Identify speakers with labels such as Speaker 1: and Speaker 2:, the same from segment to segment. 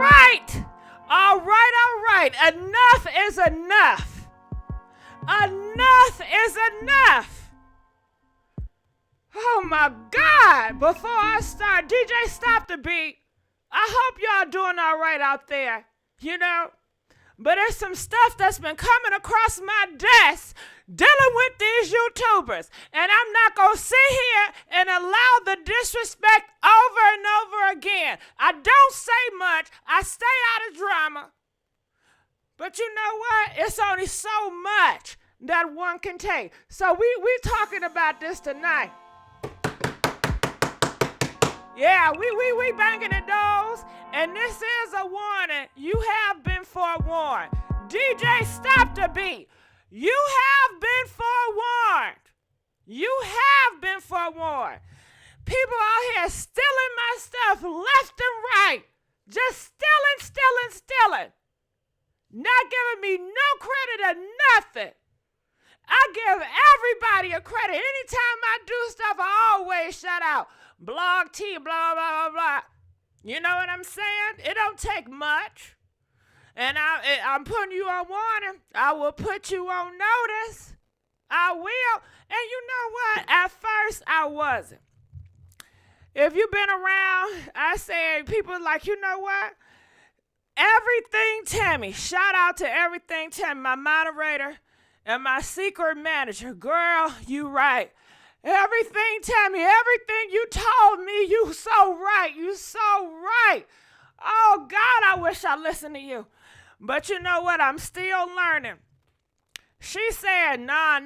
Speaker 1: right. All right, all right. Enough is enough. Enough is enough. Oh my God. Before I start, DJ, stop the beat. I hope y'all doing all right out there, you know. But there's some stuff that's been coming across my desk dealing with these YouTubers. And I'm not going to sit here and allow the disrespect over and over again. I don't say much. I stay out of drama. But you know what? It's only so much that one can take. So we talking about this tonight. Yeah, we banging the doors, and this is a warning. You have been forewarned. DJ, stop the beat. You have been forewarned. You have been forewarned. People out here stealing my stuff left and right. Just stealing. Not giving me no credit or nothing. I give everybody a credit. Anytime I do stuff, I always shout out. Blog T, blah, blah, blah, blah. You know what I'm saying? It don't take much. And I'm putting you on warning. I will put you on notice. I will. And you know what? At first, I wasn't. If you've been around, I say people like, you know what? Everything Tammy. Shout out to Everything Tammy, my moderator and my secret manager. Girl, you right. Everything, Tammy, everything you told me, you so right. You so right. Oh, God, I wish I listened to you. But you know what? I'm still learning. She said, nah.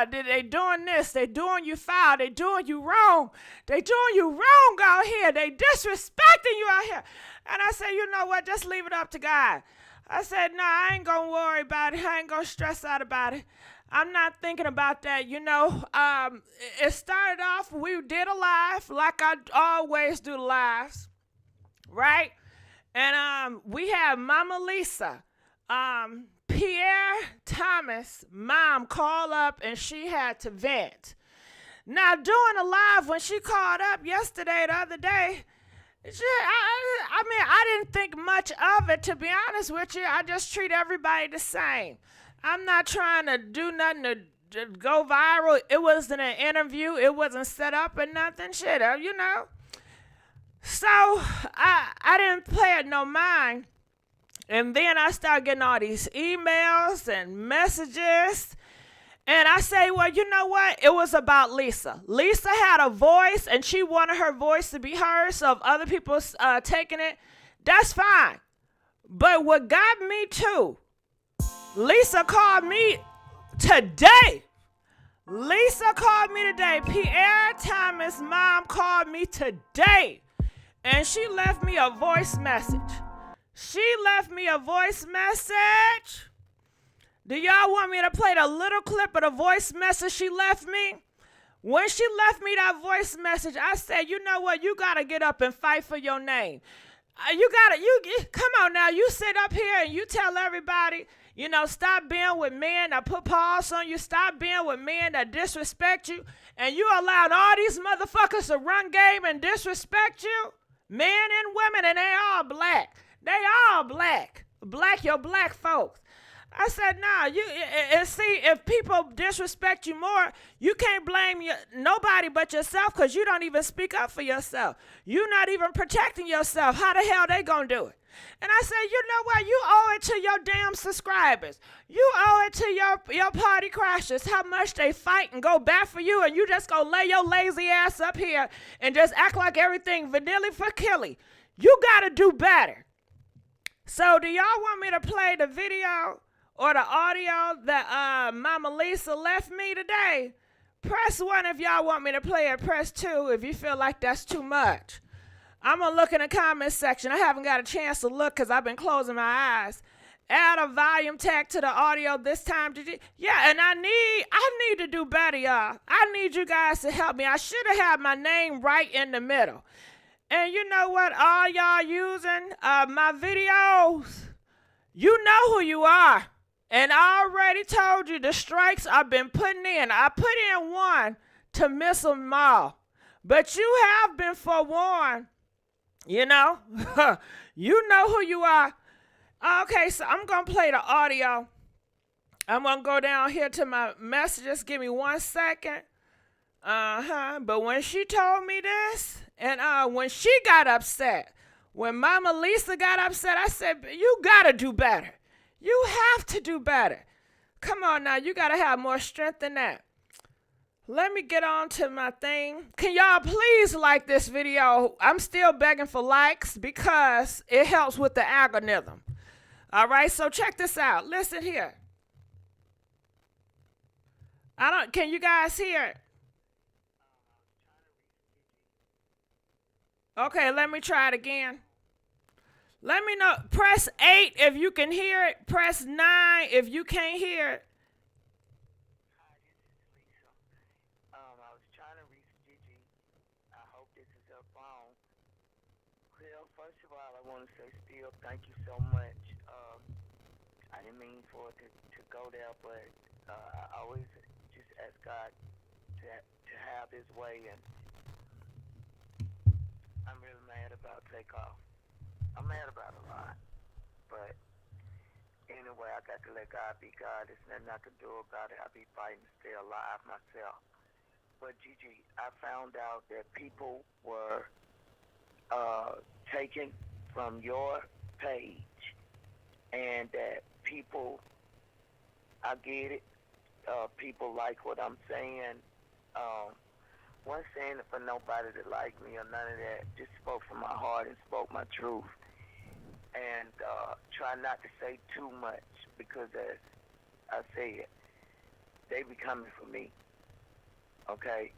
Speaker 1: They doing this. They doing you foul. They doing you wrong. They doing you wrong out here. They disrespecting you out here. And I said, you know what? Just leave it up to God. I said, nah, I ain't going to worry about it. I ain't going to stress out about it. I'm not thinking about that, you know. It started off, we did a live, like I always do lives, right? And we had Mama Lisa, Pierre Thomas' mom called up and she had to vent. Now, doing a live, when she called up yesterday, the other day, I didn't think much of it, to be honest with you. I just treat everybody the same. I'm not trying to do nothing to go viral. It wasn't an interview. It wasn't set up or nothing. Shit, you know. So I didn't pay it no mind. And then I started getting all these emails and messages. And I say, well, you know what? It was about Lisa. Lisa had a voice, and she wanted her voice to be heard. So if other people taking it, that's fine. But what got me too, Lisa called me today. Pierre Thomas' mom called me today. And she left me a voice message. Do y'all want me to play the little clip of the voice message she left me? When she left me that voice message, I said, you know what? You got to get up and fight for your name. Come on now. You sit up here and you tell everybody, you know, stop being with men that put paws on you. Stop being with men that disrespect you. And you allowed all these motherfuckers to run game and disrespect you. Men and women, and they all black. Your black folks. I said, nah, and see, if people disrespect you more, you can't blame nobody but yourself because you don't even speak up for yourself. You're not even protecting yourself. How the hell they gonna do it? And I said, you know what? You owe it to your damn subscribers. You owe it to your party crashers, how much they fight and go back for you, and you just gonna lay your lazy ass up here and just act like everything vanilla for killy. You gotta do better. So do y'all want me to play the video or the audio that Mama Lisa left me today? Press 1 if y'all want me to play it. Press 2 if you feel like that's too much. I'm going to look in the comment section. I haven't got a chance to look because I've been closing my eyes. Add a volume tag to the audio this time. Yeah, and I need to do better, y'all. I need you guys to help me. I should have had my name right in the middle. And you know what? All y'all using my videos, you know who you are. And I already told you the strikes I've been putting in. I put in 1 to miss them all. But you have been forewarned. You know, you know who you are. Okay, so I'm gonna play the audio. I'm gonna go down here to my messages. Give me 1 second. But when she told me this, and when she got upset, when Mama Lisa got upset, I said, "You gotta do better. You have to do better. Come on now, you gotta have more strength than that." Let me get on to my thing. Can y'all please like this video? I'm still begging for likes because it helps with the algorithm. All right, so check this out. Listen here. Can you guys hear it? Okay, let me try it again. Let me know. Press 8 if you can hear it. Press 9 if you can't hear it.
Speaker 2: Hi, this is Lisa. I was trying to reach Gigi. I hope this is her phone. Well, first of all, I want to say still thank you so much. I didn't mean for it to go there, but I always just ask God to have His way, and I'm really mad about takeoff. I'm mad about a lot, but anyway, I got to let God be God. There's nothing I can do about it. I'll be fighting to stay alive myself. But Gigi, I found out that people were taken from your page, and that people, I get it, people like what I'm saying. Wasn't saying it for nobody to like me or none of that. Just spoke from my heart and spoke my truth. And try not to say too much, because as I said, they be coming for me. Okay?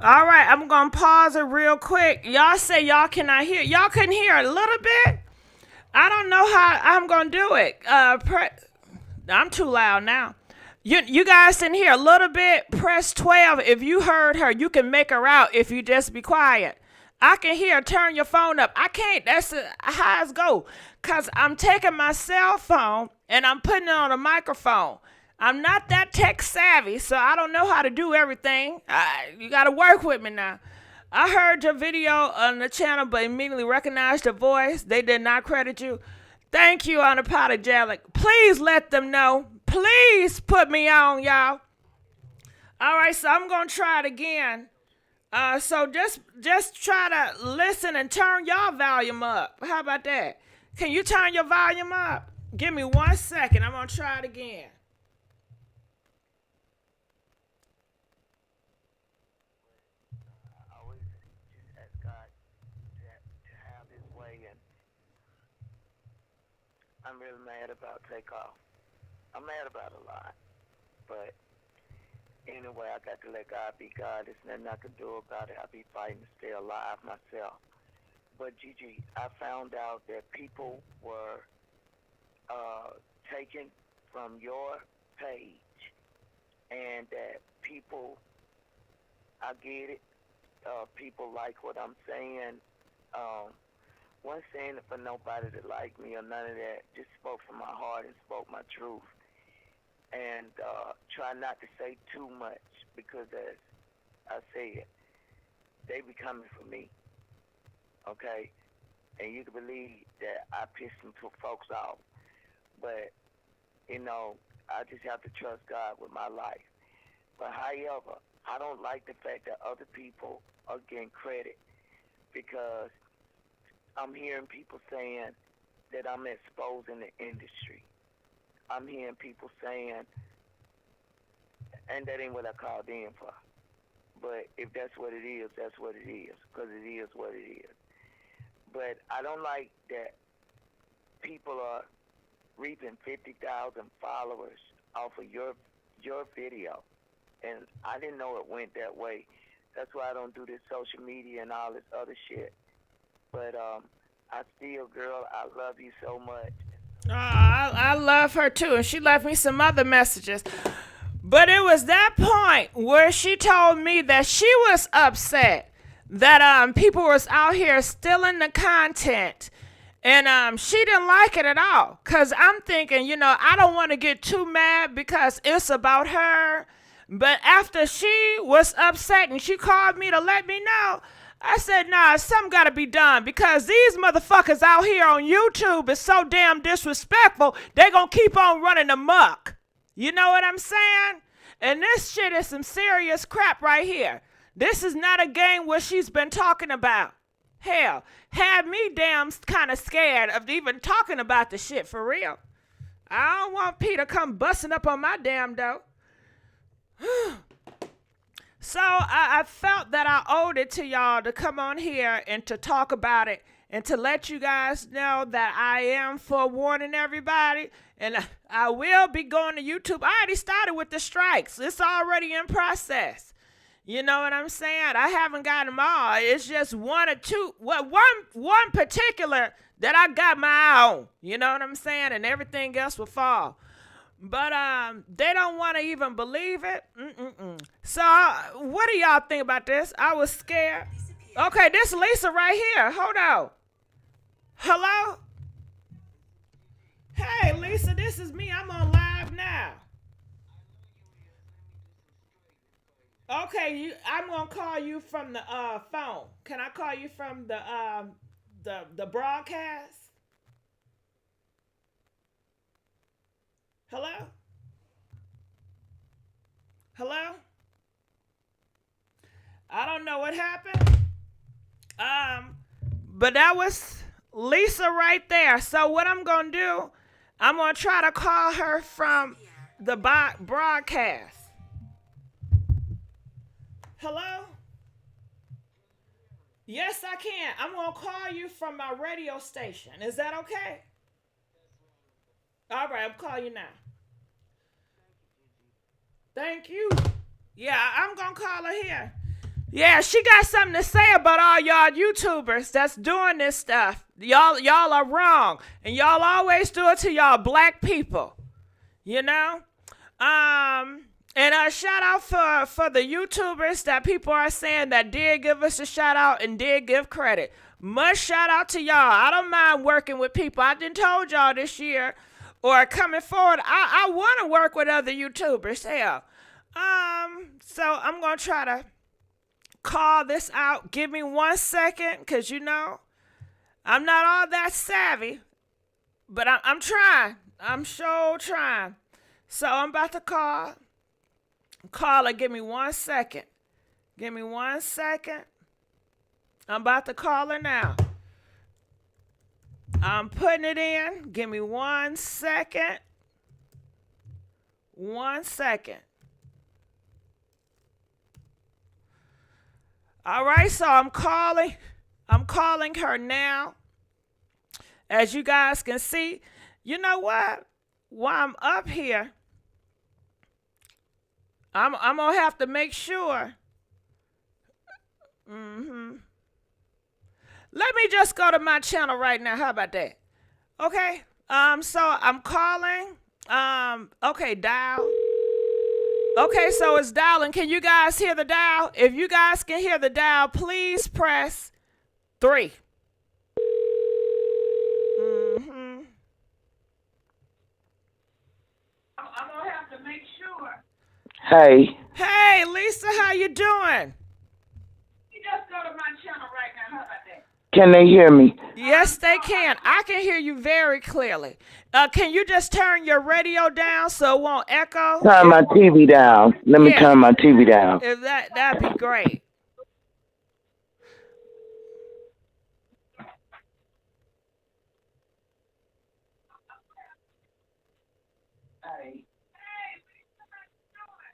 Speaker 1: All right, I'm gonna pause it real quick. Y'all say y'all cannot hear. Y'all couldn't hear a little bit. I don't know how I'm gonna do it. I'm too loud now. You guys didn't hear a little bit. Press 12 if you heard her. You can make her out if you just be quiet. I can hear. Turn your phone up. I can't. That's how it's go. Cause I'm taking my cell phone and I'm putting it on a microphone. I'm not that tech savvy, so I don't know how to do everything. You gotta work with me now. I heard your video on the channel, but immediately recognized the voice. They did not credit you. Thank you, unapologetic. Please let them know. Please put me on, y'all. All right, so I'm gonna try it again. So just try to listen and turn your volume up. How about that? Can you turn your volume up? Give me 1 second. I'm gonna try it again.
Speaker 2: I always just ask God to have His way, and I'm really mad about takeoff. I'm mad about a lot, but anyway, I got to let God be God. There's nothing I can do about it. I'll be fighting to stay alive myself. But Gigi, I found out that people were taken from your page, and that people, I get it, people like what I'm saying. Wasn't saying it for nobody to like me or none of that. Just spoke from my heart and spoke my truth. And try not to say too much, because as I said, they be coming for me. Okay? And you can believe that I pissed some folks off. But, I just have to trust God with my life. But however, I don't like the fact that other people are getting credit, because I'm hearing people saying that I'm exposing the industry. I'm hearing people saying, and that ain't what I called in for. But if that's what it is, that's what it is, because it is what it is. But I don't like that people are reaping 50,000 followers off of your video. And I didn't know it went that way. That's why I don't do this social media and all this other shit. But I still, girl, I love you so much.
Speaker 1: I love her too, and she left me some other messages. But it was that point where she told me that she was upset that people was out here stealing the content, and she didn't like it at all. Cause I'm thinking, I don't want to get too mad because it's about her. But after she was upset and she called me to let me know, I said, nah, something got to be done because these motherfuckers out here on YouTube is so damn disrespectful, they going to keep on running amok. You know what I'm saying? And this shit is some serious crap right here. This is not a game what she's been talking about. Hell, had me damn kind of scared of even talking about the shit for real. I don't want Peter come busting up on my damn door. So I felt that I owed it to y'all to come on here and to talk about it and to let you guys know that I am forewarning everybody. And I will be going to YouTube. I already started with the strikes. It's already in process. You know what I'm saying? I haven't got them all. It's just one or two. Well, one particular that I got my eye on. You know what I'm saying? And everything else will fall. But they don't want to even believe it. So what do y'all think about this? I was scared. Okay, this Lisa right here. Hold on. Hello? Hey, Lisa, this is me. I'm on live now. Okay, I'm gonna call you from the phone. Can I call you from the broadcast? Hello? Hello? I don't know what happened. But that was Lisa right there. So what I'm gonna do, I'm gonna try to call her from the broadcast. Hello? Yes, I can. I'm gonna call you from my radio station. Is that okay? All right, I'm calling you now. Thank you. Yeah, I'm gonna call her here. Yeah, she got something to say about all y'all YouTubers that's doing this stuff. Y'all are wrong. And y'all always do it to y'all black people. You know? And a shout out for the YouTubers that people are saying that did give us a shout out and did give credit. Much shout out to y'all. I don't mind working with people. I done told y'all this year or coming forward, I want to work with other YouTubers. Hell. So I'm going to try to call this out. Give me 1 second because, you know, I'm not all that savvy, but I'm trying. I'm sure trying. So I'm about to call her. Give me 1 second. Give me 1 second. I'm about to call her now. I'm putting it in. Give me 1 second. 1 second. All right, so I'm calling her now. As you guys can see, you know what? While I'm up here, I'm gonna have to make sure. Let me just go to my channel right now. How about that? Okay. So I'm calling. Okay, dial. Okay, so it's dialing. Can you guys hear the dial? If you guys can hear the dial, please press 3. I'm gonna have to make sure.
Speaker 2: Hey.
Speaker 1: Hey, Lisa, how you doing? You just go to my channel right now. How about that?
Speaker 2: Can they hear me?
Speaker 1: Yes, they can. I can hear you very clearly. Can you just turn your radio down so it won't echo?
Speaker 2: Turn my TV down. Let me turn my TV down.
Speaker 1: If that'd be great.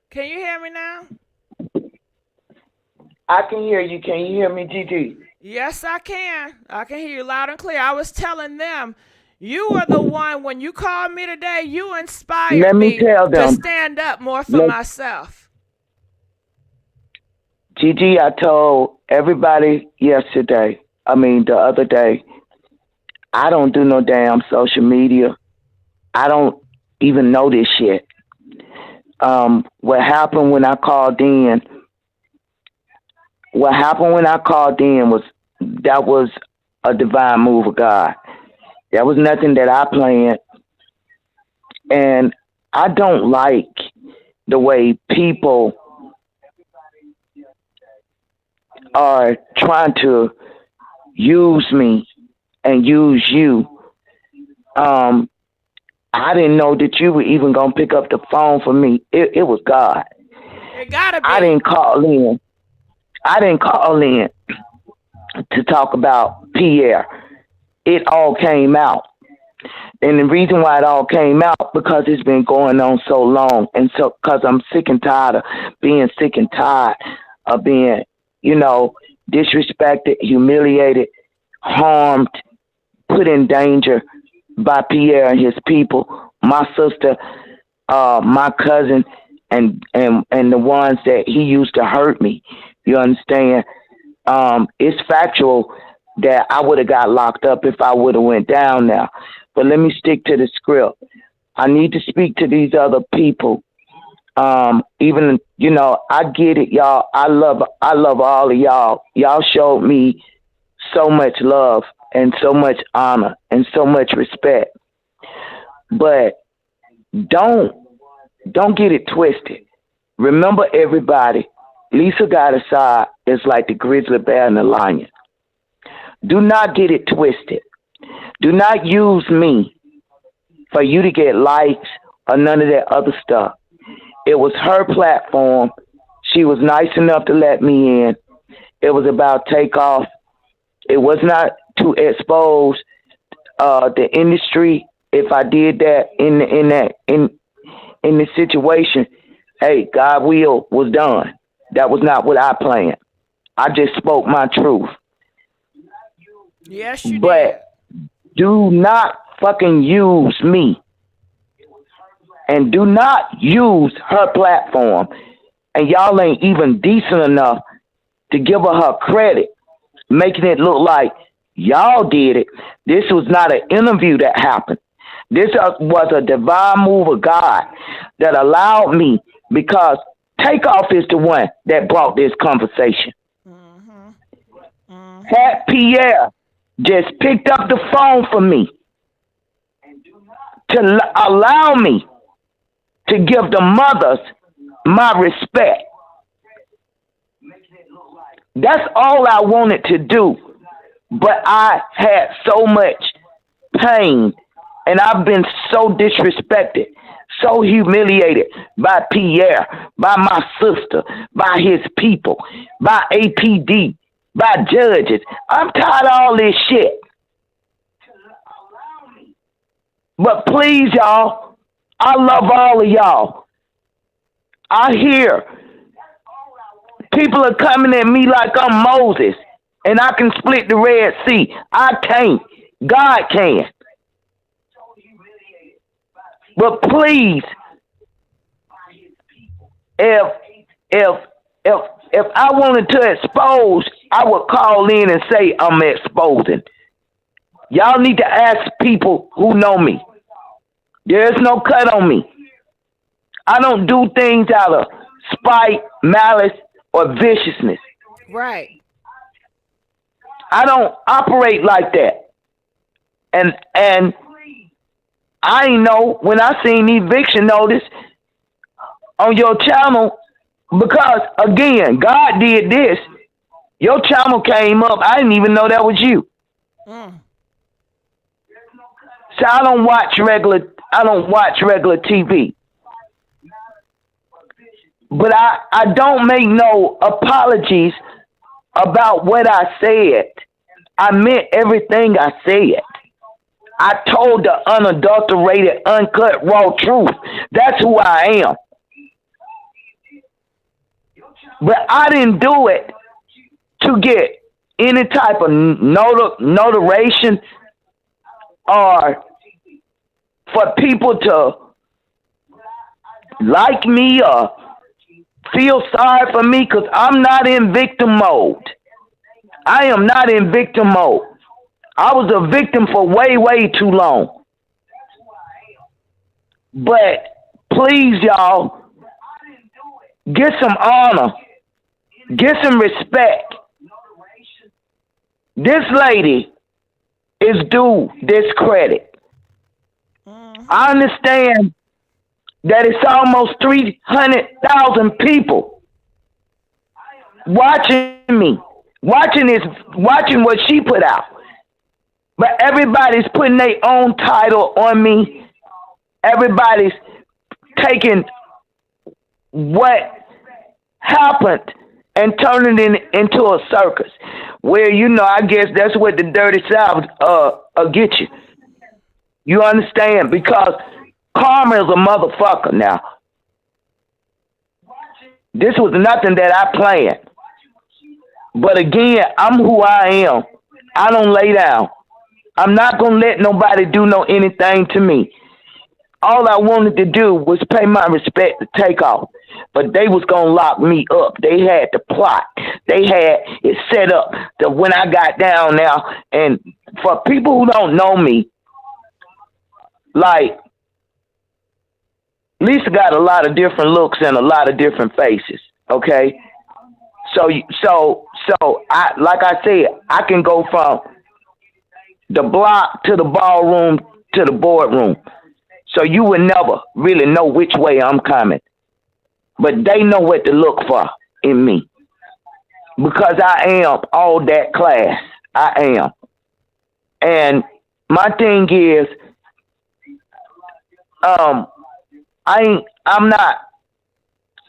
Speaker 1: Can you hear me now?
Speaker 2: I can hear you. Can you hear me, Gigi?
Speaker 1: Yes, I can. I can hear you loud and clear. I was telling them, you were the one, when you called me today, you inspired me to stand up more for myself.
Speaker 2: Gigi, I told everybody the other day, I don't do no damn social media. I don't even know this shit. What happened when I called in was a divine move of God. That was nothing that I planned. And I don't like the way people are trying to use me and use you. I didn't know that you were even gonna pick up the phone for me. It was God.
Speaker 1: It gotta
Speaker 2: I
Speaker 1: be.
Speaker 2: didn't call in. I didn't call in to talk about Pierre. It all came out. And the reason why it all came out because it's been going on so long, and so because I'm sick and tired of being sick and tired of being, disrespected, humiliated, harmed, put in danger by Pierre and his people, my sister, my cousin, and the ones that he used to hurt me. You understand? It's factual that I would have got locked up if I would have went down there. But let me stick to the script. I need to speak to these other people. Even, I get it, y'all. I love all of y'all. Y'all showed me so much love and so much honor and so much respect. But don't get it twisted. Remember, everybody, Lisa got a side that's like the grizzly bear and the lion. Do not get it twisted. Do not use me for you to get likes or none of that other stuff. It was her platform. She was nice enough to let me in. It was about takeoff. It was not to expose the industry. If I did that in the situation, hey, God will was done. That was not what I planned. I just spoke my truth.
Speaker 1: Yes, you
Speaker 2: But do not fucking use me. And do not use her platform. And y'all ain't even decent enough to give her credit, making it look like y'all did it. This was not an interview that happened. This was a divine move of God that allowed me, because Takeoff is the one that brought this conversation. Had Pierre just picked up the phone for me to allow me to give the mothers my respect. That's all I wanted to do. But I had so much pain, and I've been so disrespected, so humiliated by Pierre, by my sister, by his people, by APD, by judges. I'm tired of all this shit. But please, y'all, I love all of y'all. I hear people are coming at me like I'm Moses and I can split the Red Sea. I can't. God can. But please, if I wanted to expose, I would call in and say I'm exposing. Y'all need to ask people who know me. There's no cut on me. I don't do things out of spite, malice, or viciousness.
Speaker 1: Right.
Speaker 2: I don't operate like that. And I know when I seen the eviction notice on your channel, because again, God did this. Your channel came up. I didn't even know that was you. So I don't watch regular TV. But I don't make no apologies about what I said. I meant everything I said. I told the unadulterated, uncut, raw truth. That's who I am. But I didn't do it to get any type of notoriation or for people to like me or feel sorry for me, because I'm not in victim mode. I am not in victim mode. I was a victim for way, way too long. But please, y'all, get some honor. Get some respect. This lady is due this credit. I understand that it's almost 300,000 people watching me watching what she put out. But everybody's putting their own title on me. Everybody's taking what happened and turning it into a circus. Where, I guess that's what the dirty South get you. You understand? Because karma is a motherfucker now. This was nothing that I planned. But again, I'm who I am. I don't lay down. I'm not going to let nobody do anything to me. All I wanted to do was pay my respect to take off. But they was going to lock me up. They had the plot. They had it set up to when I got down now. And for people who don't know me, like, Lisa got a lot of different looks and a lot of different faces, okay? So I, like I said, I can go from the block to the ballroom to the boardroom. So you would never really know which way I'm coming. But they know what to look for in me. Because I am all that class. I am. And my thing is, I'm not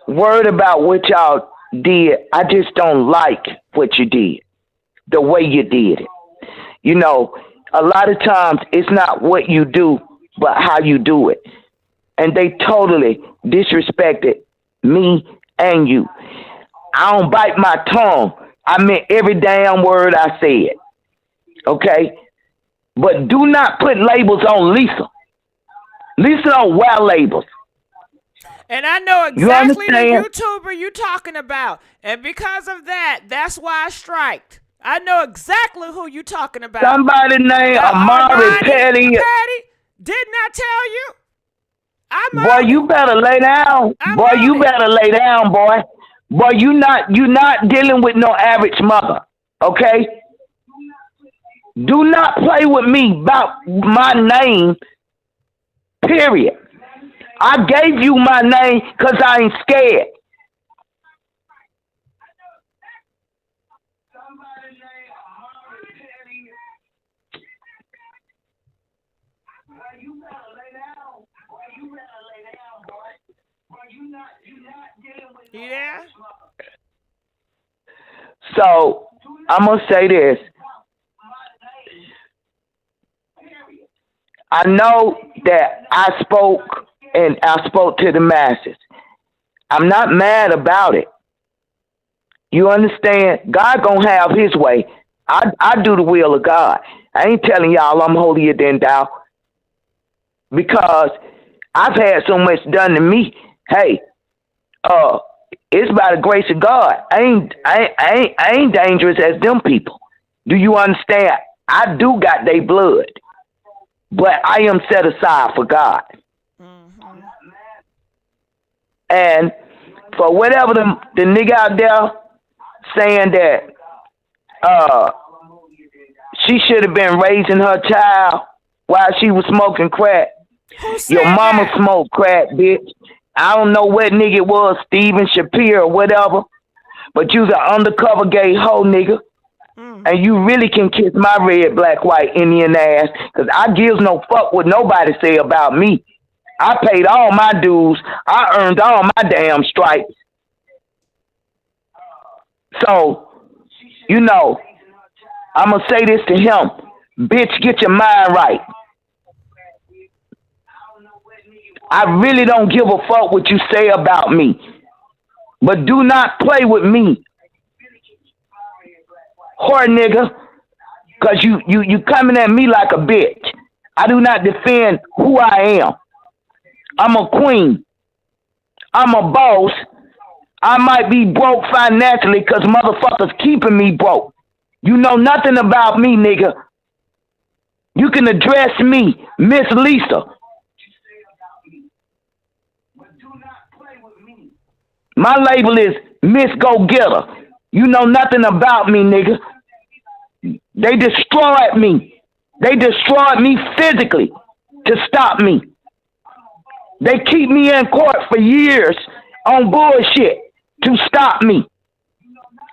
Speaker 2: worried about what y'all did. I just don't like what you did, the way you did it. A lot of times it's not what you do, but how you do it. And they totally disrespected me and you. I don't bite my tongue. I meant every damn word I said. Okay? But do not put labels on Lisa. Lisa don't wear labels.
Speaker 1: And I know exactly the YouTuber you talking about. And because of that, that's why I striked. I know exactly who you talking about.
Speaker 2: Somebody named Amari Petty.
Speaker 1: Didn't I tell you?
Speaker 2: Boy, you better lay down. You better lay down, boy. Boy, you not dealing with no average mother. Okay? Do not play with me about my name. Period. I gave you my name because I ain't scared.
Speaker 1: You there?
Speaker 2: So, I'm going to say this. I know that I spoke to the masses. I'm not mad about it. You understand? God gonna have his way. I do the will of God. I ain't telling y'all I'm holier than thou. Because I've had so much done to me. Hey, it's by the grace of God. I ain't dangerous as them people. Do you understand? I do got their blood. But I am set aside for God. Mm-hmm. And for whatever the nigga out there saying that she should have been raising her child while she was smoking crack. Your mama
Speaker 1: that?
Speaker 2: Smoked crack, bitch. I don't know what nigga it was, Steven Shapiro or whatever, but you's an undercover gay hoe nigga. And you really can kiss my red, black, white Indian ass, because I gives no fuck what nobody say about me. I paid all my dues. I earned all my damn stripes. So, I'm going to say this to him. Bitch, get your mind right. I really don't give a fuck what you say about me. But do not play with me. Whore nigga, cause you coming at me like a bitch. I do not defend who I am. I'm a queen. I'm a boss. I might be broke financially cause motherfuckers keeping me broke. You know nothing about me, nigga. You can address me, Miss Lisa. My label is Miss Go Getter. You know nothing about me, nigga. They destroyed me. They destroyed me physically to stop me. They keep me in court for years on bullshit to stop me.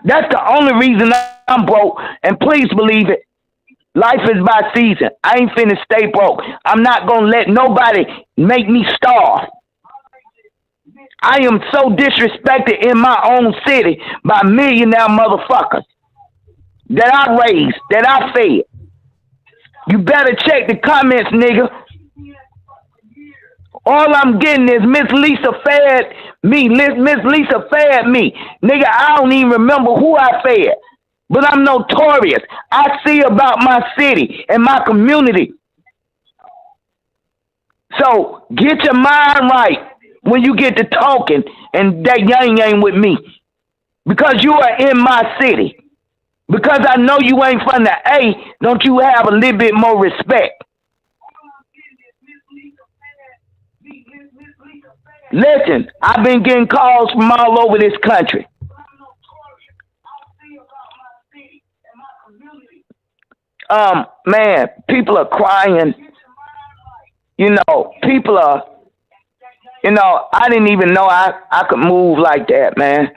Speaker 2: That's the only reason
Speaker 3: I'm broke, and please believe it. Life is by season. I ain't finna stay broke. I'm not gonna let nobody make me starve. I am so disrespected in my own city by millionaire motherfuckers that I raised, that I fed. You better check the comments, nigga. All I'm getting is Miss Lisa fed me. Miss Lisa fed me. Nigga, I don't even remember who I fed. But I'm notorious. I see about my city and my community. So get your mind right when you get to talking and that yang with me. Because you are in my city. Because I know you ain't from the A, don't you have a little bit more respect? Listen, I've been getting calls from all over this country. Man, people are crying. You know, people are, you know, I didn't even know I could move like that, man.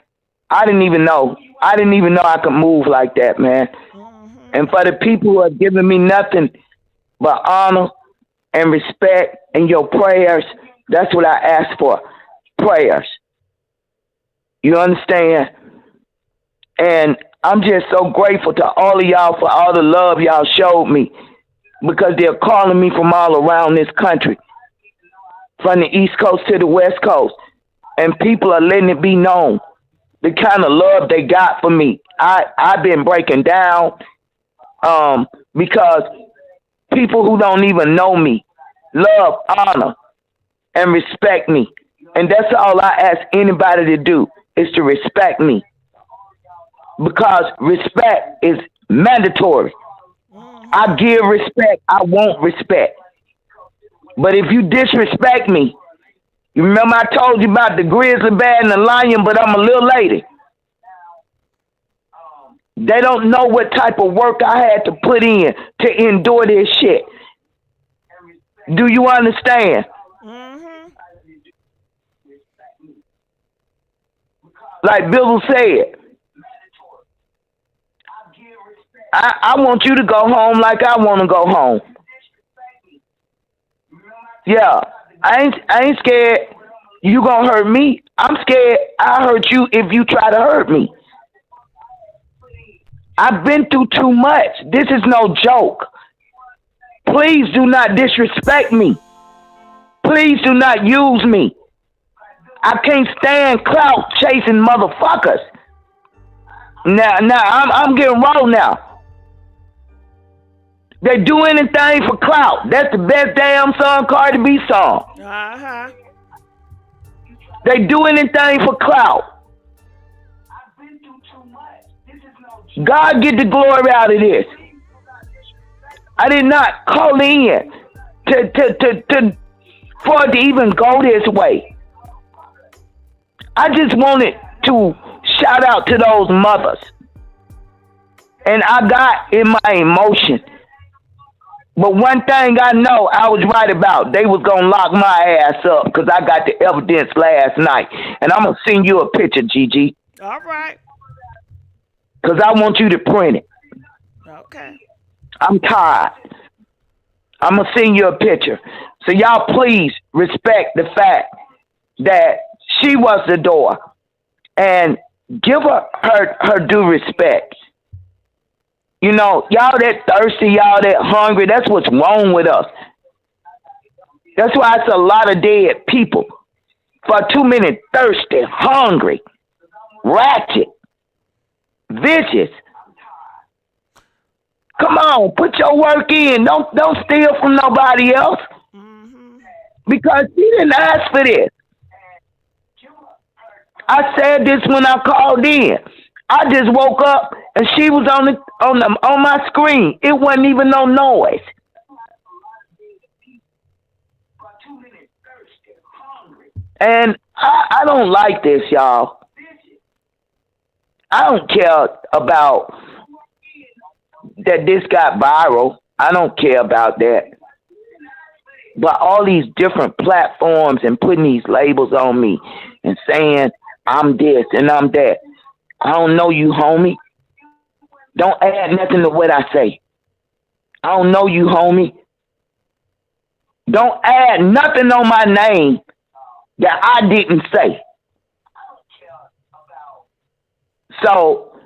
Speaker 3: I didn't even know I could move like that, man. And for the people who are giving me nothing but honor and respect and your prayers, that's what I ask for. Prayers. You understand? And I'm just so grateful to all of y'all for all the love y'all showed me, because they're calling me from all around this country, from the East Coast to the West Coast. And people are letting it be known the kind of love they got for me. I've been breaking down because people who don't even know me love, honor, and respect me. And that's all I ask anybody to do, is to respect me. Because respect is mandatory. I give respect, I want respect. But if you disrespect me, you remember I told you about the grizzly bear and the lion, but I'm a little lady. They don't know what type of work I had to put in to endure this shit. Do you understand? Like Bill said, I want you to go home like I want to go home. Yeah, I ain't scared you gonna hurt me. I'm scared I'll hurt you if you try to hurt me. I've been through too much. This is no joke. Please do not disrespect me. Please do not use me. I can't stand clout chasing motherfuckers. Now I'm getting raw now. They do anything for clout. That's the best damn song Cardi B song. They do anything for clout. God get the glory out of this. I did not call in for it to even go this way. I just wanted to shout out to those mothers. And I got in my emotion. But one thing I know I was right about, they was going to lock my ass up because I got the evidence last night. And I'm going to send you a picture, Gigi.
Speaker 1: All right.
Speaker 3: Because I want you to print it.
Speaker 1: Okay.
Speaker 3: I'm tired. I'm going to send you a picture. So y'all please respect the fact that she was the door. And give her due respect. You know, y'all that thirsty, y'all that hungry, that's what's wrong with us. That's why it's a lot of dead people. For too many thirsty, hungry, ratchet, vicious. Come on, put your work in. Don't steal from nobody else. Because she didn't ask for this. I said this when I called in. I just woke up and she was on my screen. It wasn't even no noise. And I don't like this, y'all. I don't care about that this got viral. I don't care about that. But all these different platforms and putting these labels on me and saying I'm this and I'm that. I don't know you, homie. Don't add nothing to what I say. I don't know you, homie. Don't add nothing on my name that I didn't say. So,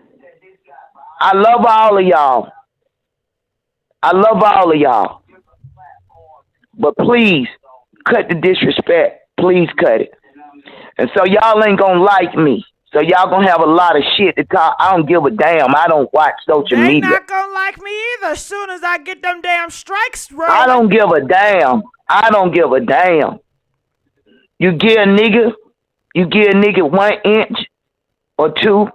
Speaker 3: I love all of y'all. I love all of y'all. But please, cut the disrespect. Please cut it. And so y'all ain't gonna like me. So y'all gonna have a lot of shit to talk. I don't give a damn. I don't watch social
Speaker 1: They
Speaker 3: media.
Speaker 1: not gonna like me either as soon as I get them damn strikes rolling.
Speaker 3: I don't give a damn. I don't give a damn. You give a nigga 1 inch or 2.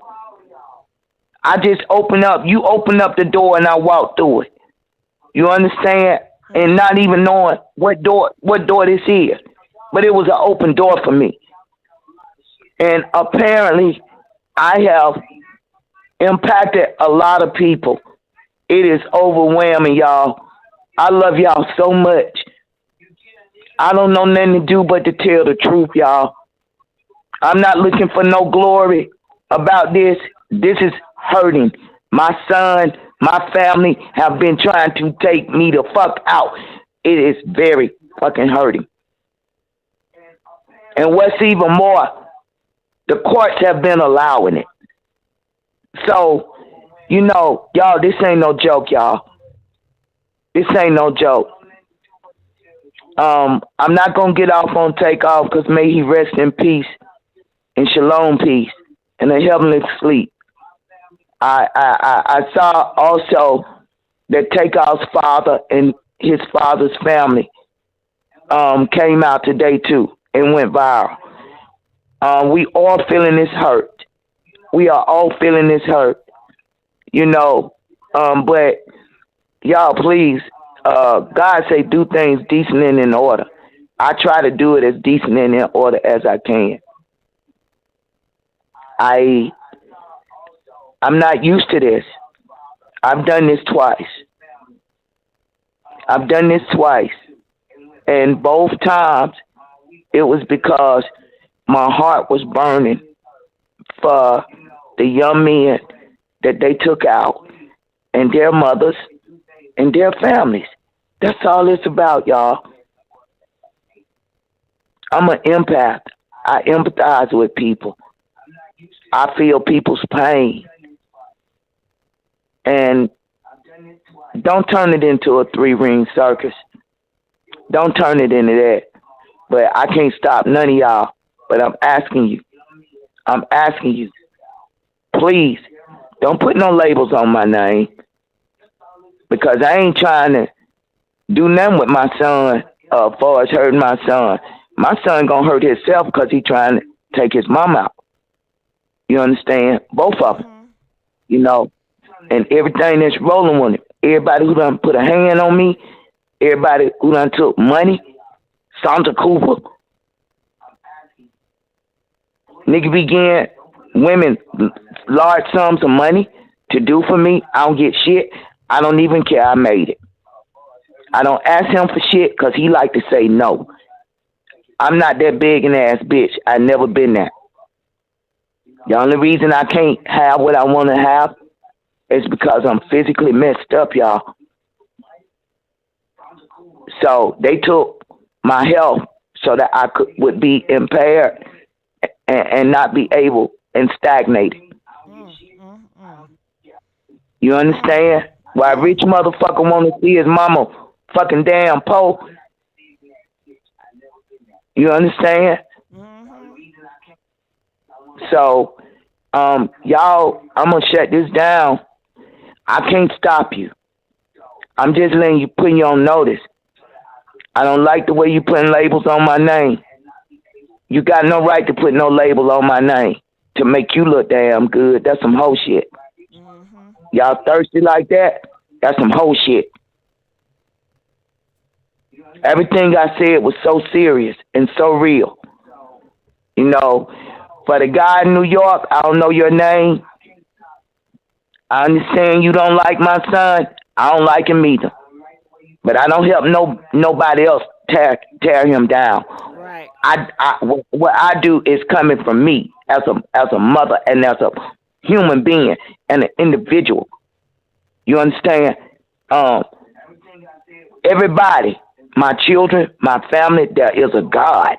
Speaker 3: I just open up. You open up the door and I walk through it. You understand? And not even knowing what door this is. But it was an open door for me. And apparently I have impacted a lot of people. It is overwhelming, y'all. I love y'all so much. I don't know nothing to do but to tell the truth, y'all. I'm not looking for no glory about this. This is hurting. My son, my family have been trying to take me the fuck out. It is very fucking hurting. And what's even more, the courts have been allowing it. So, you know, y'all, this ain't no joke, y'all. This ain't no joke. I'm not going to get off on Takeoff because may he rest in peace, in shalom peace, in a heavenly sleep. I saw also that Takeoff's father and his father's family came out today too and went viral. We all feeling this hurt. We are all feeling this hurt. You know, but y'all please, God say do things decent and in order. I try to do it as decent and in order as I can. I'm not used to this. I've done this twice. And both times it was because my heart was burning for the young men that they took out and their mothers and their families. That's all it's about, y'all. I'm an empath. I empathize with people. I feel people's pain. And don't turn it into a 3-ring circus. Don't turn it into that. But I can't stop none of y'all. But I'm asking you, please, don't put no labels on my name. Because I ain't trying to do nothing with my son as far as hurting my son. My son gonna hurt himself because he trying to take his mom out. You understand? Both of them. You know? And everything that's rolling with it. Everybody who done put a hand on me, everybody who done took money, Sandra Cooper, nigga began women large sums of money to do for me. I don't get shit. I don't even care. I made it. I don't ask him for shit because he like to say no. I'm not that big an ass bitch. I never been that. The only reason I can't have what I want to have is because I'm physically messed up, y'all. So they took my health so that I would be impaired and not be able and stagnated. You understand? Why a rich motherfucker want to see his mama fucking damn po? You understand? So, y'all, I'm gonna shut this down. I can't stop you. I'm just letting you, putting you on notice. I don't like the way you putting labels on my name. You got no right to put no label on my name to make you look damn good. That's some hoe shit. Y'all thirsty like that? That's some hoe shit. Everything I said was so serious and so real. You know, for the guy in New York, I don't know your name. I understand you don't like my son. I don't like him either. But I don't help nobody else tear him down.
Speaker 1: Right.
Speaker 3: What I do is coming from me as a mother and as a human being and an individual. You understand? Um, Everybody, my children, my family, there is a God.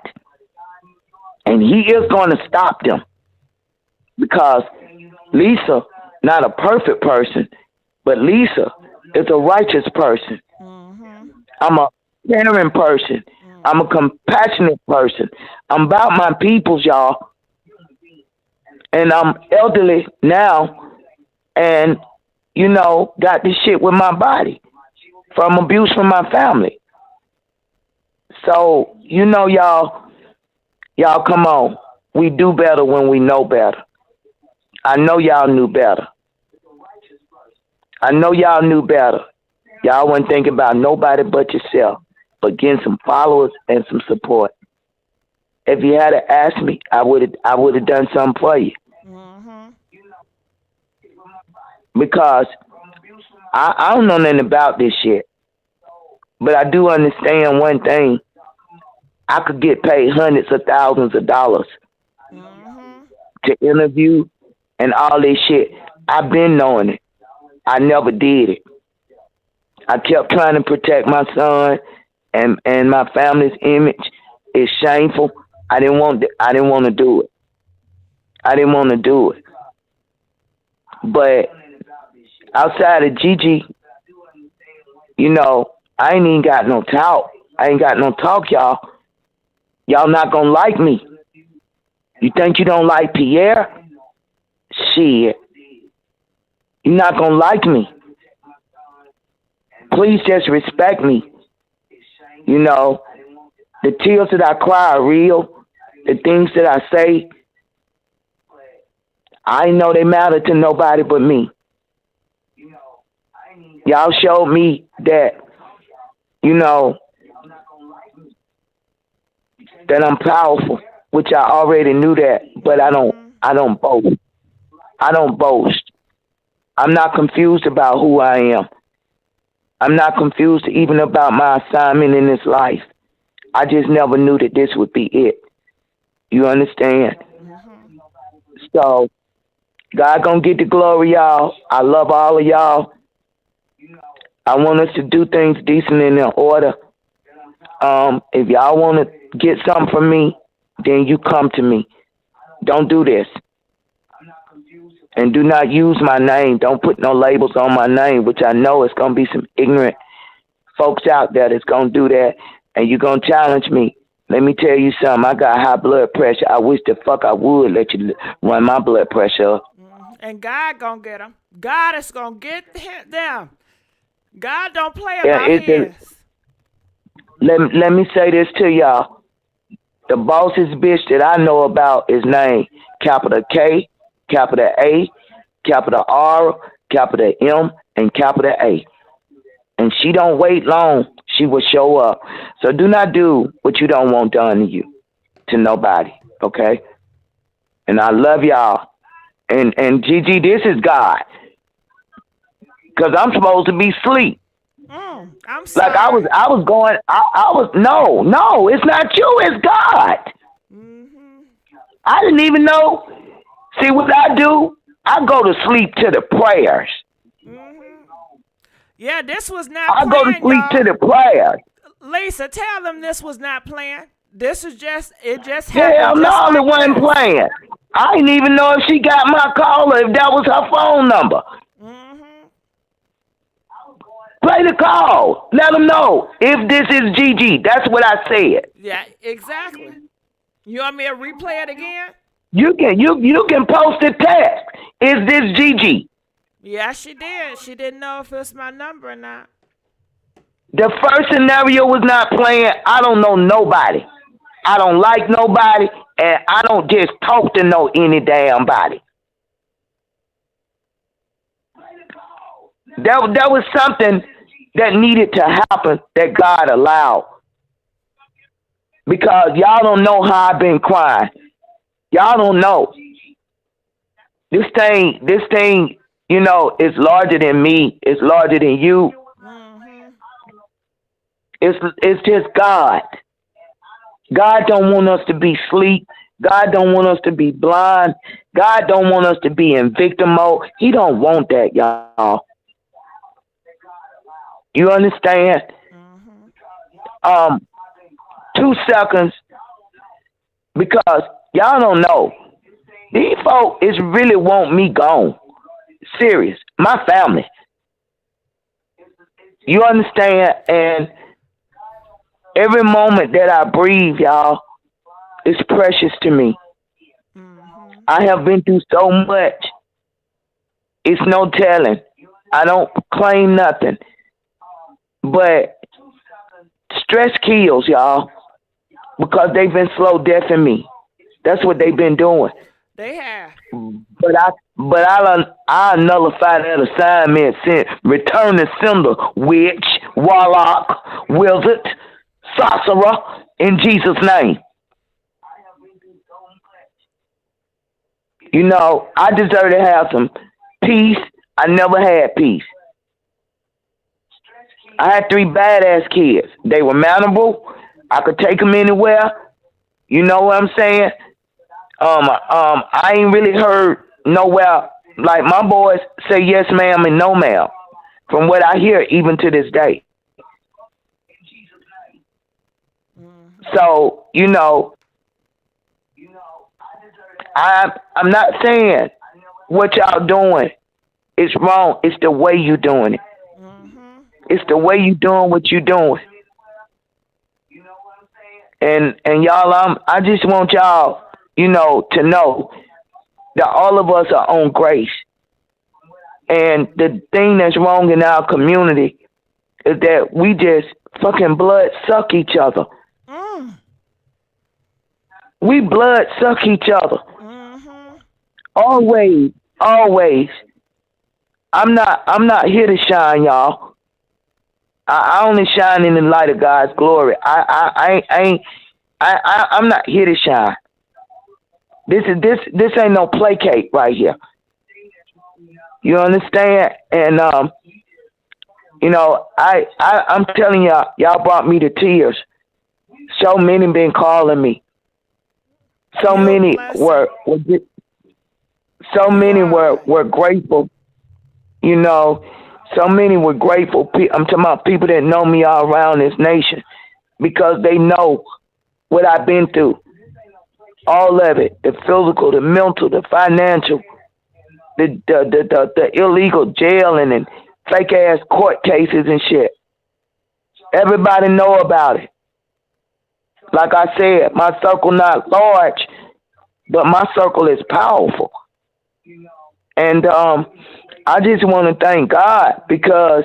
Speaker 3: And he is going to stop them. Because Lisa, not a perfect person, but Lisa is a righteous person. I'm a caring person. I'm a compassionate person. I'm about my peoples, y'all. And I'm elderly now and, got this shit with my body from abuse from my family. So, y'all come on. We do better when we know better. I know y'all knew better. I know y'all knew better. Y'all wasn't thinking about nobody but yourself, but getting some followers and some support. If you had to ask me, I would have done something for you. Because I don't know nothing about this shit. But I do understand one thing. I could get paid hundreds of thousands of dollars to interview and all this shit. I've been knowing it. I never did it. I kept trying to protect my son and my family's image. It's shameful. I didn't want to do it. I didn't want to do it. But outside of Gigi, I ain't even got no talk. I ain't got no talk, y'all. Y'all not gonna like me. You think you don't like Pierre? Shit. You're not gonna like me. Please just respect me. The tears that I cry are real. The things that I say, I know they matter to nobody but me. Y'all showed me that, that I'm powerful, which I already knew that, but I don't boast. I don't boast. I'm not confused about who I am. I'm not confused even about my assignment in this life. I just never knew that this would be it. You understand? So, God gonna get the glory, y'all. I love all of y'all. I want us to do things decent and in order. If y'all want to get something from me, then you come to me. Don't do this. And do not use my name. Don't put no labels on my name, which I know it's going to be some ignorant folks out there that's going to do that. And you're going to challenge me. Let me tell you something. I got high blood pressure. I wish the fuck I would let you run my blood pressure up.
Speaker 1: And God going to get them. God is going to get them. God don't play about his.
Speaker 3: Let me say this to y'all. The bossest bitch that I know about is named capital K, capital A, capital R, capital M, and capital A. And she don't wait long. She will show up. So do not do what you don't want done to you, to nobody, okay? And I love y'all. And Gigi, this is God. Because I'm supposed to be asleep.
Speaker 1: I'm sorry.
Speaker 3: Like I was no, it's not you, it's God. I didn't even know. See what I do? I go to sleep to the prayers.
Speaker 1: Yeah, this was not
Speaker 3: I
Speaker 1: planned,
Speaker 3: go to sleep
Speaker 1: y'all.
Speaker 3: to the prayers.
Speaker 1: Lisa, tell them this was not planned. This is just, it just
Speaker 3: Hell
Speaker 1: happened.
Speaker 3: no, it wasn't playing. I didn't even know if she got my call or if that was her phone number. Play the call. Let them know if this is Gigi. That's what I said.
Speaker 1: Yeah, exactly. You want me to replay it again?
Speaker 3: You can post a text. Is this Gigi?
Speaker 1: Yeah, she did. She didn't know if it's my number or not.
Speaker 3: The first scenario was not playing. I don't know nobody. I don't like nobody, and I don't just talk to know any damn body. That was something that needed to happen that God allowed. Because y'all don't know how I've been crying. Y'all don't know. This thing, you know, is larger than me. It's larger than you. It's just God. God don't want us to be asleep. God don't want us to be blind. God don't want us to be in victim mode. He don't want that, y'all. You understand?
Speaker 1: Mm-hmm.
Speaker 3: 2 seconds, because y'all don't know. These folk is really want me gone. Serious. My family. You understand? And every moment that I breathe, y'all, is precious to me.
Speaker 1: Mm-hmm.
Speaker 3: I have been through so much. It's no telling. I don't claim nothing. But stress kills, y'all, because they've been slow deathing me. That's what they've been doing.
Speaker 1: They have.
Speaker 3: I nullify that assignment, since return the sender, witch, warlock, wizard, sorcerer, in Jesus' name. You know, I deserve to have some peace. I never had peace. I had 3 badass kids. They were mountable. I could take them anywhere. You know what I'm saying? I ain't really heard nowhere like my boys say yes ma'am and no ma'am. From what I hear, even to this day.
Speaker 1: Mm-hmm.
Speaker 3: So you know, I'm not saying what y'all doing is wrong. It's the way you doing it.
Speaker 1: Mm-hmm.
Speaker 3: It's the way you doing what you doing. And y'all, I just want y'all, you know, to know that all of us are on grace. And the thing that's wrong in our community is that we just fucking blood suck each other.
Speaker 1: Mm.
Speaker 3: We blood suck each other.
Speaker 1: Mm-hmm.
Speaker 3: Always, always. I'm not here to shine, y'all. I only shine in the light of God's glory. I'm not here to shine. This ain't no placate right here. You understand? And you know, I'm telling y'all brought me to tears. So many been calling me. So
Speaker 1: You're a
Speaker 3: many
Speaker 1: blessing.
Speaker 3: were grateful. You know, so many were grateful. I'm talking about people that know me all around this nation, because they know what I've been through. All of it, the physical, the mental, the financial, the illegal jailing and fake ass court cases and shit. Everybody know about it. Like I said, my circle not large, but my circle is powerful. And I just want to thank God, because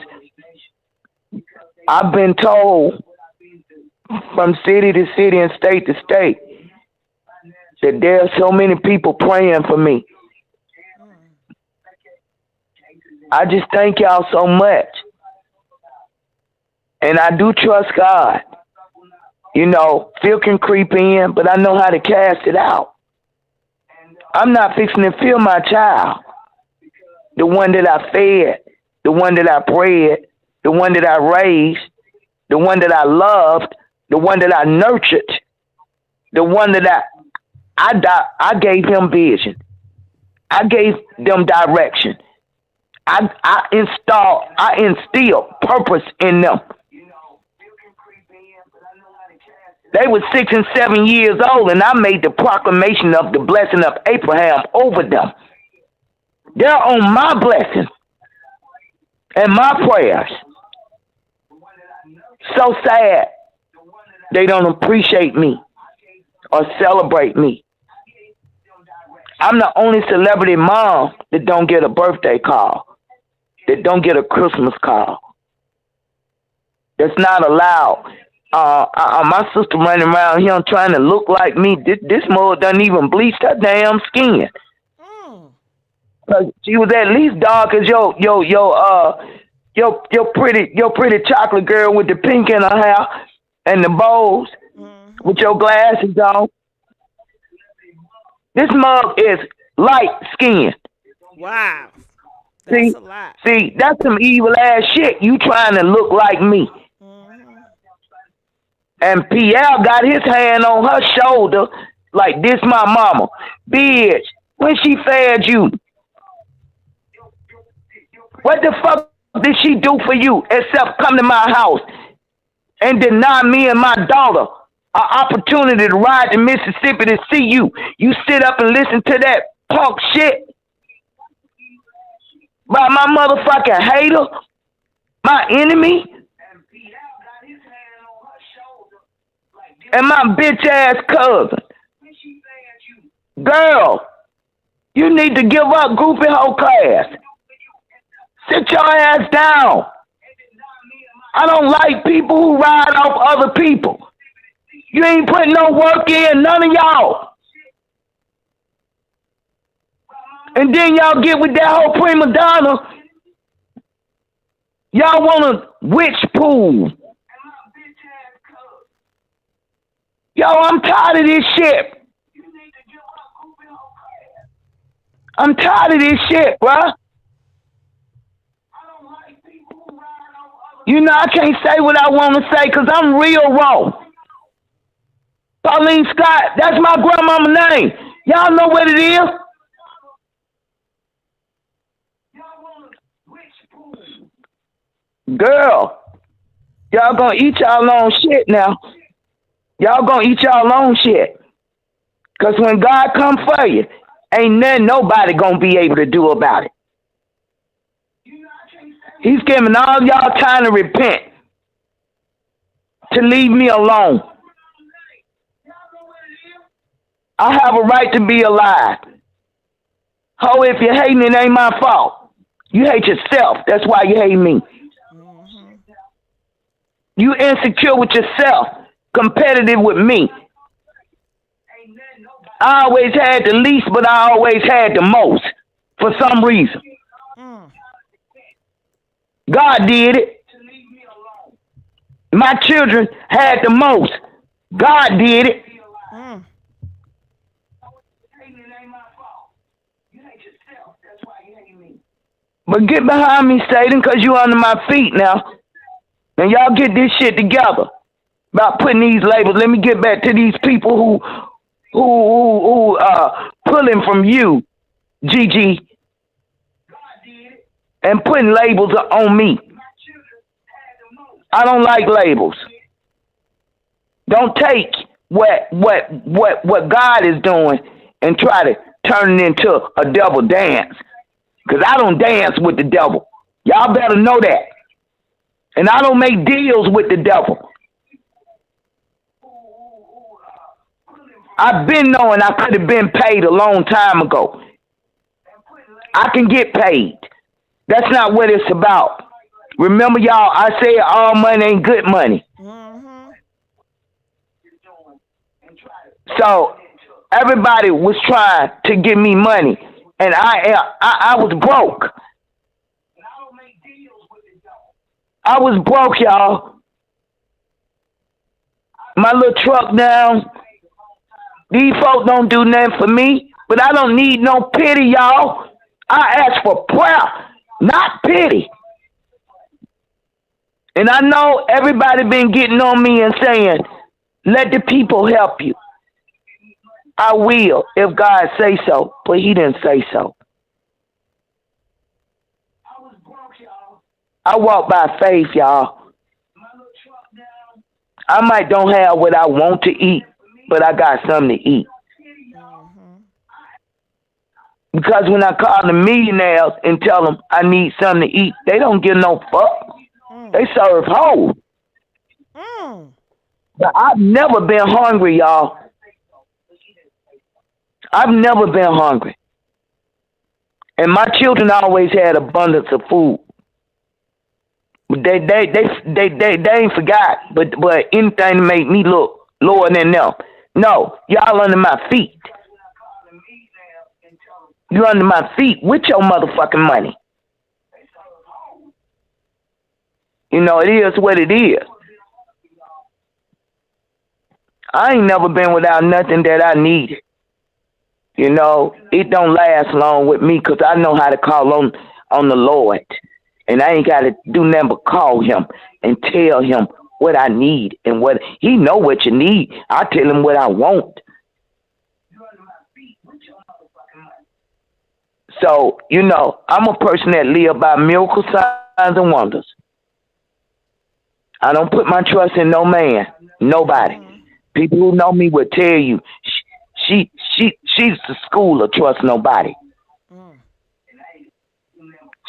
Speaker 3: I've been told from city to city and state to state that there are so many people praying for me. I just thank y'all so much. And I do trust God. You know, fear can creep in, but I know how to cast it out. I'm not fixing to fear my child. The one that I fed, the one that I bred, the one that I raised, the one that I loved, the one that I nurtured, the one that I gave him vision. I gave them direction. I instilled purpose in them. They were 6 and 7 years old, and I made the proclamation of the blessing of Abraham over them. They're on my blessing and my prayers. So sad they don't appreciate me or celebrate me. I'm the only celebrity mom that don't get a birthday call, that don't get a Christmas call. That's not allowed. My sister running around here trying to look like me. This mother doesn't even bleach her damn skin. Cause she was at least dark as your pretty chocolate girl with the pink in her hair and the bows with your glasses on. This mug is light skinned.
Speaker 1: Wow. That's a lot.
Speaker 3: See, that's some evil ass shit. You trying to look like me. And Pierre got his hand on her shoulder like, this my mama. Bitch, when she fed you? What the fuck did she do for you except come to my house and deny me and my daughter an opportunity to ride to Mississippi to see you? You sit up and listen to that punk shit by my motherfucking hater, my enemy, and my bitch ass cousin. Girl, you need to give up groupie hoe class. Sit your ass down. I don't like people who ride off other people. You ain't putting no work in, none of y'all. And then y'all get with that whole prima donna. Y'all want a witch pool. Yo, I'm tired of this shit. I'm tired of this shit, bruh. You know, I can't say what I want to say because I'm real raw. Pauline Scott, that's my grandmama's name. Y'all know what it is? Girl, y'all gonna eat y'all own shit now. Y'all gonna eat y'all own shit. Because when God come for you, ain't nothing nobody gonna be able to do about it. He's giving all y'all time to repent, to leave me alone. I have a right to be alive. Ho, if you're hating, it ain't my fault. You hate yourself. That's why you hate me. You insecure with yourself, competitive with me. I always had the least, but I always had the most for some reason. God did it. My children had the most. God did it. But get behind me, Satan, because you under my feet now. And y'all get this shit together about putting these labels. Let me get back to these people who pulling from you, GIGI, and putting labels on me. I don't like labels. Don't take what God is doing and try to turn it into a devil dance. Because I don't dance with the devil. Y'all better know that. And I don't make deals with the devil. I've been knowing I could have been paid a long time ago. I can get paid. That's not what it's about. Remember, y'all, I said all money ain't good money. So everybody was trying to give me money, and I was broke. I was broke, y'all. My little truck down. These folks don't do nothing for me, but I don't need no pity, y'all. I ask for prayer, not pity. And I know everybody been getting on me and saying, let the people help you. I will, if God say so, but he didn't say so. I walk by faith, y'all. I might don't have what I want to eat, but I got something to eat. Because when I call the millionaires and tell them I need something to eat, they don't give no fuck. They serve whole. But I've never been hungry, y'all. I've never been hungry. And my children always had abundance of food. They ain't forgot, but anything to make me look lower than them. No, y'all under my feet. You under my feet with your motherfucking money. You know, it is what it is. I ain't never been without nothing that I needed. You know, it don't last long with me because I know how to call on the Lord. And I ain't got to do nothing but call him and tell him what I need and what he know what you need. I tell him what I want. So, you know, I'm a person that live by miracle signs signs and wonders. I don't put my trust in no man, nobody. People who know me will tell you, she's the school of trust nobody.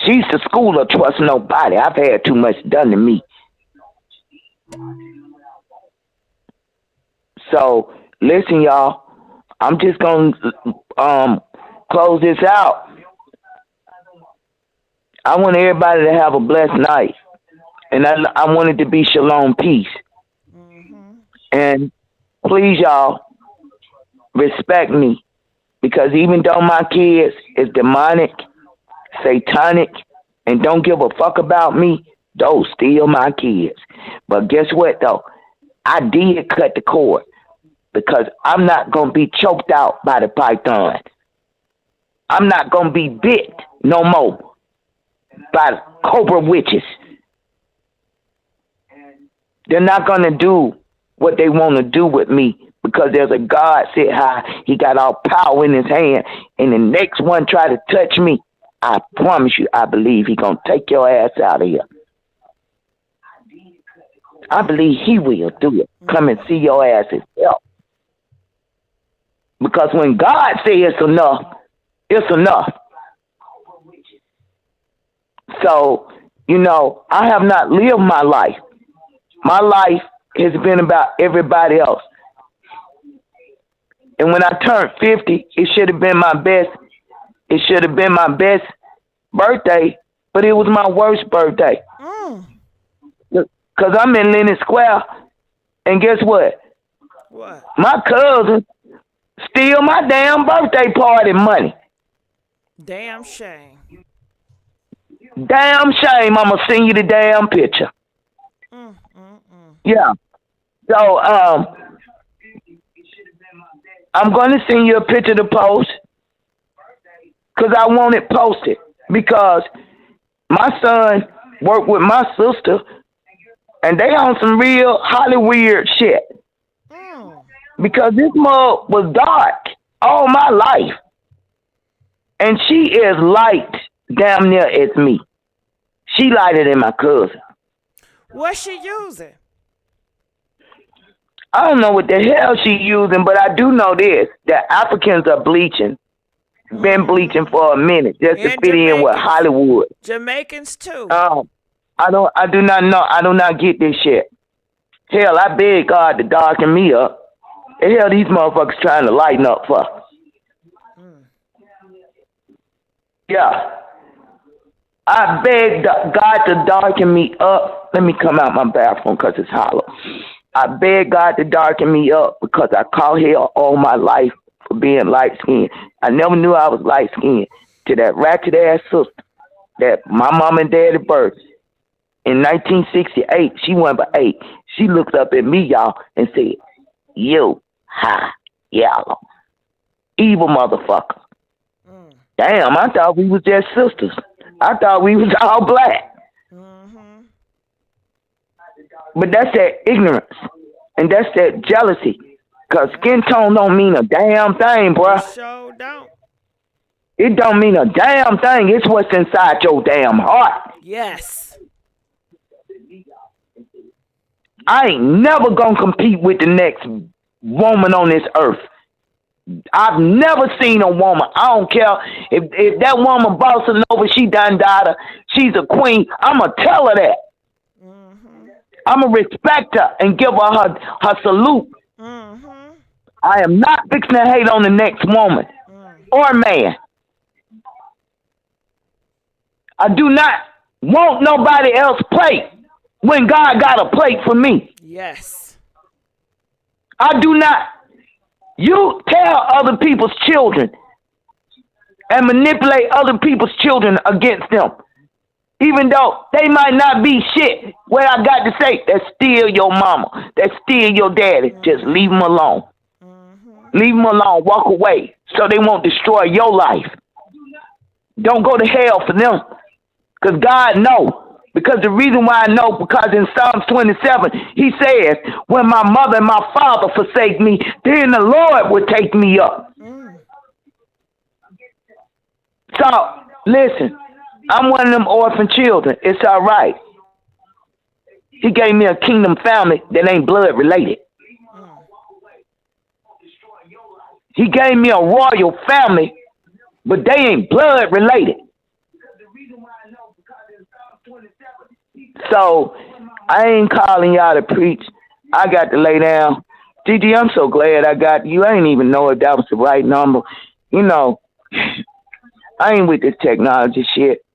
Speaker 3: She's the school of trust nobody. I've had too much done to me. So listen, y'all. I'm just gonna close this out. I want everybody to have a blessed night, and I want it to be shalom peace. And please, y'all, respect me, because even though my kids is demonic, satanic, and don't give a fuck about me, those still my kids. But guess what, though? I did cut the cord, because I'm not going to be choked out by the python. I'm not going to be bit no more by the cobra witches. They're not going to do what they want to do with me, because there's a God sit high. He got all power in his hand, and the next one try to touch me, I promise you, I believe he going to take your ass out of here. I believe he will do it. Come and see your ass himself. Because when God says it's enough, it's enough. So, I have not lived my life. My life has been about everybody else. And when I turned 50, it should have been my best. It should have been my best birthday, but it was my worst birthday. Because I'm in Lennon Square, and guess what?
Speaker 1: What?
Speaker 3: My cousin steal my damn birthday party money.
Speaker 1: Damn shame.
Speaker 3: Damn shame. I'm going to send you the damn picture. Yeah. So, I'm going to send you a picture to post, because I want it posted, because my son worked with my sister, and they on some real Hollywood shit. Because this mug was dark all my life. And she is light damn near as me. She lighter than my cousin.
Speaker 1: What's she using?
Speaker 3: I don't know what the hell she using, but I do know this, that Africans are bleaching. Been bleaching for a minute just to fit in with Hollywood.
Speaker 1: Jamaicans too.
Speaker 3: I do not know. I do not get this shit. Hell, I beg God to darken me up. The hell these motherfuckers trying to lighten up for? Yeah. I beg God to darken me up. Let me come out my bathroom because it's hollow. I beg God to darken me up, because I caught hell all my life for being light-skinned. I never knew I was light-skinned to that ratchet-ass sister that my mom and daddy birthed. In 1968, she went by 8. She looked up at me, y'all, and said, "You high yellow. Evil motherfucker." Damn, I thought we was just sisters. I thought we was all black. But that's that ignorance. And that's that jealousy. Because skin tone don't mean a damn thing, bruh.
Speaker 1: It sure don't.
Speaker 3: It don't mean a damn thing. It's what's inside your damn heart.
Speaker 1: Yes.
Speaker 3: I ain't never gonna compete with the next woman on this earth. I've never seen a woman. I don't care if that woman bossing over, she done died. She's a queen. I'ma tell her that. I'ma respect her and give her her salute. I am not fixing to hate on the next woman or man. I do not want nobody else plate when God got a plate for me.
Speaker 1: Yes.
Speaker 3: I do not. You tell other people's children and manipulate other people's children against them. Even though they might not be shit. What I got to say, that's still your mama. That's still your daddy. Just leave them alone. Leave them alone. Walk away so they won't destroy your life. Don't go to hell for them. Because God knows. Because the reason why I know, because in Psalms 27, he says, when my mother and my father forsake me, then the Lord will take me up. So, listen, I'm one of them orphan children. It's all right. He gave me a kingdom family that ain't blood related. He gave me a royal family, but they ain't blood related. So I ain't calling y'all to preach. I got to lay down. Gigi, I'm so glad I got you. I ain't even know if that was the right number. You know, I ain't with this technology shit.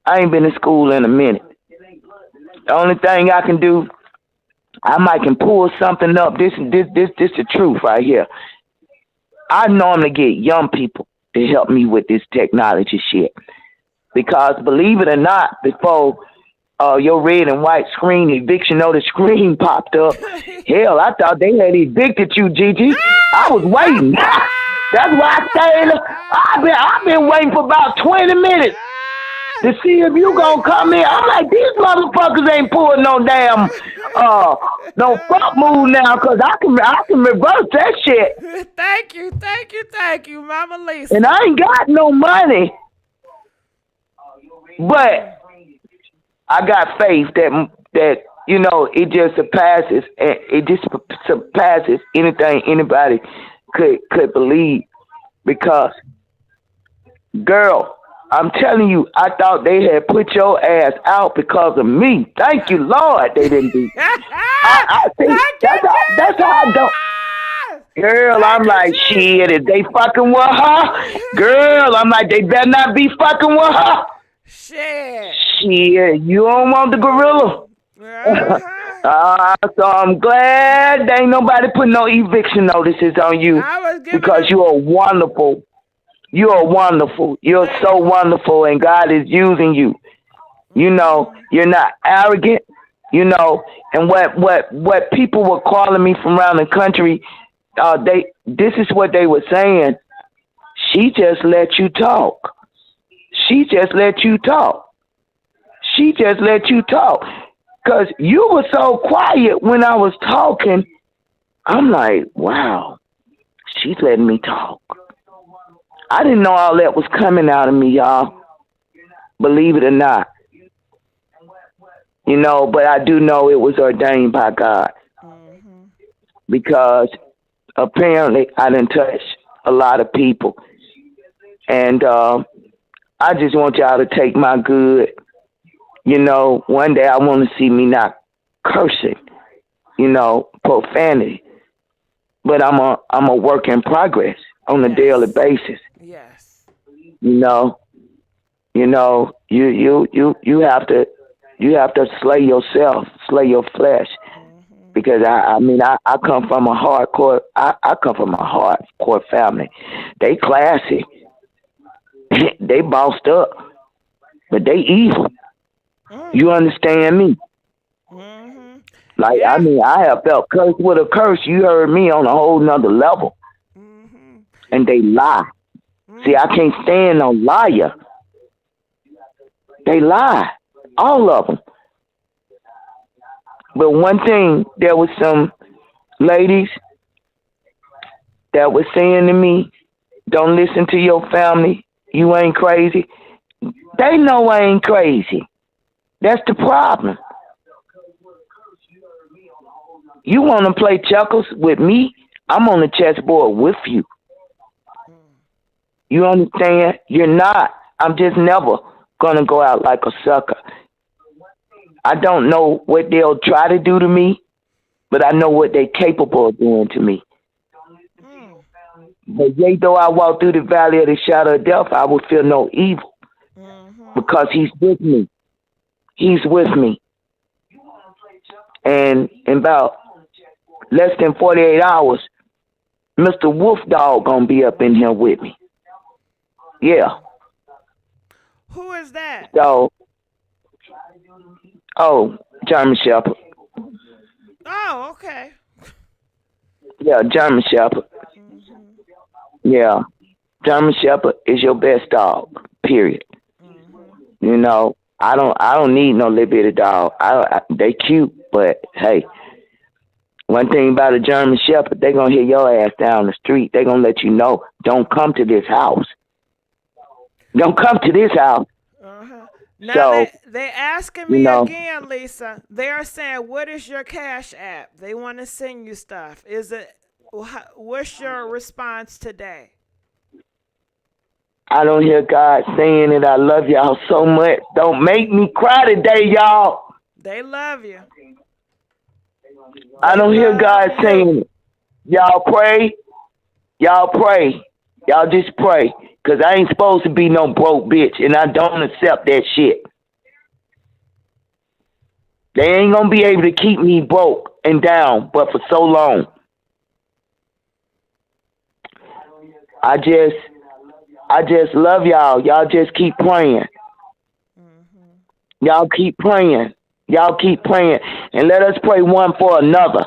Speaker 3: I ain't been to school in a minute. The only thing I can do, I might can pull something up. This the truth right here. I normally get young people to help me with this technology shit. Because believe it or not, before your red and white screen, eviction notice screen popped up, hell, I thought they had evicted you, Gigi. I was waiting. That's why I stayed. I've been waiting for about 20 minutes to see if you gonna come in. I'm like, these motherfuckers ain't pulling no damn no fuck move now, cause I can reverse that shit.
Speaker 1: Thank you, Mama Lisa.
Speaker 3: And I ain't got no money, but I got faith that you know it just surpasses anything anybody could believe. Because, girl, I'm telling you, I thought they had put your ass out because of me. Thank you, Lord, they didn't do. I think that's how I don't. Girl, I'm like, shit, is they fucking with her? Girl, I'm like, they better not be fucking with her.
Speaker 1: Shit,
Speaker 3: you don't want the gorilla. So I'm glad there ain't nobody put no eviction notices on you, because you are wonderful. You are wonderful. You're so wonderful, and God is using you. You know, you're not arrogant. You know, and what people were calling me from around the country, this is what they were saying. She just let you talk. She just let you talk. She just let you talk. Because you were so quiet when I was talking. I'm like, wow, she's letting me talk. I didn't know all that was coming out of me, y'all. Believe it or not. You know, but I do know it was ordained by God. Because apparently I done touched a lot of people. And I just want y'all to take my good. You know, one day I want to see me not cursing, you know, profanity. But I'm a work in progress on a daily basis.
Speaker 1: Yes.
Speaker 3: You know, you have to slay yourself, slay your flesh. Because I come from a hardcore family. They classy. They bossed up, but they evil. You understand me? Like, yeah. I have felt cursed with a curse. You heard me on a whole nother level. And they lie. See, I can't stand no liar. They lie. All of them. But one thing, there was some ladies that were saying to me, don't listen to your family. You ain't crazy. They know I ain't crazy. That's the problem. You want to play checkers with me? I'm on the chessboard with you. You understand? You're not. I'm just never going to go out like a sucker. I don't know what they'll try to do to me, but I know what they're capable of doing to me. But yet, though I walk through the valley of the shadow of death, I will feel no evil. Because he's with me. He's with me. And in about less than 48 hours, Mr. Wolf Dog gonna be up in here with me. Yeah.
Speaker 1: Who is that?
Speaker 3: So, German Shepherd.
Speaker 1: Oh, okay.
Speaker 3: Yeah, German Shepherd. Yeah. German Shepherd is your best dog, period. You know, I don't need no little bitty dog. They cute, but hey, one thing about a German Shepherd, they gonna hit your ass down the street. They gonna let you know, don't come to this house. Don't come to this house.
Speaker 1: Uh-huh. Now
Speaker 3: So,
Speaker 1: they asking
Speaker 3: you
Speaker 1: me
Speaker 3: know,
Speaker 1: again, Lisa. They are saying, "What is your Cash App?" They want to send you stuff. Is it? What's your response today?
Speaker 3: I don't hear God saying it. I love y'all so much. Don't make me cry today, y'all.
Speaker 1: They love you.
Speaker 3: I
Speaker 1: They
Speaker 3: don't hear
Speaker 1: love
Speaker 3: God
Speaker 1: you.
Speaker 3: saying it. Y'all pray. Y'all pray. Y'all just pray. Because I ain't supposed to be no broke bitch, and I don't accept that shit. They ain't going to be able to keep me broke and down, but for so long. I just love y'all. Y'all just keep praying. Y'all keep praying. Y'all keep praying. And let us pray one for another.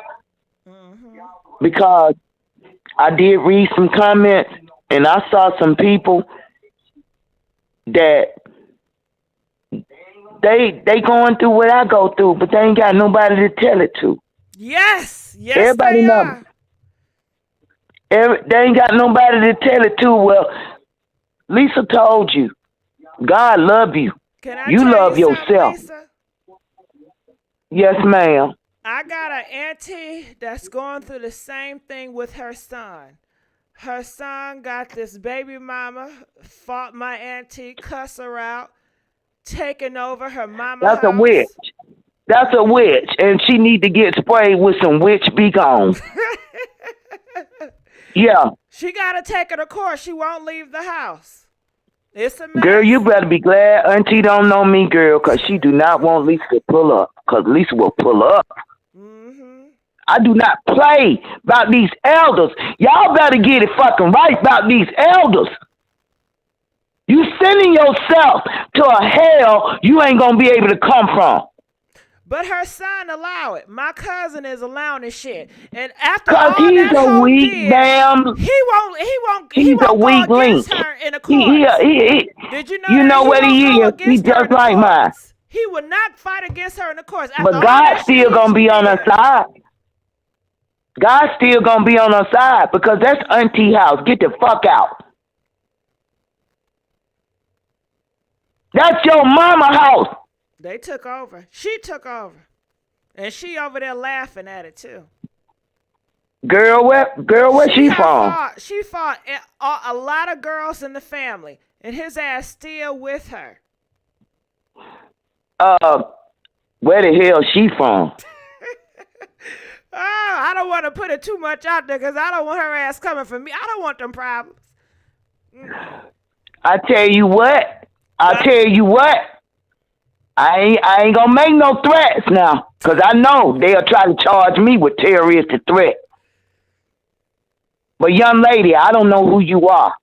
Speaker 3: Because I did read some comments and I saw some people that they going through what I go through, but they ain't got nobody to tell it to.
Speaker 1: Yes, yes,
Speaker 3: Everybody
Speaker 1: they
Speaker 3: know.
Speaker 1: are.
Speaker 3: They ain't got nobody to tell it to. Well, Lisa told you, God love you.
Speaker 1: Can I
Speaker 3: You
Speaker 1: tell you
Speaker 3: love
Speaker 1: something,
Speaker 3: yourself.
Speaker 1: Lisa?
Speaker 3: Yes, ma'am.
Speaker 1: I got an auntie that's going through the same thing with her son. Her son got this baby mama, fought my auntie, cuss her out, taking over her mama
Speaker 3: That's a witch.
Speaker 1: house.
Speaker 3: That's a witch, and she need to get sprayed with some witch be gone. Yeah.
Speaker 1: She got to take her to court. She won't leave the house. It's a
Speaker 3: Girl, you
Speaker 1: mess.
Speaker 3: better be glad Auntie don't know me, girl, because she do not want Lisa to pull up, because Lisa will pull up. I do not play about these elders. Y'all better get it fucking right about these elders. You sending yourself to a hell you ain't going to be able to come from.
Speaker 1: But her son allow it. My cousin is allowing this shit. And after
Speaker 3: Because
Speaker 1: all
Speaker 3: he's
Speaker 1: that
Speaker 3: a
Speaker 1: hoe
Speaker 3: weak
Speaker 1: did,
Speaker 3: damn,
Speaker 1: he
Speaker 3: he's a
Speaker 1: won't go
Speaker 3: weak link.
Speaker 1: against her in the courts. Did you know
Speaker 3: You
Speaker 1: that?
Speaker 3: know
Speaker 1: He
Speaker 3: what
Speaker 1: won't
Speaker 3: he
Speaker 1: go
Speaker 3: is? He
Speaker 1: against her in
Speaker 3: just
Speaker 1: the
Speaker 3: like mine.
Speaker 1: courts. He would not fight against her in the courts after
Speaker 3: But
Speaker 1: all
Speaker 3: God's
Speaker 1: that
Speaker 3: still
Speaker 1: shit
Speaker 3: going to
Speaker 1: she
Speaker 3: be on her
Speaker 1: did.
Speaker 3: side. God's still going to be on her side because that's Auntie house. Get the fuck out. That's your mama house.
Speaker 1: They took over. She took over. And she over there laughing at it too.
Speaker 3: Girl, where she from?
Speaker 1: She fought a lot of girls in the family. And his ass still with her.
Speaker 3: Where the hell she from?
Speaker 1: Oh, I don't want to put it too much out there because I don't want her ass coming for me. I don't want them problems.
Speaker 3: I tell you what. I ain't gonna make no threats now, cause I know they'll try to charge me with terroristic threat. But young lady, I don't know who you are,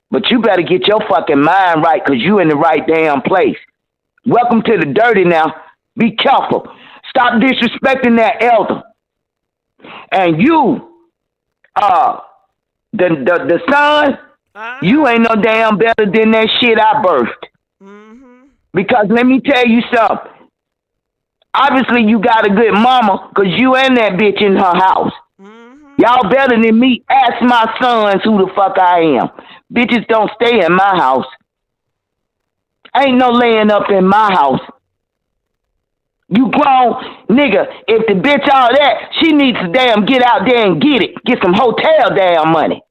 Speaker 3: but you better get your fucking mind right, cause you in the right damn place. Welcome to the dirty now. Be careful. Stop disrespecting that elder. And you, the son, you ain't no damn better than that shit I birthed. Because let me tell you something. Obviously, you got a good mama, because you and that bitch in her house. Y'all better than me. Ask my sons who the fuck I am. Bitches don't stay in my house. Ain't no laying up in my house. You grown, nigga. If the bitch all that, she needs to damn get out there and get it. Get some hotel damn money.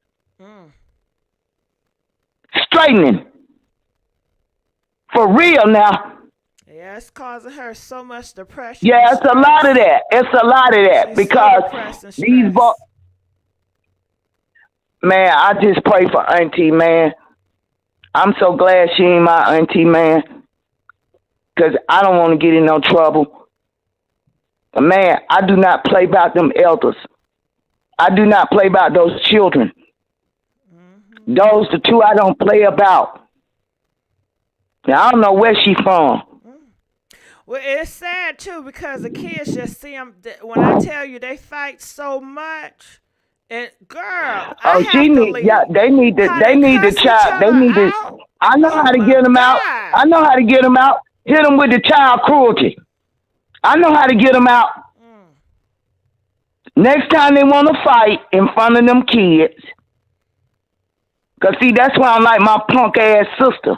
Speaker 3: Straightening. For real now.
Speaker 1: Yeah, it's causing her so much depression.
Speaker 3: Yeah, it's a lot of that. It's a lot of that.
Speaker 1: She's
Speaker 3: because
Speaker 1: so
Speaker 3: these boys. Man, I just pray for Auntie, man. I'm so glad she ain't my auntie, man. Because I don't want to get in no trouble. But man, I do not play about them elders. I do not play about those children. Those the two I don't play about. Now, I don't know where she from.
Speaker 1: Well, it's sad, too, because the kids just see them. When I tell you, they fight so much. And, girl, I have to leave.
Speaker 3: Yeah, they need to child. They need to. I know how to get them out. I know how to get them out. Hit them with the child cruelty. I know how to get them out. Next time they want to fight in front of them kids. Because, see, that's why I'm like my punk ass sister.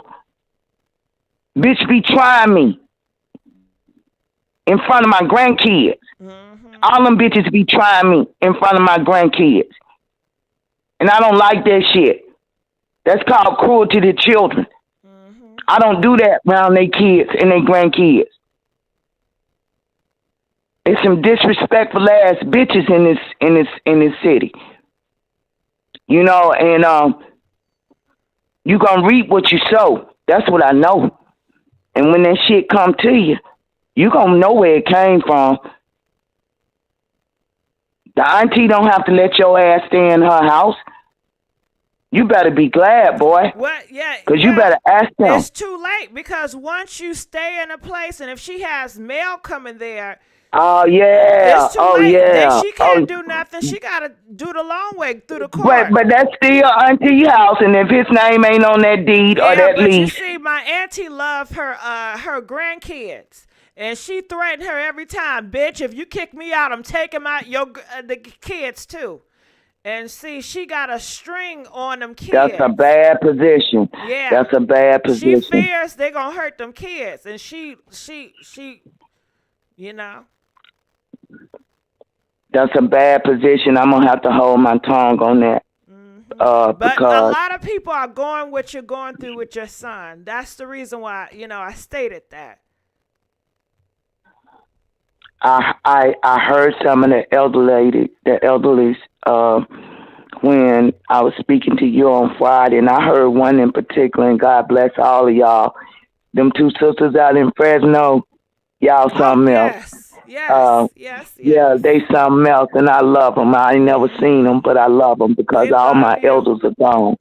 Speaker 3: Bitch be trying me in front of my grandkids. All them bitches be trying me in front of my grandkids. And I don't like that shit. That's called cruelty to children. I don't do that around their kids and their grandkids. It's some disrespectful ass bitches in this city. You know, and you gonna reap what you sow. That's what I know. And when that shit come to you, you gonna know where it came from. The auntie don't have to let your ass stay in her house. You better be glad, boy.
Speaker 1: What? Yeah.
Speaker 3: Because you better ask them.
Speaker 1: It's too late, because once you stay in a place, and if she has mail coming there,
Speaker 3: oh yeah,
Speaker 1: it's too late.
Speaker 3: yeah.
Speaker 1: Then she can't do nothing. She gotta do the long way through the court.
Speaker 3: But that's still auntie house, and if his name ain't on that deed or that lease.
Speaker 1: You see, my auntie loved her grandkids. And she threatened her every time, bitch, if you kick me out, I'm taking out the kids too. And see, she got a string on them kids.
Speaker 3: That's a bad position.
Speaker 1: Yeah.
Speaker 3: That's a bad position.
Speaker 1: She fears they're going to hurt them kids. And she, you know.
Speaker 3: That's a bad position. I'm going to have to hold my tongue on that.
Speaker 1: But
Speaker 3: because
Speaker 1: a lot of people are going what you're going through with your son. That's the reason why, I stated that.
Speaker 3: I heard some of the elderlies when I was speaking to you on Friday, and I heard one in particular, and God bless all of y'all. Them two sisters out in Fresno, y'all something else.
Speaker 1: Yes.
Speaker 3: Yeah, they something else, and I love them. I ain't never seen them, but I love them because all my elders are gone.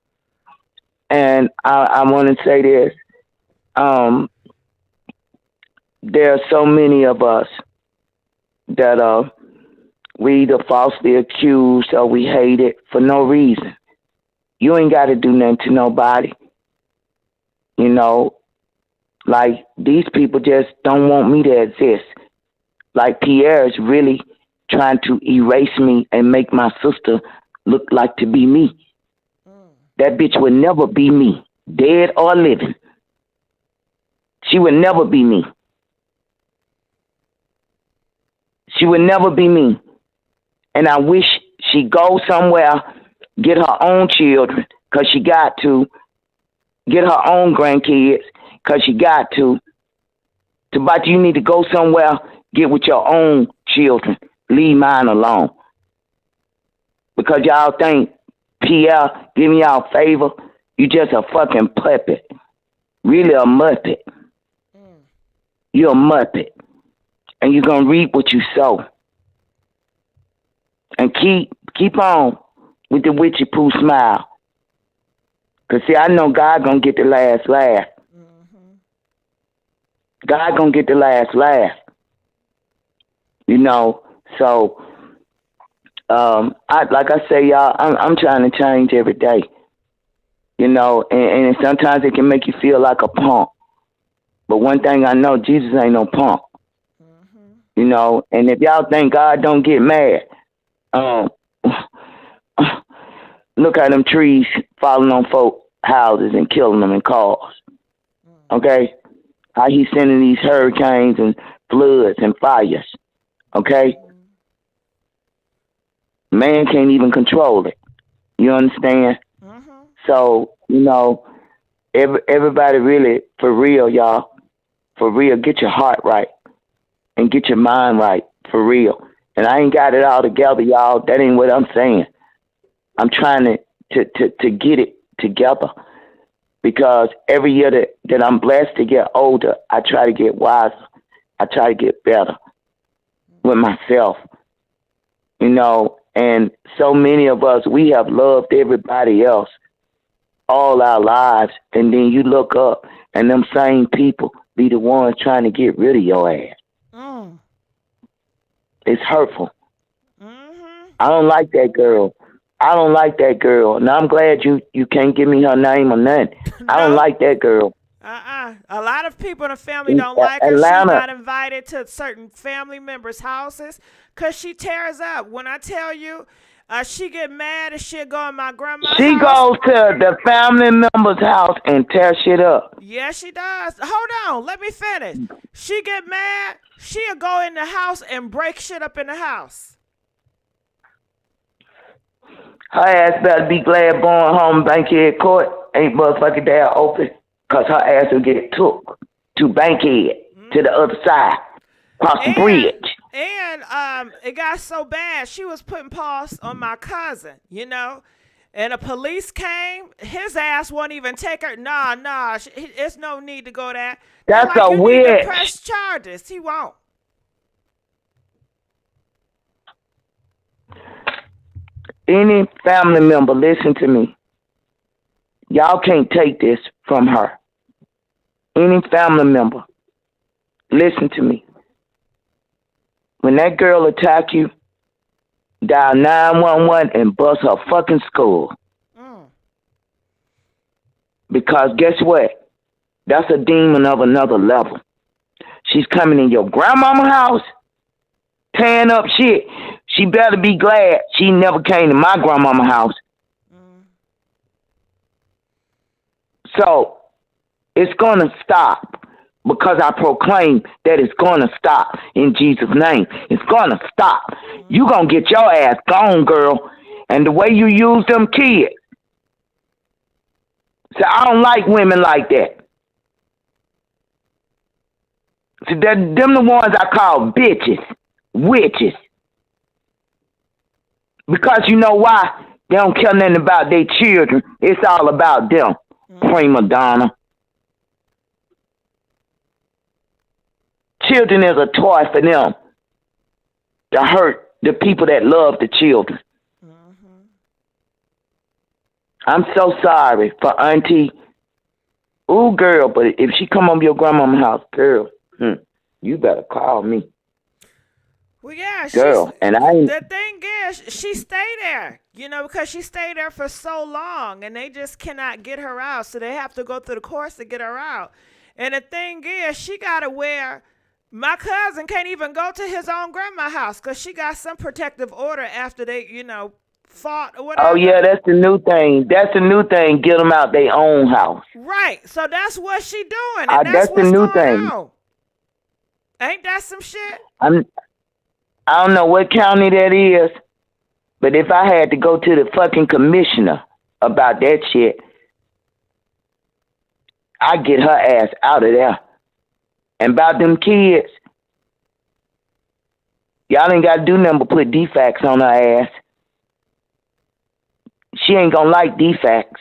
Speaker 3: And I want to say this. There are so many of us that we either falsely accused or we hated for no reason. You ain't got to do nothing to nobody. You know, like these people just don't want me to exist. Like Pierre is really trying to erase me and make my sister look like to be me. That bitch would never be me, dead or living. She would never be me. She would never be me. And I wish she'd go somewhere, get her own children, because she got to, get her own grandkids, because she got to. But you need to go somewhere, get with your own children. Leave mine alone. Because y'all think Pierre giving y'all favor, you just a fucking puppet. Really a muppet. You're a muppet. And you're going to reap what you sow. And keep on with the witchy poo smile. Because, see, I know God going to get the last laugh. God going to get the last laugh. You know, so, like I say, y'all, I'm trying to change every day. You know, and sometimes it can make you feel like a punk. But one thing I know, Jesus ain't no punk. You know, and if y'all think God don't get mad, look at them trees falling on folk houses and killing them in cars. Okay? How he's sending these hurricanes and floods and fires. Okay? Man can't even control it. You understand? So, you know, everybody really, for real, y'all, for real, get your heart right. And get your mind right, for real. And I ain't got it all together, y'all. That ain't what I'm saying. I'm trying to get it together. Because every year that I'm blessed to get older, I try to get wiser. I try to get better with myself. You know, and so many of us, we have loved everybody else all our lives. And then you look up, and them same people be the ones trying to get rid of your ass. It's hurtful. I don't like that girl. I don't like that girl. And I'm glad you can't give me her name or nothing. No. I don't like that girl.
Speaker 1: A lot of people in the family don't like her. She's not invited to certain family members' houses because she tears up. When I tell you, She get mad and she'll go in my grandma's
Speaker 3: She
Speaker 1: house.
Speaker 3: goes to the family member's house and tear shit up.
Speaker 1: Yeah, she does. Hold on, let me finish. She get mad, she'll go in the house and break shit up in the house.
Speaker 3: Her ass better be glad going home Bankhead Court ain't motherfucking damn open, cause her ass will get took to Bankhead, to the other side, across the bridge.
Speaker 1: And it got so bad, she was putting paws on my cousin, you know? And the police came, his ass won't even take her. Nah, it's no need to go there.
Speaker 3: That's
Speaker 1: like,
Speaker 3: a
Speaker 1: you
Speaker 3: witch.
Speaker 1: need to press charges. He won't.
Speaker 3: Any family member, listen to me. Y'all can't take this from her. Any family member, listen to me. When that girl attack you, dial 911 and bust her fucking skull. Because guess what? That's a demon of another level. She's coming in your grandmama's house, tearing up shit. She better be glad she never came to my grandmama's house. So, it's going to stop. Because I proclaim that it's going to stop in Jesus' name. It's going to stop. You going to get your ass gone, girl. And the way you use them kids. So I don't like women like that. So them the ones I call bitches, witches. Because you know why? They don't care nothing about their children. It's all about them. Prima donna. Children is a toy for them to hurt the people that love the children. I'm so sorry for Auntie. Ooh, girl, but if she come over your grandmama's house, girl, you better call me.
Speaker 1: Well, yeah,
Speaker 3: girl, and I ain't...
Speaker 1: The thing is, she stayed there, you know, because she stayed there for so long, and they just cannot get her out, so they have to go through the course to get her out. And the thing is, she got to wear... My cousin can't even go to his own grandma's house because she got some protective order after they, you know, fought or whatever.
Speaker 3: Oh, yeah, that's the new thing. That's the new thing. Get them out their own house.
Speaker 1: Right. So that's what she doing. And
Speaker 3: that's the new thing.
Speaker 1: On. Ain't that some shit?
Speaker 3: I don't know what county that is, but if I had to go to the fucking commissioner about that shit, I'd get her ass out of there. And about them kids, y'all ain't got to do nothing but put defects on her ass. She ain't gonna like defects.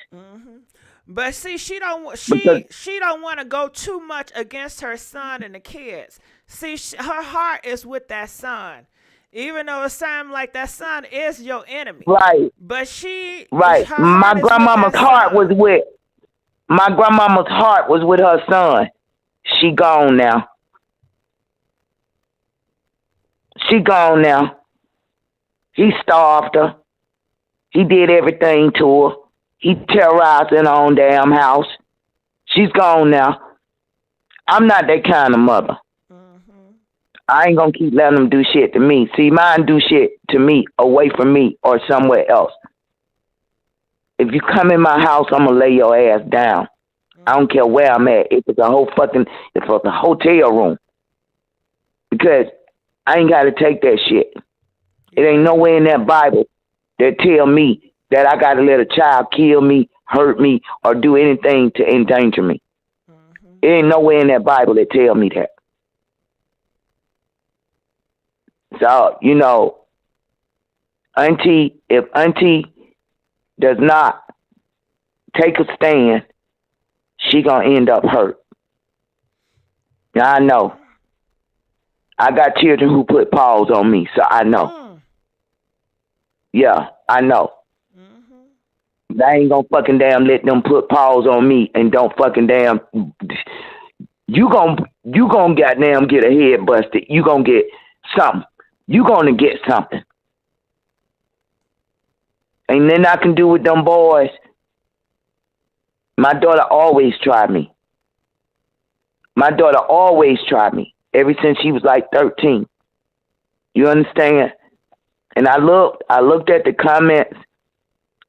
Speaker 1: But see, she don't want to go too much against her son and the kids. See, her heart is with that son, even though it sounds like that son is your enemy.
Speaker 3: Right.
Speaker 1: But she.
Speaker 3: Right. My grandmama's heart was with her son. She gone now. She gone now. He starved her. He did everything to her. He terrorized in her own damn house. She's gone now. I'm not that kind of mother. I ain't gonna keep letting them do shit to me. See, mine do shit to me away from me or somewhere else. If you come in my house, I'm gonna lay your ass down. I don't care where I'm at. If it's a hotel room. Because I ain't got to take that shit. It ain't nowhere in that Bible that tell me that I got to let a child kill me, hurt me, or do anything to endanger me. It ain't nowhere in that Bible that tell me that. So, you know, if Auntie does not take a stand, she gonna end up hurt. Now I know. I got children who put paws on me, so I know. Yeah, I know. I ain't gonna fucking damn let them put paws on me and don't fucking damn. You gonna goddamn get a head busted. You gonna get something. You gonna get something. Ain't nothing I can do with them boys. My daughter always tried me. My daughter always tried me ever since she was like 13. You understand? And I looked at the comments,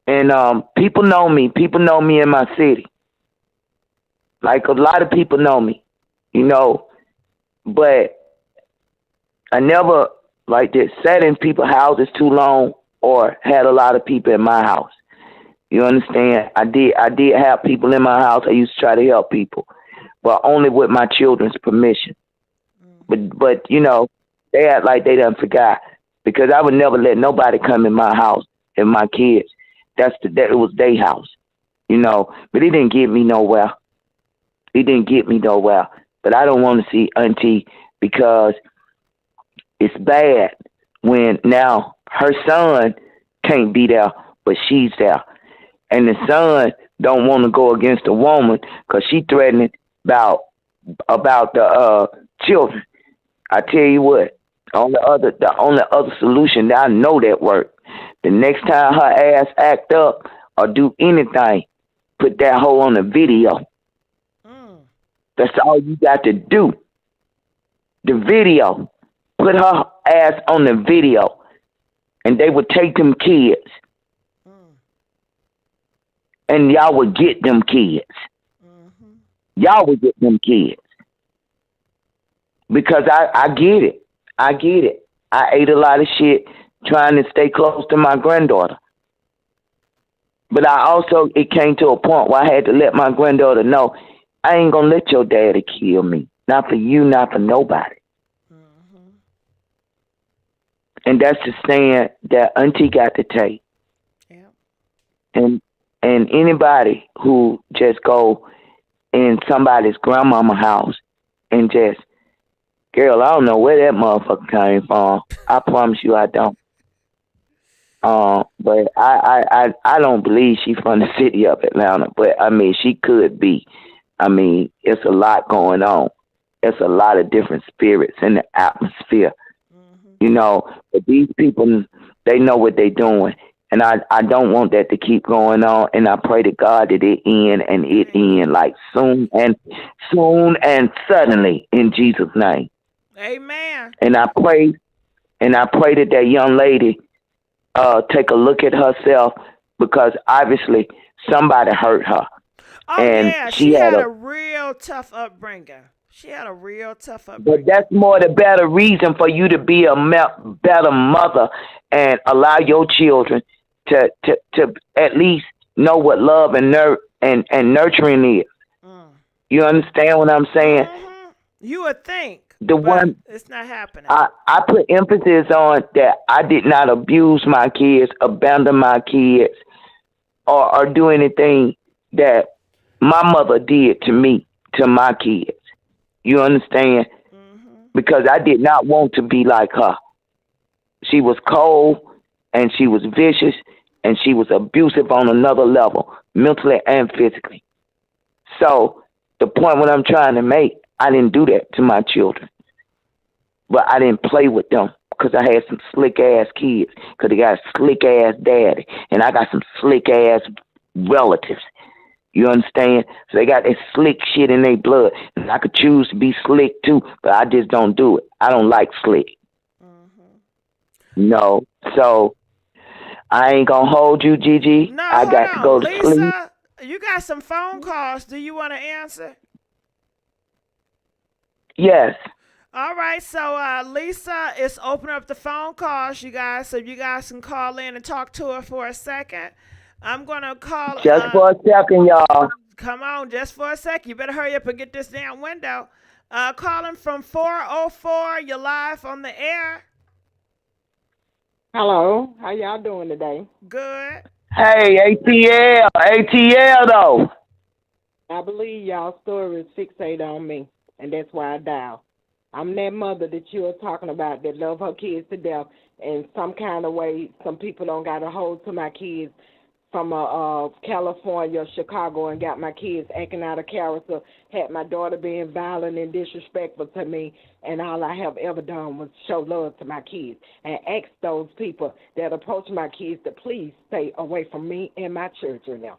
Speaker 3: and people know me. People know me in my city. Like, a lot of people know me, you know. But I never, like, just sat in people's houses too long or had a lot of people in my house. You understand? I did have people in my house. I used to try to help people, but only with my children's permission. But you know, they act like they done forgot, because I would never let nobody come in my house and my kids. That it was their house, you know. But it didn't get me nowhere. It didn't get me nowhere. But I don't want to see Auntie, because it's bad when now her son can't be there, but she's there. And the son don't want to go against the woman because she threatening about the children. I tell you what, the only other solution that I know that work. The next time her ass act up or do anything, put that hoe on the video. That's all you got to do. The video. Put her ass on the video, and they would take them kids. And y'all would get them kids. Y'all would get them kids. Because I get it. I get it. I ate a lot of shit trying to stay close to my granddaughter. But it came to a point where I had to let my granddaughter know, I ain't gonna let your daddy kill me. Not for you, not for nobody. And that's the stand that Auntie got to take. Yeah. And anybody who just go in somebody's grandmama house and just, girl, I don't know where that motherfucker came from. I promise you I don't. But I don't believe she's from the city of Atlanta. But, I mean, she could be. I mean, it's a lot going on. It's a lot of different spirits in the atmosphere. You know, but these people, they know what they're doing. And I don't want that to keep going on. And I pray to God that it end like soon and suddenly in Jesus' name.
Speaker 1: Amen.
Speaker 3: And I pray that young lady take a look at herself, because obviously somebody hurt her.
Speaker 1: Oh,
Speaker 3: and
Speaker 1: yeah, she had a real tough upbringing. But
Speaker 3: that's more the better reason for you to be a better mother and allow your children to at least know what love and nurturing is. You understand what I'm saying?
Speaker 1: You would think. It's not happening.
Speaker 3: I put emphasis on that I did not abuse my kids, abandon my kids, or do anything that my mother did to me, to my kids. You understand? Because I did not want to be like her. She was cold, and she was vicious, and she was abusive on another level, mentally and physically. So the point what I'm trying to make, I didn't do that to my children. But I didn't play with them because I had some slick-ass kids, because they got a slick-ass daddy, and I got some slick-ass relatives. You understand? So they got that slick shit in their blood. And I could choose to be slick too, but I just don't do it. I don't like slick. No. So I ain't gonna hold you, Gigi.
Speaker 1: No,
Speaker 3: I got to go to
Speaker 1: Lisa,
Speaker 3: sleep.
Speaker 1: You got some phone calls. Do you want to answer?
Speaker 3: Yes.
Speaker 1: All right, so Lisa is opening up the phone calls, you guys, so you guys can call in and talk to her for a second. I'm going to call.
Speaker 3: Just for a second, y'all.
Speaker 1: Come on, just for a second. You better hurry up and get this damn window. Calling from 404. You're live on the air.
Speaker 4: Hello. How y'all doing today?
Speaker 1: Good.
Speaker 3: Hey, ATL, though.
Speaker 4: I believe y'all story is fixated on me, and that's why I dial. I'm that mother that you are talking about that love her kids to death. In some kind of way, some people don't got a hold to my kids from California, Chicago, and got my kids acting out of character, had my daughter being violent and disrespectful to me, and all I have ever done was show love to my kids and ask those people that approach my kids to please stay away from me and my children now,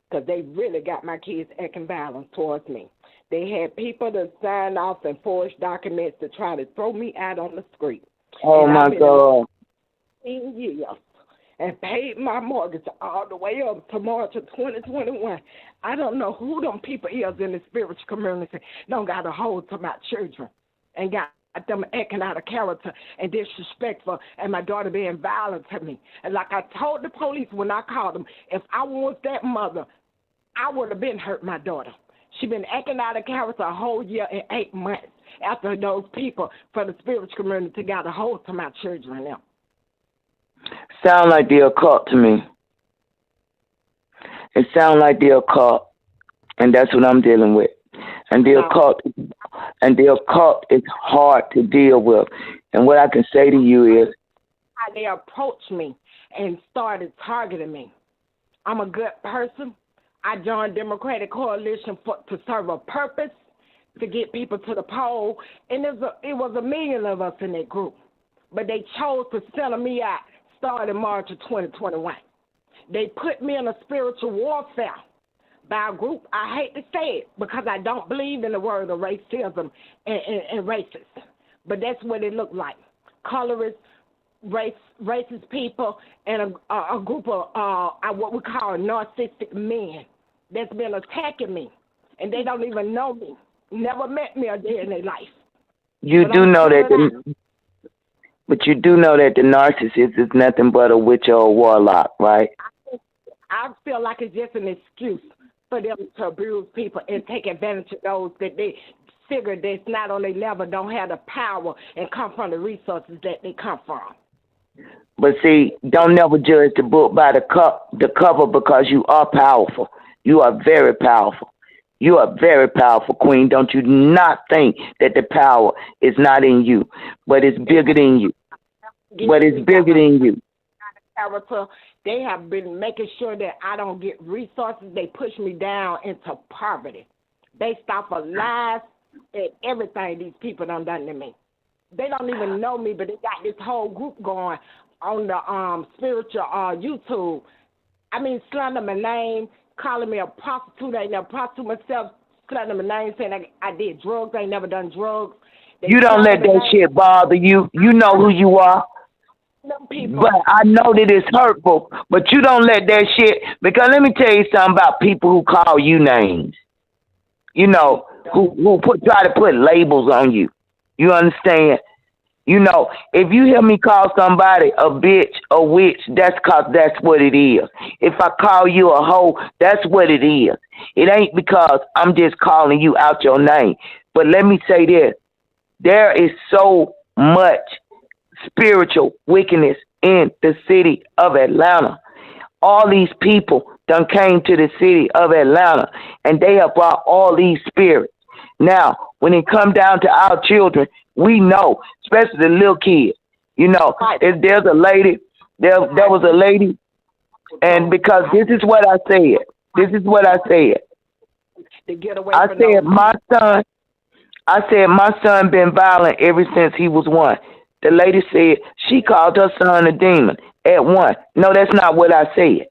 Speaker 4: because they really got my kids acting violent towards me. They had people that signed off and forged documents to try to throw me out on the street.
Speaker 3: Oh, my God.
Speaker 4: 15 years and paid my mortgage all the way up to March of 2021. I don't know who them people is in the spiritual community don't got a hold to my children and got them acting out of character and disrespectful, and my daughter being violent to me. And like I told the police when I called them, if I was that mother, I would have been hurt my daughter. She been acting out of character a whole year and 8 months after those people for the spiritual community got a hold to my children now.
Speaker 3: Sound like the occult to me. It sounds like the occult, and that's what I'm dealing with. And the occult is hard to deal with. And what I can say to you is,
Speaker 4: how they approached me and started targeting me. I'm a good person. I joined Democratic Coalition to serve a purpose, to get people to the poll, and it was 1 million of us in that group. But they chose to sell me out starting March of 2021. They put me in a spiritual warfare by a group. I hate to say it because I don't believe in the word of racism and racist, but that's what it looked like. Colorist, racist people, and a group of what we call narcissistic men that's been attacking me, and they don't even know me, never met me a day in their life.
Speaker 3: You do know that the narcissist is nothing but a witch or a warlock, right?
Speaker 4: I feel like it's just an excuse for them to abuse people and take advantage of those that they figure that's not on their level, don't have the power, and come from the resources that they come from.
Speaker 3: But see, don't never judge the book by the cover, because you are powerful. You are very powerful. You are very powerful, Queen. Don't you not think that the power is not in you, but it's bigger than you. But it's bigger than you.
Speaker 4: Character. They have been making sure that I don't get resources. They push me down into poverty. They stop a lies and everything these people done to me. They don't even know me, but they got this whole group going on the spiritual YouTube. I mean, slander my name, calling me a prostitute. I ain't never prostitute myself, slander my name, saying I did drugs. I ain't never done drugs.
Speaker 3: You don't let that shit bother you. You know who you are. But I know that it's hurtful, but you don't let that shit, because let me tell you something about people who call you names, you know, who try to put labels on you. You understand? You know, if you hear me call somebody a bitch, a witch, that's 'cause that's what it is. If I call you a hoe, that's what it is. It ain't because I'm just calling you out your name. But let me say this. There is so much spiritual wickedness in the city of Atlanta. All these people done came to the city of Atlanta, and they have brought all these spirits. Now, when it come down to our children, we know, especially the little kids, you know, if there's a lady, there was a lady, and because this is what I said. I said my son been violent ever since he was 1. The lady said she called her son a demon at 1. No, that's not what I said.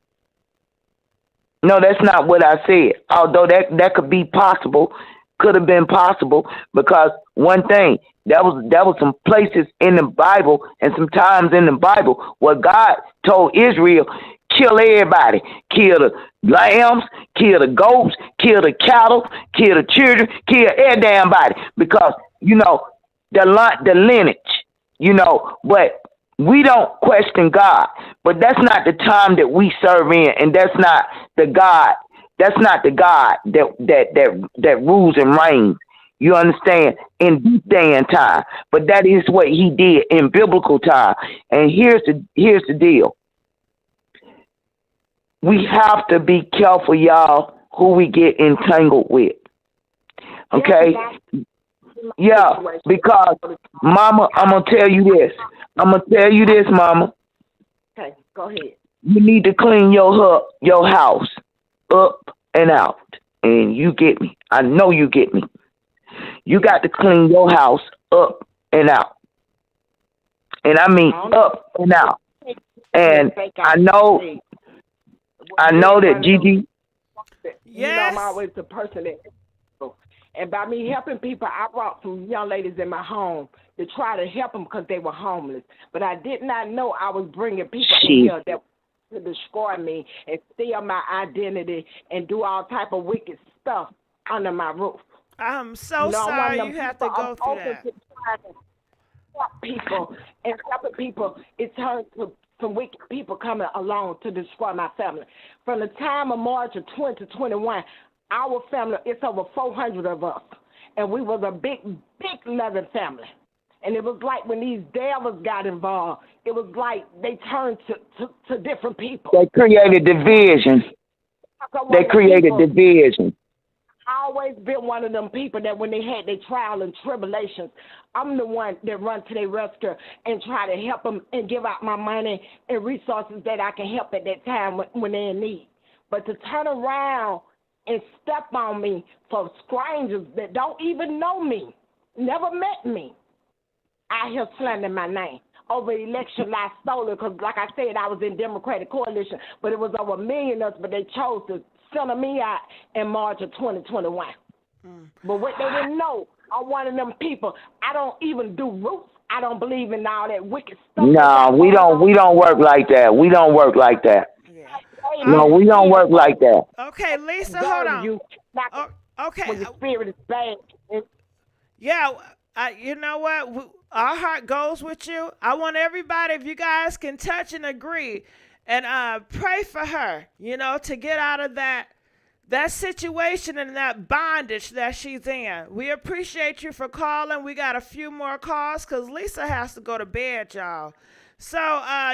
Speaker 3: Although that could be possible, could have been possible, because one thing, that was some places in the Bible and some times in the Bible where God told Israel, kill everybody. Kill the lambs, kill the goats, kill the cattle, kill the children, kill every damn body. Because, you know, the lineage. You know, but we don't question God. But that's not the time that we serve in, and that's not the God. That's not the God that rules and reigns. You understand? In this day and time. But that is what he did in biblical time. And here's the deal. We have to be careful, y'all, who we get entangled with. Okay? Yeah, because, Mama, I'm going to tell you this. Mama.
Speaker 4: Okay, go ahead.
Speaker 3: You need to clean your house up and out. And you get me. I know you get me. You got to clean your house up and out. And I mean up and out. And I know that Gigi.
Speaker 1: Yes.
Speaker 4: I'm always the person that And by me helping people, I brought some young ladies in my home to try to help them because they were homeless. But I did not know I was bringing people in here that to destroy me and steal my identity and do all type of wicked stuff under my roof.
Speaker 1: I'm so sorry you have to go through that.
Speaker 4: Help people and helping people, it turns to some wicked people coming along to destroy my family. From the time of March of 2021, our family, it's over 400 of us, and we was a big loving family. And it was like when these devils got involved, it was like they turned to different people.
Speaker 3: They created division. Division.
Speaker 4: I always been one of them people that when they had their trial and tribulations, I'm the one that run to their rescue and try to help them and give out my money and resources that I can help at that time when they're in need. But to turn around and step on me for strangers that don't even know me, never met me, I hear slandering my name. Over election lie stolen because, like I said, I was in Democratic coalition, but it was over a million of us, but they chose to center me out in March of 2021. But what they didn't know, I'm one of them people. I don't even do roots. I don't believe in all that wicked stuff.
Speaker 3: No, we don't work like that. We don't work like that.
Speaker 1: Yeah.
Speaker 3: No, we don't work like that.
Speaker 1: Okay, Lisa, hold on. Okay.
Speaker 4: When the spirit is bad.
Speaker 1: Yeah, you know what? Our heart goes with you. I want everybody, if you guys can touch and agree, and pray for her, to get out of that situation and that bondage that she's in. We appreciate you for calling. We got a few more calls because Lisa has to go to bed, y'all. So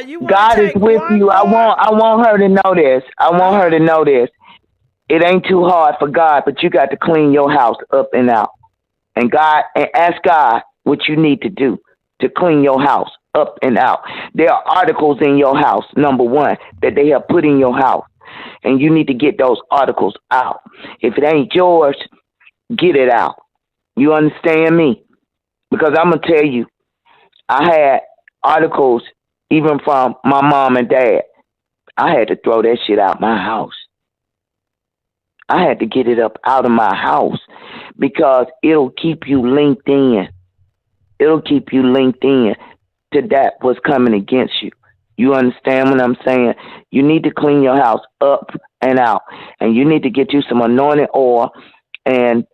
Speaker 1: you want
Speaker 3: God
Speaker 1: to
Speaker 3: is
Speaker 1: take
Speaker 3: with
Speaker 1: one
Speaker 3: you.
Speaker 1: more?
Speaker 3: I want her to know this. I want her to know this. It ain't too hard for God, but you got to clean your house up and out. And ask God what you need to do to clean your house up and out. There are articles in your house, number one, that they have put in your house. And you need to get those articles out. If it ain't yours, get it out. You understand me? Because I'm going to tell you, I had articles even from my mom and dad. I had to throw that shit out my house. I had to get it up out of my house because it'll keep you linked in. It'll keep you linked in to that what's coming against you. You understand what I'm saying? You need to clean your house up and out. And you need to get you some anointed oil. And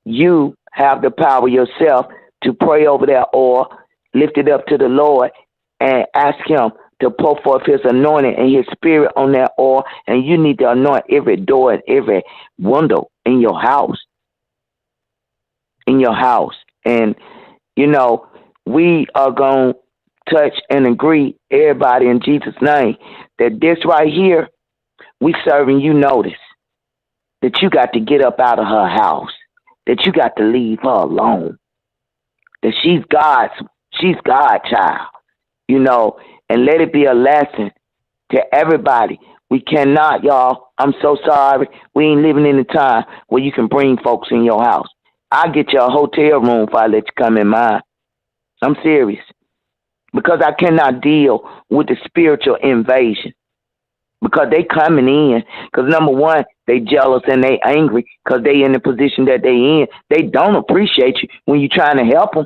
Speaker 3: you have the power yourself to pray over that oil, lift it up to the Lord, and ask him to pour forth his anointing and his spirit on that oil. And you need to anoint every door and every window in your house. In your house. And, we are going to touch and agree, everybody, in Jesus' name, that this right here, we serving you notice that you got to get up out of her house, that you got to leave her alone, that she's God's child, and let it be a lesson to everybody. We cannot, y'all, I'm so sorry, we ain't living in a time where you can bring folks in your house. I'll get you a hotel room if I let you come in mine. I'm serious. Because I cannot deal with the spiritual invasion. Because they coming in. Because number one, they jealous and they angry because they in the position that they in. They don't appreciate you when you're trying to help them.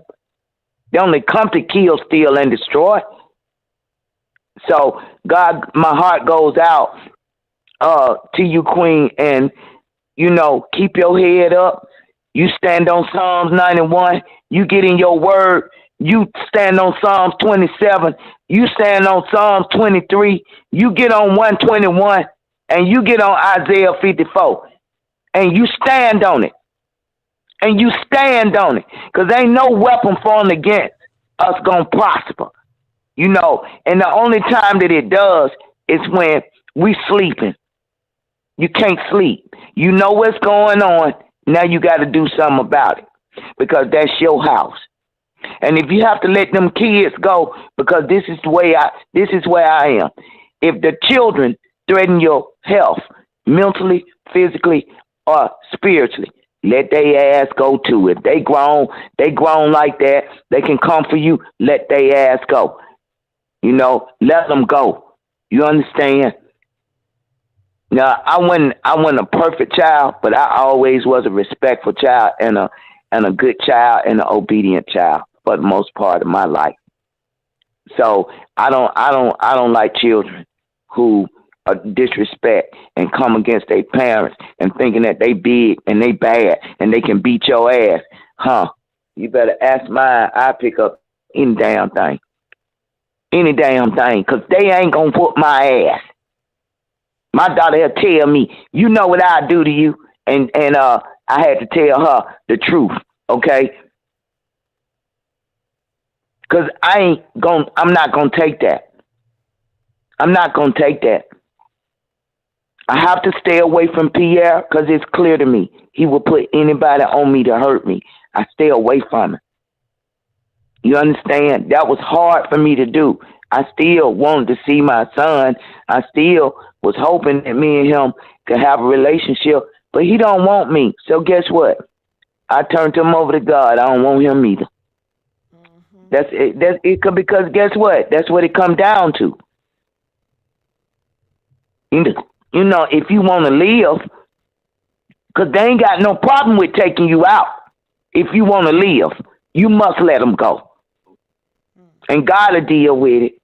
Speaker 3: They only come to kill, steal, and destroy. So, God, my heart goes out to you, Queen, and, keep your head up. You stand on Psalms 91. You get in your word. You stand on Psalms 27. You stand on Psalms 23. You get on 121. And you get on Isaiah 54. And you stand on it. And you stand on it. Because ain't no weapon formed against us going to prosper. And the only time that it does is when we sleeping. You can't sleep. You know what's going on. Now you got to do something about it. Because that's your house. And if you have to let them kids go, because this is where I am. If the children threaten your health, mentally, physically, or spiritually, let their ass go too. If they grown like that, they can come for you, let their ass go. Let them go. You understand? Now, I wasn't a perfect child, but I always was a respectful child and a good child and an obedient child for the most part of my life. So I don't like children who disrespect and come against their parents and thinking that they big and they bad and they can beat your ass. Huh? You better ask mine. I pick up any damn thing, 'cause they ain't gonna whoop my ass. My daughter will tell me, you know what I do to you, and I had to tell her the truth, okay? 'Cause I'm not gonna take that. I'm not gonna take that. I have to stay away from Pierre, 'cause it's clear to me he will put anybody on me to hurt me. I stay away from him. You understand? That was hard for me to do. I still wanted to see my son. I still was hoping that me and him could have a relationship, but he don't want me. So guess what? I turned him over to God. I don't want him either. That's it. Because guess what? That's what it comes down to. You know, if you want to live, because they ain't got no problem with taking you out. If you want to live, you must let them go. And God will deal with it.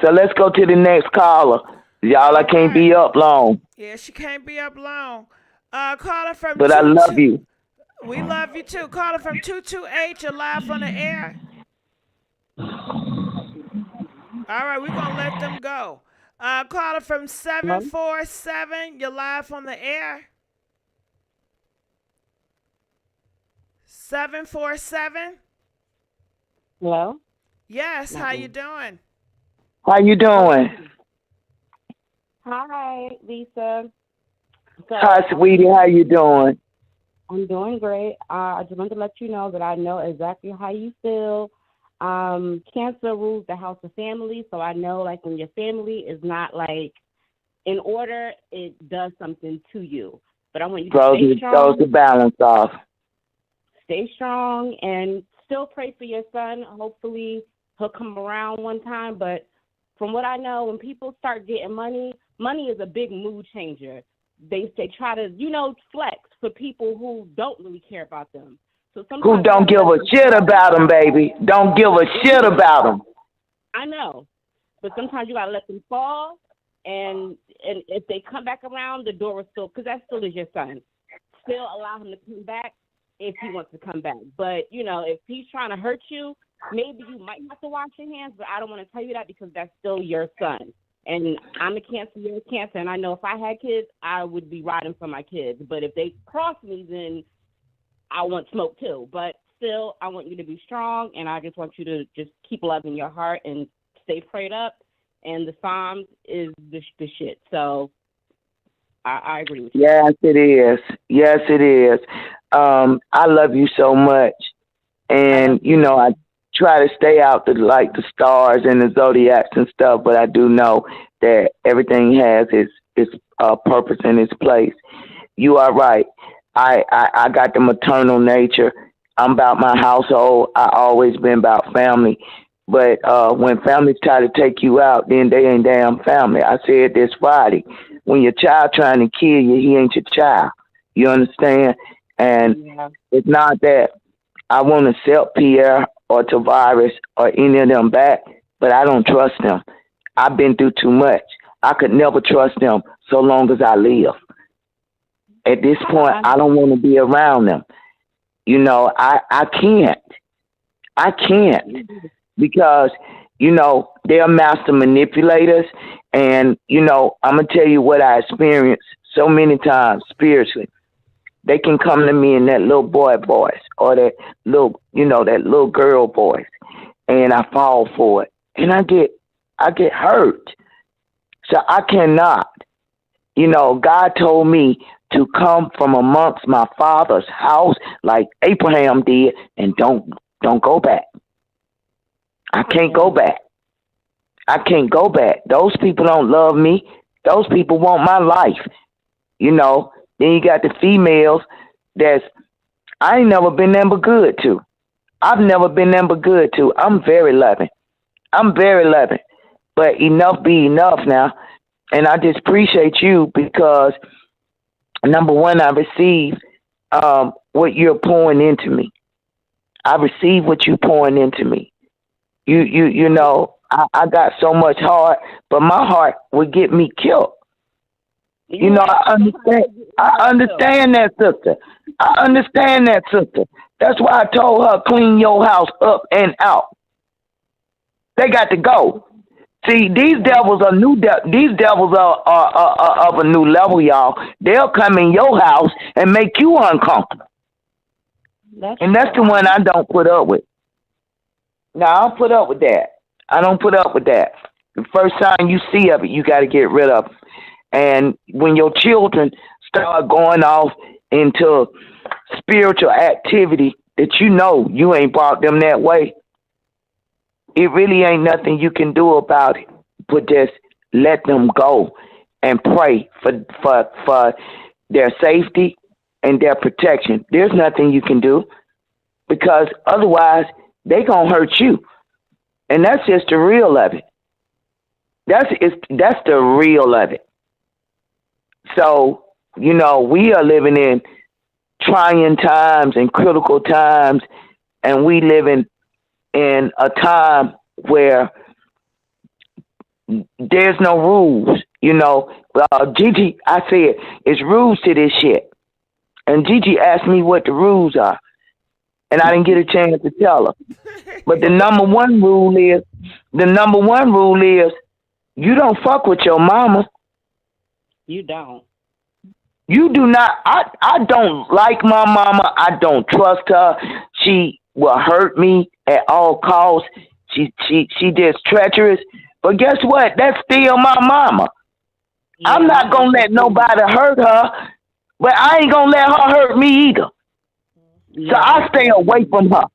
Speaker 3: So let's go to the next caller. Y'all, I can't be up long.
Speaker 1: Yeah, she can't be up long. Caller from
Speaker 3: But I love you.
Speaker 1: We love you too. Caller from 228, you're live on the air. All right, we're going to let them go. Caller from 747, you're live on the air. 747?
Speaker 5: Hello?
Speaker 1: Yes, how you doing?
Speaker 3: How you doing?
Speaker 5: Hi, Lisa. So,
Speaker 3: Hi, sweetie. How you doing?
Speaker 5: I'm doing great. I just wanted to let you know that I know exactly how you feel. Cancer rules the house of family, so I know, like, when your family is not, like, in order, it does something to you. But I want you to stay strong.
Speaker 3: Throws the balance off.
Speaker 5: Stay strong and still pray for your son. Hopefully he'll come around one time. But from what I know, when people start getting money is a big mood changer. They try to, flex for people who don't really care about them. So
Speaker 3: who don't give a shit about them, baby. Don't give a shit about them.
Speaker 5: I know. But sometimes you got to let them fall. And if they come back around, the door is still, because that still is your son. Still allow him to come back if he wants to come back. But, if he's trying to hurt you, maybe you might have to wash your hands, but I don't want to tell you that because that's still your son. And I'm a Cancer, you're a Cancer, and I know if I had kids, I would be riding for my kids. But if they cross me, then I want smoke too. But still, I want you to be strong, and I just want you to just keep love in your heart and stay prayed up. And the Psalms is the shit. So I agree with you.
Speaker 3: Yes, it is. Yes, it is. I love you so much. And, I try to stay out to like the stars and the zodiacs and stuff, but I do know that everything has its purpose and its place. You are right. I got the maternal nature. I'm about my household. I always been about family. But when families try to take you out, then they ain't damn family. I said this Friday. When your child trying to kill you, he ain't your child. You understand? And it's not that I want to accept Pierre or Tavares or any of them back, but I don't trust them. I've been through too much. I could never trust them so long as I live. At this point, I don't want to be around them. I can't. I can't because, they're master manipulators. And, I'm going to tell you what I experienced so many times spiritually. They can come to me in that little boy voice or that little, that little girl voice, and I fall for it. And I get hurt. So I cannot. God told me to come from amongst my father's house like Abraham did and don't go back. I can't go back. I can't go back. Those people don't love me. Those people want my life. Then you got the females I ain't never been them but good to. I've never been them but good to. I'm very loving. But enough be enough now. And I just appreciate you because, number one, I receive what you're pouring into me. I receive what you're pouring into me. You know, I got so much heart, but my heart would get me killed. You know, I understand that, sister. I understand that, sister. That's why I told her, clean your house up and out. They got to go. See, these devils are these devils are of a new level, y'all. They'll come in your house and make you uncomfortable. And that's the one I don't put up with. No, I don't put up with that. I don't put up with that. The first sign you see of it, you got to get rid of it. And when your children start going off into spiritual activity that you know you ain't brought them that way, it really ain't nothing you can do about it, but just let them go and pray for their safety and their protection. There's nothing you can do because otherwise they gonna hurt you, and that's just the real of it. That's the real of it. So, you know, we are living in trying times and critical times, and we living in a time where there's no rules. You know, Gigi, I said, it's rules to this shit. And Gigi asked me what the rules are, and I didn't get a chance to tell her. But the number one rule is, you don't fuck with your mama.
Speaker 5: You don't.
Speaker 3: You do not. I don't like my mama. I don't trust her. She will hurt me at all costs. She just treacherous. But guess what? That's still my mama. Yeah, I'm not gonna let nobody hurt her, but I ain't gonna let her hurt me either. Yeah. So I stay away from her.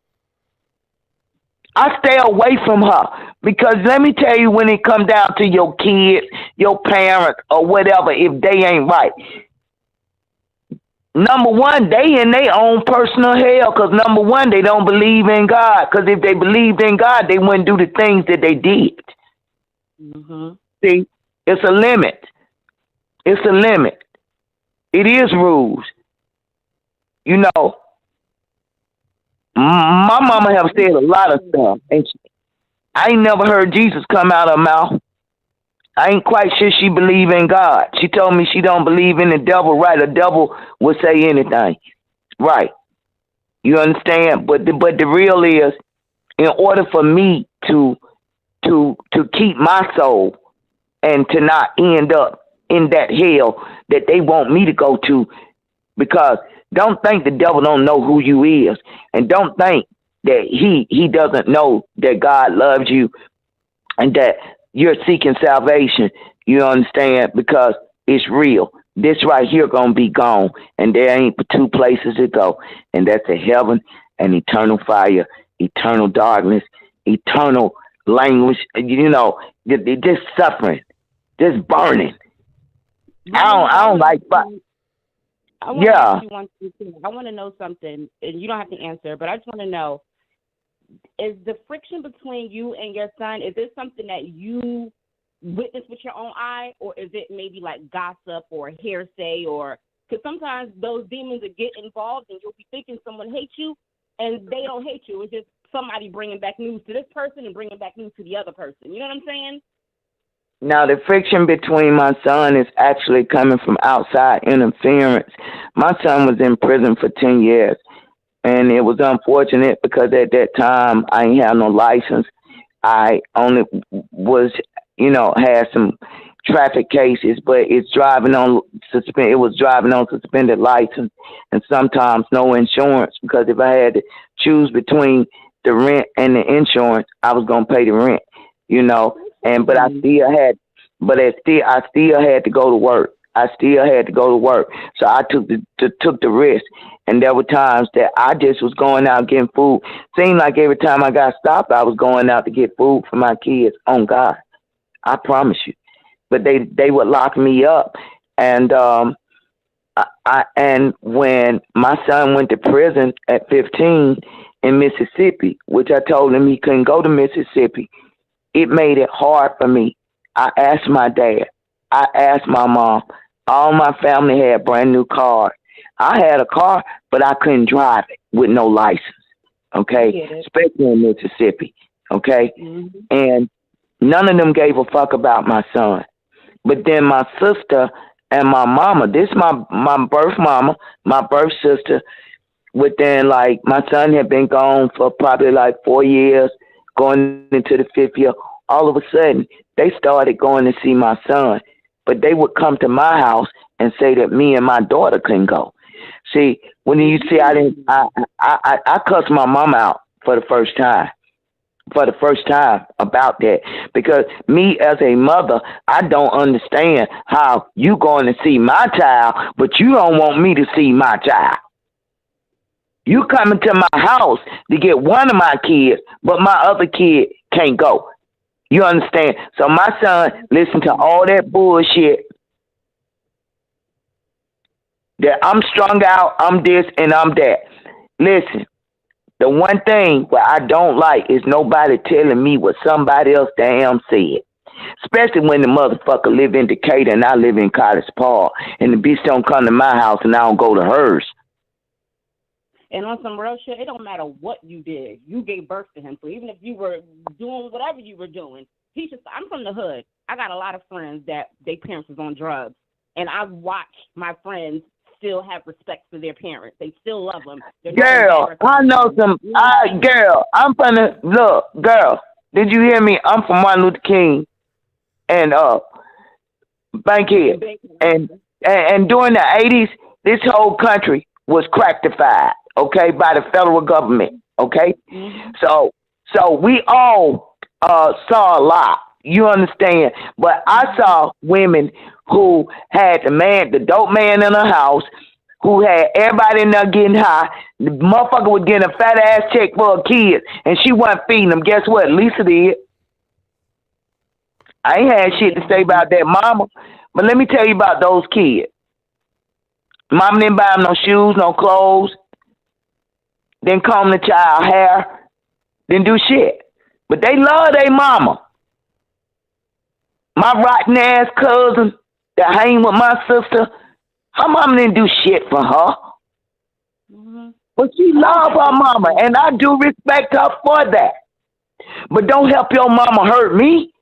Speaker 3: Because let me tell you, when it comes down to your kids, your parents, or whatever, if they ain't right, number one, they in their own personal hell. Because number one, they don't believe in God. Because if they believed in God, they wouldn't do the things that they did. Mm-hmm. See, it's a limit. It's a limit. It is rules. You know, my mama have said a lot of stuff, and I ain't never heard Jesus come out of her mouth. I ain't quite sure she believe in God. She told me she don't believe in the devil. Right? The devil will say anything. Right? You understand? But the real is, in order for me to keep my soul and to not end up in that hell that they want me to go to, because don't think the devil don't know who you is, and don't think that he doesn't know that God loves you and that you're seeking salvation. You understand? Because it's real. This right here gonna be gone, and there ain't but two places to go, and that's a heaven and eternal fire, eternal darkness, eternal language. You know, just suffering, just burning. I don't like fire.
Speaker 5: I want to ask you one thing. I want to know something, and you don't have to answer, but I just want to know, is the friction between you and your son, is this something that you witnessed with your own eye, or is it maybe like gossip or hearsay? Or because sometimes those demons will get involved, and you'll be thinking someone hates you, and they don't hate you. It's just somebody bringing back news to this person and bringing back news to the other person. You know what I'm saying?
Speaker 3: Now, the friction between my son is actually coming from outside interference. My son was in prison for 10 years, and it was unfortunate because at that time I ain't had no license. I only was, had some traffic cases, but it was driving on suspended license, and sometimes no insurance, because if I had to choose between the rent and the insurance, I was going to pay the rent, but I still had to go to work. So I took the risk, and there were times that I just was going out getting food. Seemed like every time I got stopped, I was going out to get food for my kids. On God, I promise you. But they would lock me up, and and when my son went to prison at 15 in Mississippi, which I told him he couldn't go to Mississippi, it made it hard for me. I asked my dad, I asked my mom. All my family had brand new cars. I had a car, but I couldn't drive it with no license. Okay, especially in Mississippi. Okay, and none of them gave a fuck about my son. But then my sister and my mama, this my birth mama, my birth sister, within like my son had been gone for probably like 4 years, going into the 5th year. All of a sudden, they started going to see my son, but they would come to my house and say that me and my daughter couldn't go. See, when you see, I cussed my mom out for the first time. About that, because me as a mother, I don't understand how you going to see my child, but you don't want me to see my child. You coming to my house to get one of my kids, but my other kid can't go. You understand? So my son listened to all that bullshit that I'm strung out, I'm this and I'm that. Listen, the one thing that I don't like is nobody telling me what somebody else damn said. Especially when the motherfucker live in Decatur and I live in College Park, and the bitch don't come to my house and I don't go to hers.
Speaker 5: And on some real shit, it don't matter what you did. You gave birth to him. So even if you were doing whatever you were doing, I'm from the hood. I got a lot of friends that their parents was on drugs. And I watched my friends still have respect for their parents. They still love them.
Speaker 3: Girl, I know some. Girl, I'm from the look. Girl, did you hear me? I'm from Martin Luther King and Bankhead, and during the '80s, this whole country was crackified, okay, by the federal government, okay. So we all saw a lot. You understand? But I saw women who had the dope man in her house, who had everybody in there getting high. The motherfucker was getting a fat ass check for her kids, and she wasn't feeding them. Guess what? Lisa did. I ain't had shit to say about that mama, but let me tell you about those kids. Mama didn't buy them no shoes, no clothes, didn't comb the child hair, didn't do shit. But they love their mama. My rotten ass cousin that hang with my sister, her mama didn't do shit for her. But she loved her mama, and I do respect her for that. But don't help your mama hurt me.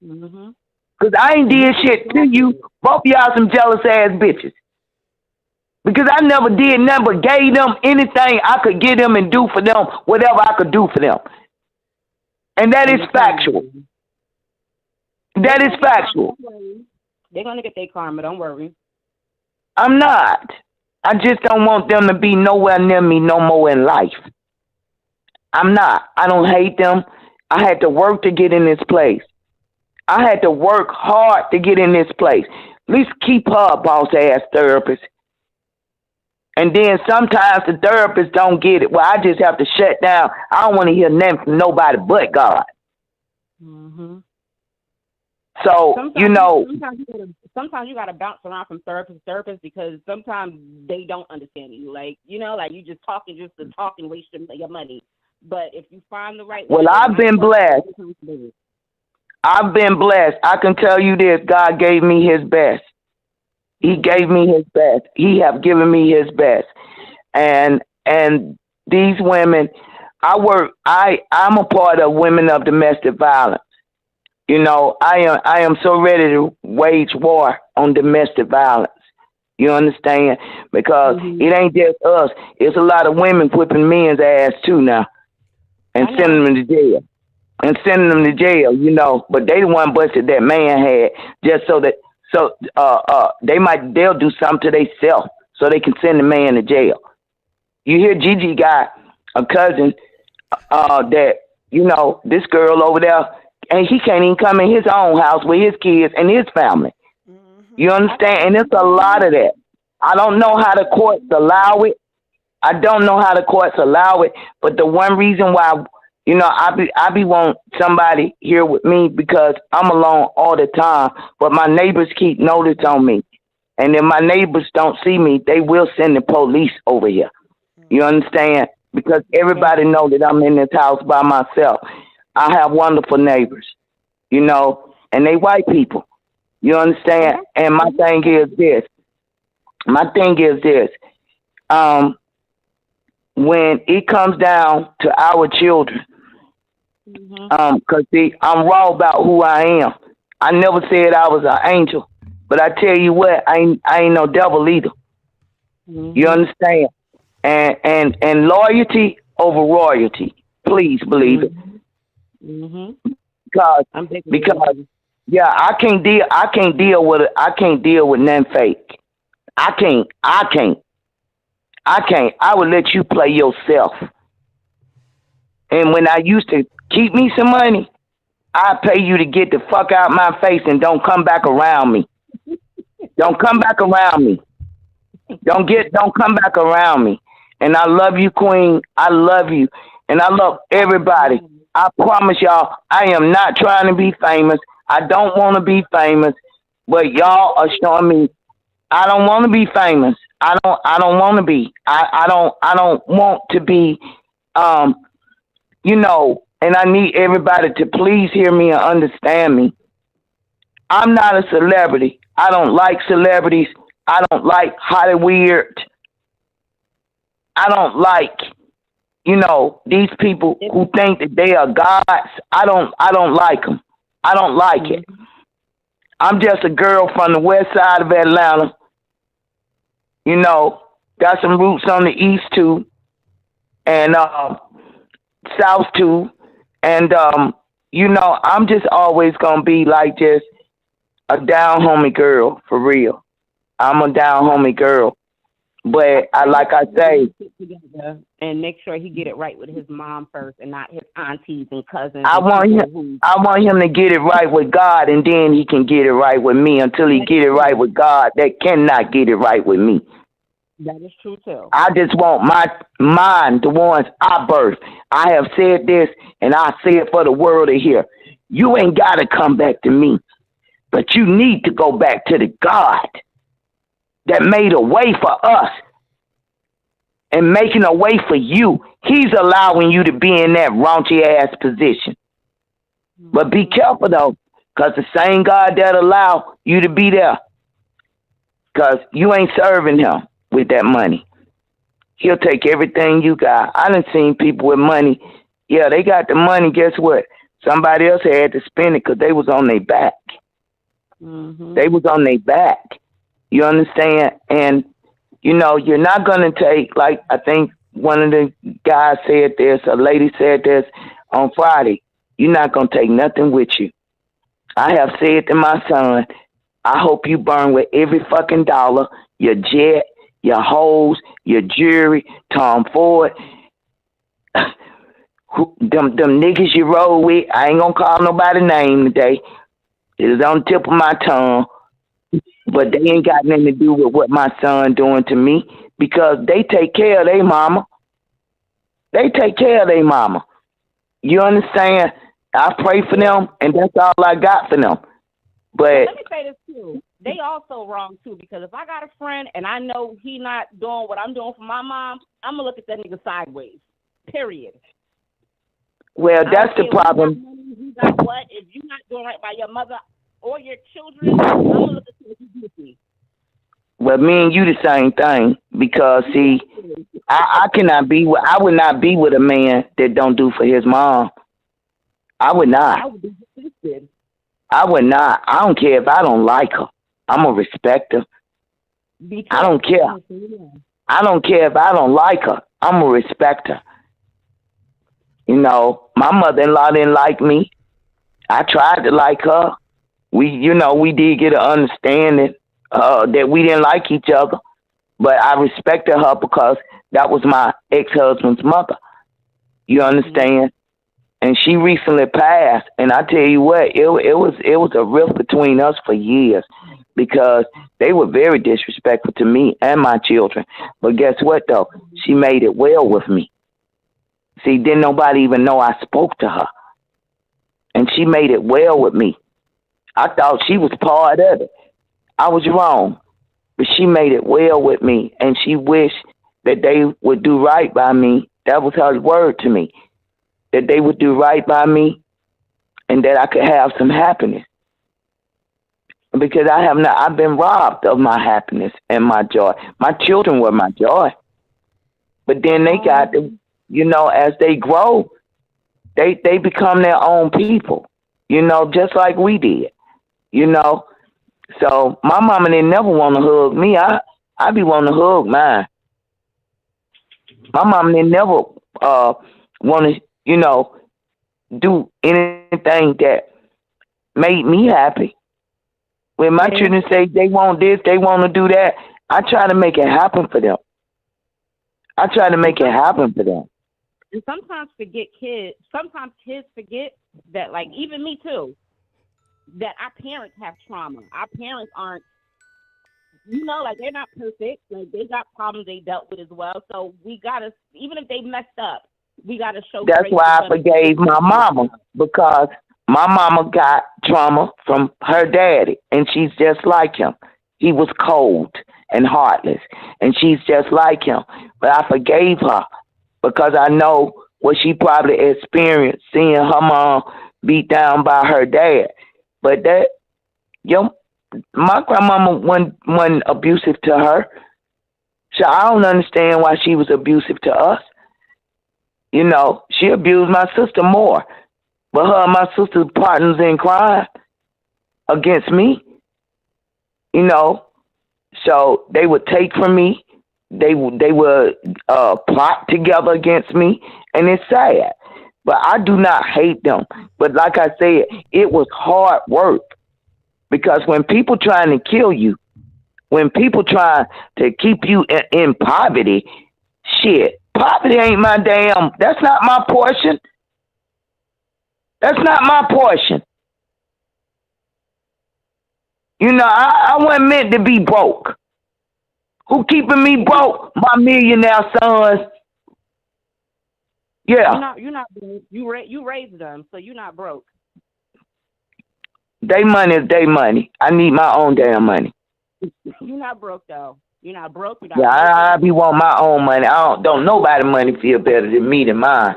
Speaker 3: Because I ain't did shit to you. Both of y'all some jealous ass bitches. Because I never did nothing but gave them anything I could get them and do for them, whatever I could do for them. And that is factual. That is factual.
Speaker 5: They're going to get their karma, don't worry.
Speaker 3: I'm not. I just don't want them to be nowhere near me no more in life. I'm not. I don't hate them. I had to work to get in this place. I had to work hard to get in this place. At least keep her a boss-ass therapist. And then sometimes the therapist don't get it. Well, I just have to shut down. I don't want to hear nothing from nobody but God. So,
Speaker 5: sometimes you gotta bounce around from therapist to therapist because sometimes they don't understand you. Like, like you just talking just to talk and waste your money. But if you find the right
Speaker 3: well, I've been blessed. I've been blessed. I can tell you this: God gave me His best. He gave me His best. He have given me His best. And these women, I'm a part of Women of Domestic Violence. I am so ready to wage war on domestic violence. You understand? Because it ain't just us. It's a lot of women whipping men's ass too now. And sending them to jail. But they the one busted that man had just so they'll do something to themselves so they can send the man to jail. You hear Gigi got a cousin that, this girl over there, and he can't even come in his own house with his kids and his family. You understand? And it's a lot of that. I don't know how the courts allow it. But the one reason why, I be want somebody here with me because I'm alone all the time. But my neighbors keep notice on me. And if my neighbors don't see me, they will send the police over here. You understand? Because everybody know that I'm in this house by myself. I have wonderful neighbors, and they white people. You understand? And my thing is this. When it comes down to our children, cause see, I'm raw about who I am. I never said I was an angel, but I tell you what, I ain't no devil either. You understand? And loyalty over royalty. Please believe it. Because yeah, I can't deal with nothing fake. I can't. I would let you play yourself. And when I used to keep me some money, I'd pay you to get the fuck out my face and don't come back around me. Don't come back around me. Don't come back around me. And I love you, Queen. I love you. And I love everybody. I promise y'all, I am not trying to be famous. I don't want to be famous. But y'all are showing me I don't want to be famous. I don't want to be. I don't want to be and I need everybody to please hear me and understand me. I'm not a celebrity. I don't like celebrities. I don't like Hollywood. I don't like, these people who think that they are gods. I don't like them. I don't like it. I'm just a girl from the west side of Atlanta. Got some roots on the east too, and south too. And, I'm just always going to be like just a down homie girl, for real. I'm a down homie girl. But like I say,
Speaker 5: and make sure he get it right with his mom first and not his aunties and cousins.
Speaker 3: I want him to get it right with God, and then he can get it right with me. Until he get it right with God, that cannot get it right with me.
Speaker 5: That is true too.
Speaker 3: I just want mine, the ones I birthed. I have said this, and I say it for the world to hear. You ain't got to come back to me, but you need to go back to the God that made a way for us and making a way for you. He's allowing you to be in that raunchy ass position. But be careful though, because the same God that allow you to be there, because you ain't serving him with that money. He'll take everything you got. I done seen people with money. Yeah, they got the money. Guess what? Somebody else had to spend it because they was on their back. They was on their back. You understand? And, you're not going to take, like, I think one of the guys said this, a lady said this on Friday, you're not going to take nothing with you. I have said to my son, I hope you burn with every fucking dollar, your jet, your hoes, your jewelry, Tom Ford, them niggas you roll with. I ain't gonna call nobody name today. It is on the tip of my tongue, but they ain't got nothing to do with what my son doing to me, because they take care of their mama. They take care of their mama. You understand? I pray for them, and that's all I got for them. But
Speaker 5: let me say this too. They also wrong too, because if I got a friend and I know he not doing what I'm doing for my mom, I'm gonna look at that nigga sideways. Period.
Speaker 3: Well, that's the problem.
Speaker 5: You got what? If you're not doing right by your mother or your children, I'm gonna look at you as you do me.
Speaker 3: Well, me and you the same thing, because see, I would not be with a man that don't do for his mom. I would not.
Speaker 5: I would be disgusted.
Speaker 3: I would not. I don't care if I don't like her. I'm going to respect her. I don't care. I don't care if I don't like her. I'm going to respect her. My mother-in-law didn't like me. I tried to like her. We did get an understanding that we didn't like each other. But I respected her because that was my ex-husband's mother. You understand? And she recently passed. And I tell you what, it was a rift between us for years, because they were very disrespectful to me and my children. But guess what, though? She made it well with me. See, didn't nobody even know I spoke to her. And she made it well with me. I thought she was part of it. I was wrong. But she made it well with me. And she wished that they would do right by me. That was her word to me. That they would do right by me and that I could have some happiness. because I've been robbed of my happiness and my joy. My children were my joy. But then they got to, as they grow, they become their own people, just like we did, So my mama didn't never want to hug me. I be wanting to hug mine. My mama didn't never want to, do anything that made me happy. When my children say they want this, they want to do that, I try to make it happen for them.
Speaker 5: And sometimes kids forget that, like, even me too, that our parents have trauma. Our parents aren't, like, they're not perfect. Like, they got problems they dealt with as well. So we gotta, even if they messed up, we gotta show.
Speaker 3: That's why I forgave my mama, because my mama got trauma from her daddy, and she's just like him. He was cold and heartless, and she's just like him. But I forgave her because I know what she probably experienced seeing her mom beat down by her dad. But my grandmama wasn't abusive to her, so I don't understand why she was abusive to us. She abused my sister more. But her and my sister's partners in crime against me, so they would take from me. They would plot together against me, and it's sad. But I do not hate them. But like I said, it was hard work, because when people trying to kill you, when people trying to keep you in poverty, shit, poverty ain't that's not my portion. That's not my portion. I wasn't meant to be broke. Who keeping me broke? My millionaire sons. Yeah.
Speaker 5: You're not broke. You raised them, so you're not broke.
Speaker 3: They money is they money. I need my own damn money.
Speaker 5: You're not broke, though. You're not broke.
Speaker 3: I be want my own money. Don't nobody money feel better than me than mine.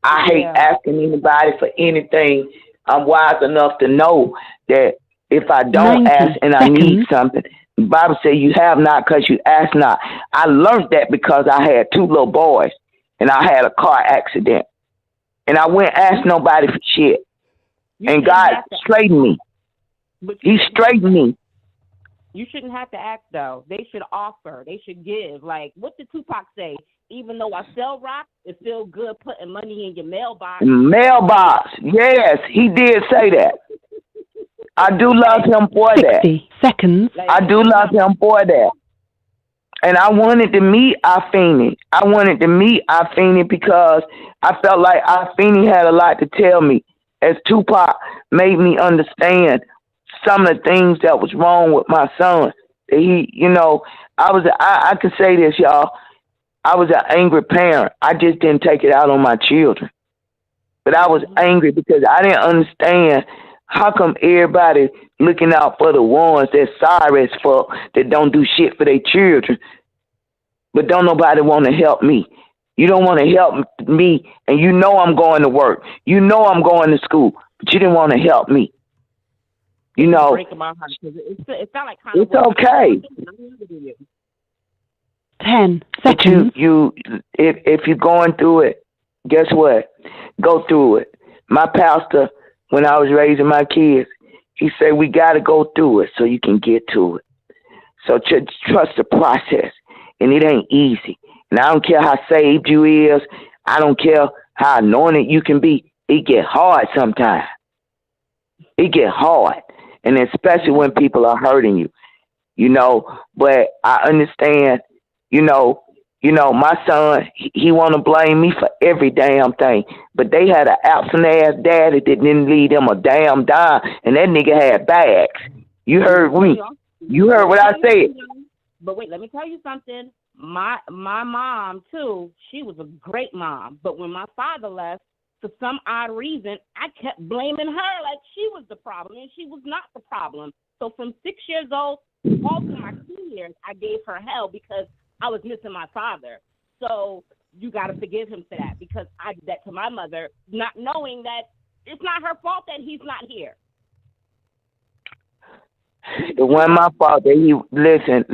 Speaker 3: I hate asking anybody for anything. I'm wise enough to know that if I don't ask and I need something, the Bible says you have not because you ask not. I learned that because I had 2 little boys and I had a car accident. And I wouldn't ask nobody for shit. And God straightened me. He straightened me.
Speaker 5: You shouldn't have to ask, though. They should offer. They should give. Like, what did Tupac say? Even though I sell rock, it feels good putting money in your mailbox.
Speaker 3: Mailbox. Yes, he did say that. I do love him for
Speaker 6: 60 seconds.
Speaker 3: I do love him for that. And I wanted to meet Afeni. Because I felt like Afeni had a lot to tell me, as Tupac made me understand some of the things that was wrong with my son. He, I can say this, y'all. I was an angry parent. I just didn't take it out on my children. But I was angry because I didn't understand how come everybody looking out for the ones that's sorry as fuck that don't do shit for their children, but don't nobody want to help me. You don't want to help me, and I'm going to work. I'm going to school, but you didn't want to help me.
Speaker 5: Breaking my heart, it felt like kind of.
Speaker 3: It's okay.
Speaker 6: 10 seconds.
Speaker 3: If you're going through it, guess what? Go through it. My pastor, when I was raising my kids, he said we got to go through it so you can get to it. So trust the process, and it ain't easy. And I don't care how saved you is. I don't care how anointed you can be. It get hard sometimes. It get hard, and especially when people are hurting you, But I understand, my son, he want to blame me for every damn thing. But they had an absent ass daddy that didn't leave them a damn dime, and that nigga had bags. You heard me. You heard what I said.
Speaker 5: But wait, let me tell you something. My mom, too, she was a great mom. But when my father left, for some odd reason, I kept blaming her like she was the problem, and she was not the problem. So from 6 years old all through my teen years, I gave her hell because I was missing my father. So you got to forgive him for that, because I did that to my mother, not knowing that it's not her fault that he's not here.
Speaker 3: It wasn't my fault that he listen,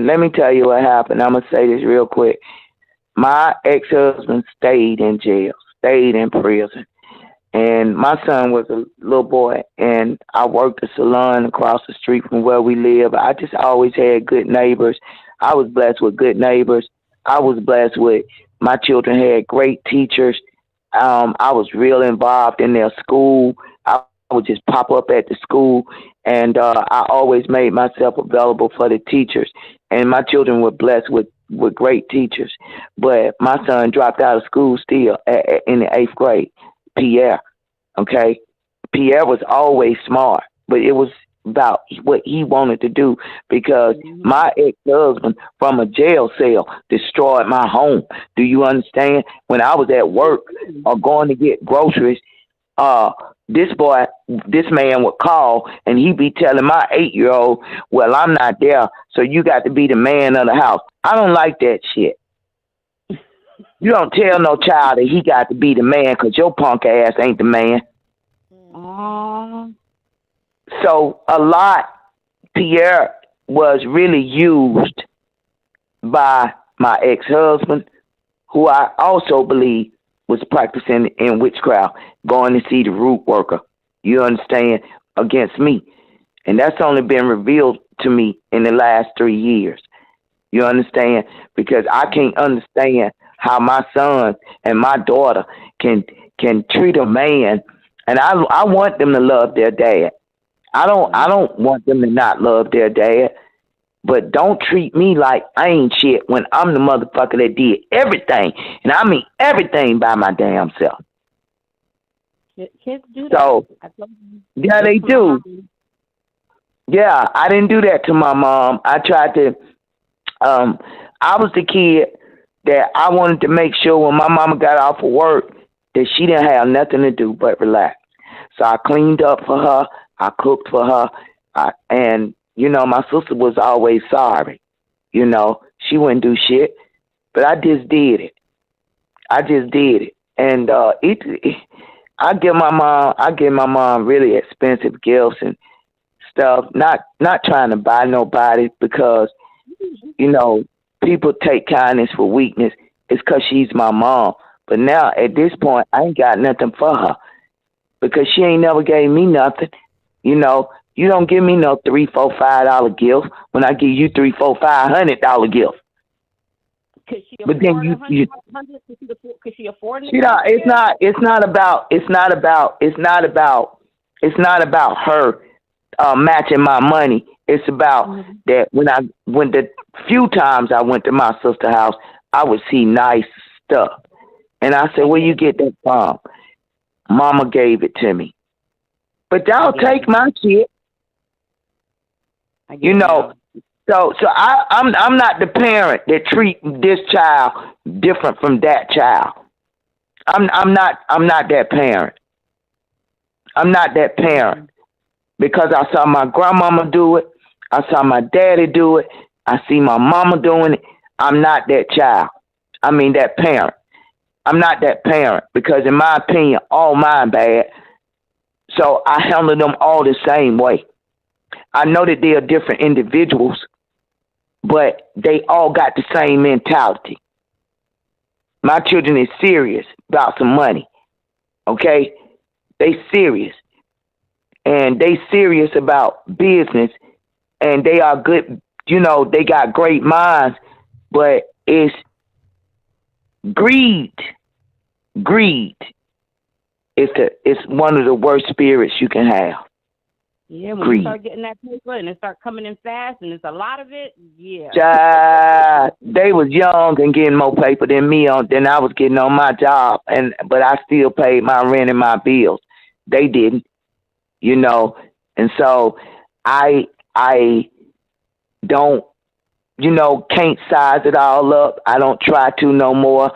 Speaker 3: let me tell you what happened. I'm gonna say this real quick. My ex-husband stayed in jail, stayed in prison. And my son was a little boy, and I worked a salon across the street from where we live. I just always had good neighbors. I was blessed with good neighbors. I was blessed with my children had great teachers. I was real involved in their school. I would just pop up at the school, and I always made myself available for the teachers. And my children were blessed with great teachers. But my son dropped out of school still in the 8th grade. Pierre, okay? Pierre was always smart, but it was about what he wanted to do because my ex-husband from a jail cell destroyed my home. Do you understand? When I was at work or going to get groceries, this man would call and he'd be telling my 8-year-old, well, I'm not there, so you got to be the man of the house. I don't like that shit. You don't tell no child that he got to be the man because your punk ass ain't the man.
Speaker 5: Aww.
Speaker 3: So a lot, Pierre was really used by my ex-husband, who I also believe was practicing in witchcraft, going to see the root worker, you understand, against me. And that's only been revealed to me in the last 3 years. You understand? Because I can't understand how my son and my daughter can treat a man, and I want them to love their dad. I don't want them to not love their dad, but don't treat me like I ain't shit when I'm the motherfucker that did everything, and I mean everything by my damn self.
Speaker 5: Kids do that.
Speaker 3: So, yeah, they do. Yeah, I didn't do that to my mom. I tried to. I was the kid that I wanted to make sure when my mama got off of work that she didn't have nothing to do but relax. So I cleaned up for her. I cooked for her. And, you know, my sister was always sorry. You know, she wouldn't do shit. But I just did it. And I give my mom really expensive gifts and stuff. Not trying to buy nobody because, you know, people take kindness for weakness. It's because she's my mom. But now, at this point, I ain't got nothing for her because she ain't never gave me nothing. You know, you don't give me no $3, $4, $5 gift when I give you $3, $4, $500 gift. But then you
Speaker 5: could she afford it?
Speaker 3: It's not about her matching my money. It's about that when the few times I went to my sister's house, I would see nice stuff. And I said, where you get that from? Mama gave it to me. But y'all take my shit. You know. So I'm not the parent that treat this child different from that child. I'm not that parent. I'm not that parent. Because I saw my grandmama do it. I saw my daddy do it. I see my mama doing it. I'm not that child. I mean that parent. I'm not that parent because in my opinion, all mine bad. So I handle them all the same way. I know that they are different individuals, but they all got the same mentality. My children is serious about some money. Okay? They serious. And they serious about business. And they are good, you know, they got great minds, but it's greed. Greed. It's one of the worst spirits you can have.
Speaker 5: Yeah, when
Speaker 3: greed.
Speaker 5: You start getting that paper and it start coming in fast and it's a lot of it, yeah.
Speaker 3: They was young and getting more paper than me than I was getting on my job, but I still paid my rent and my bills. They didn't, you know, and so I don't, you know, can't size it all up. I don't try to no more.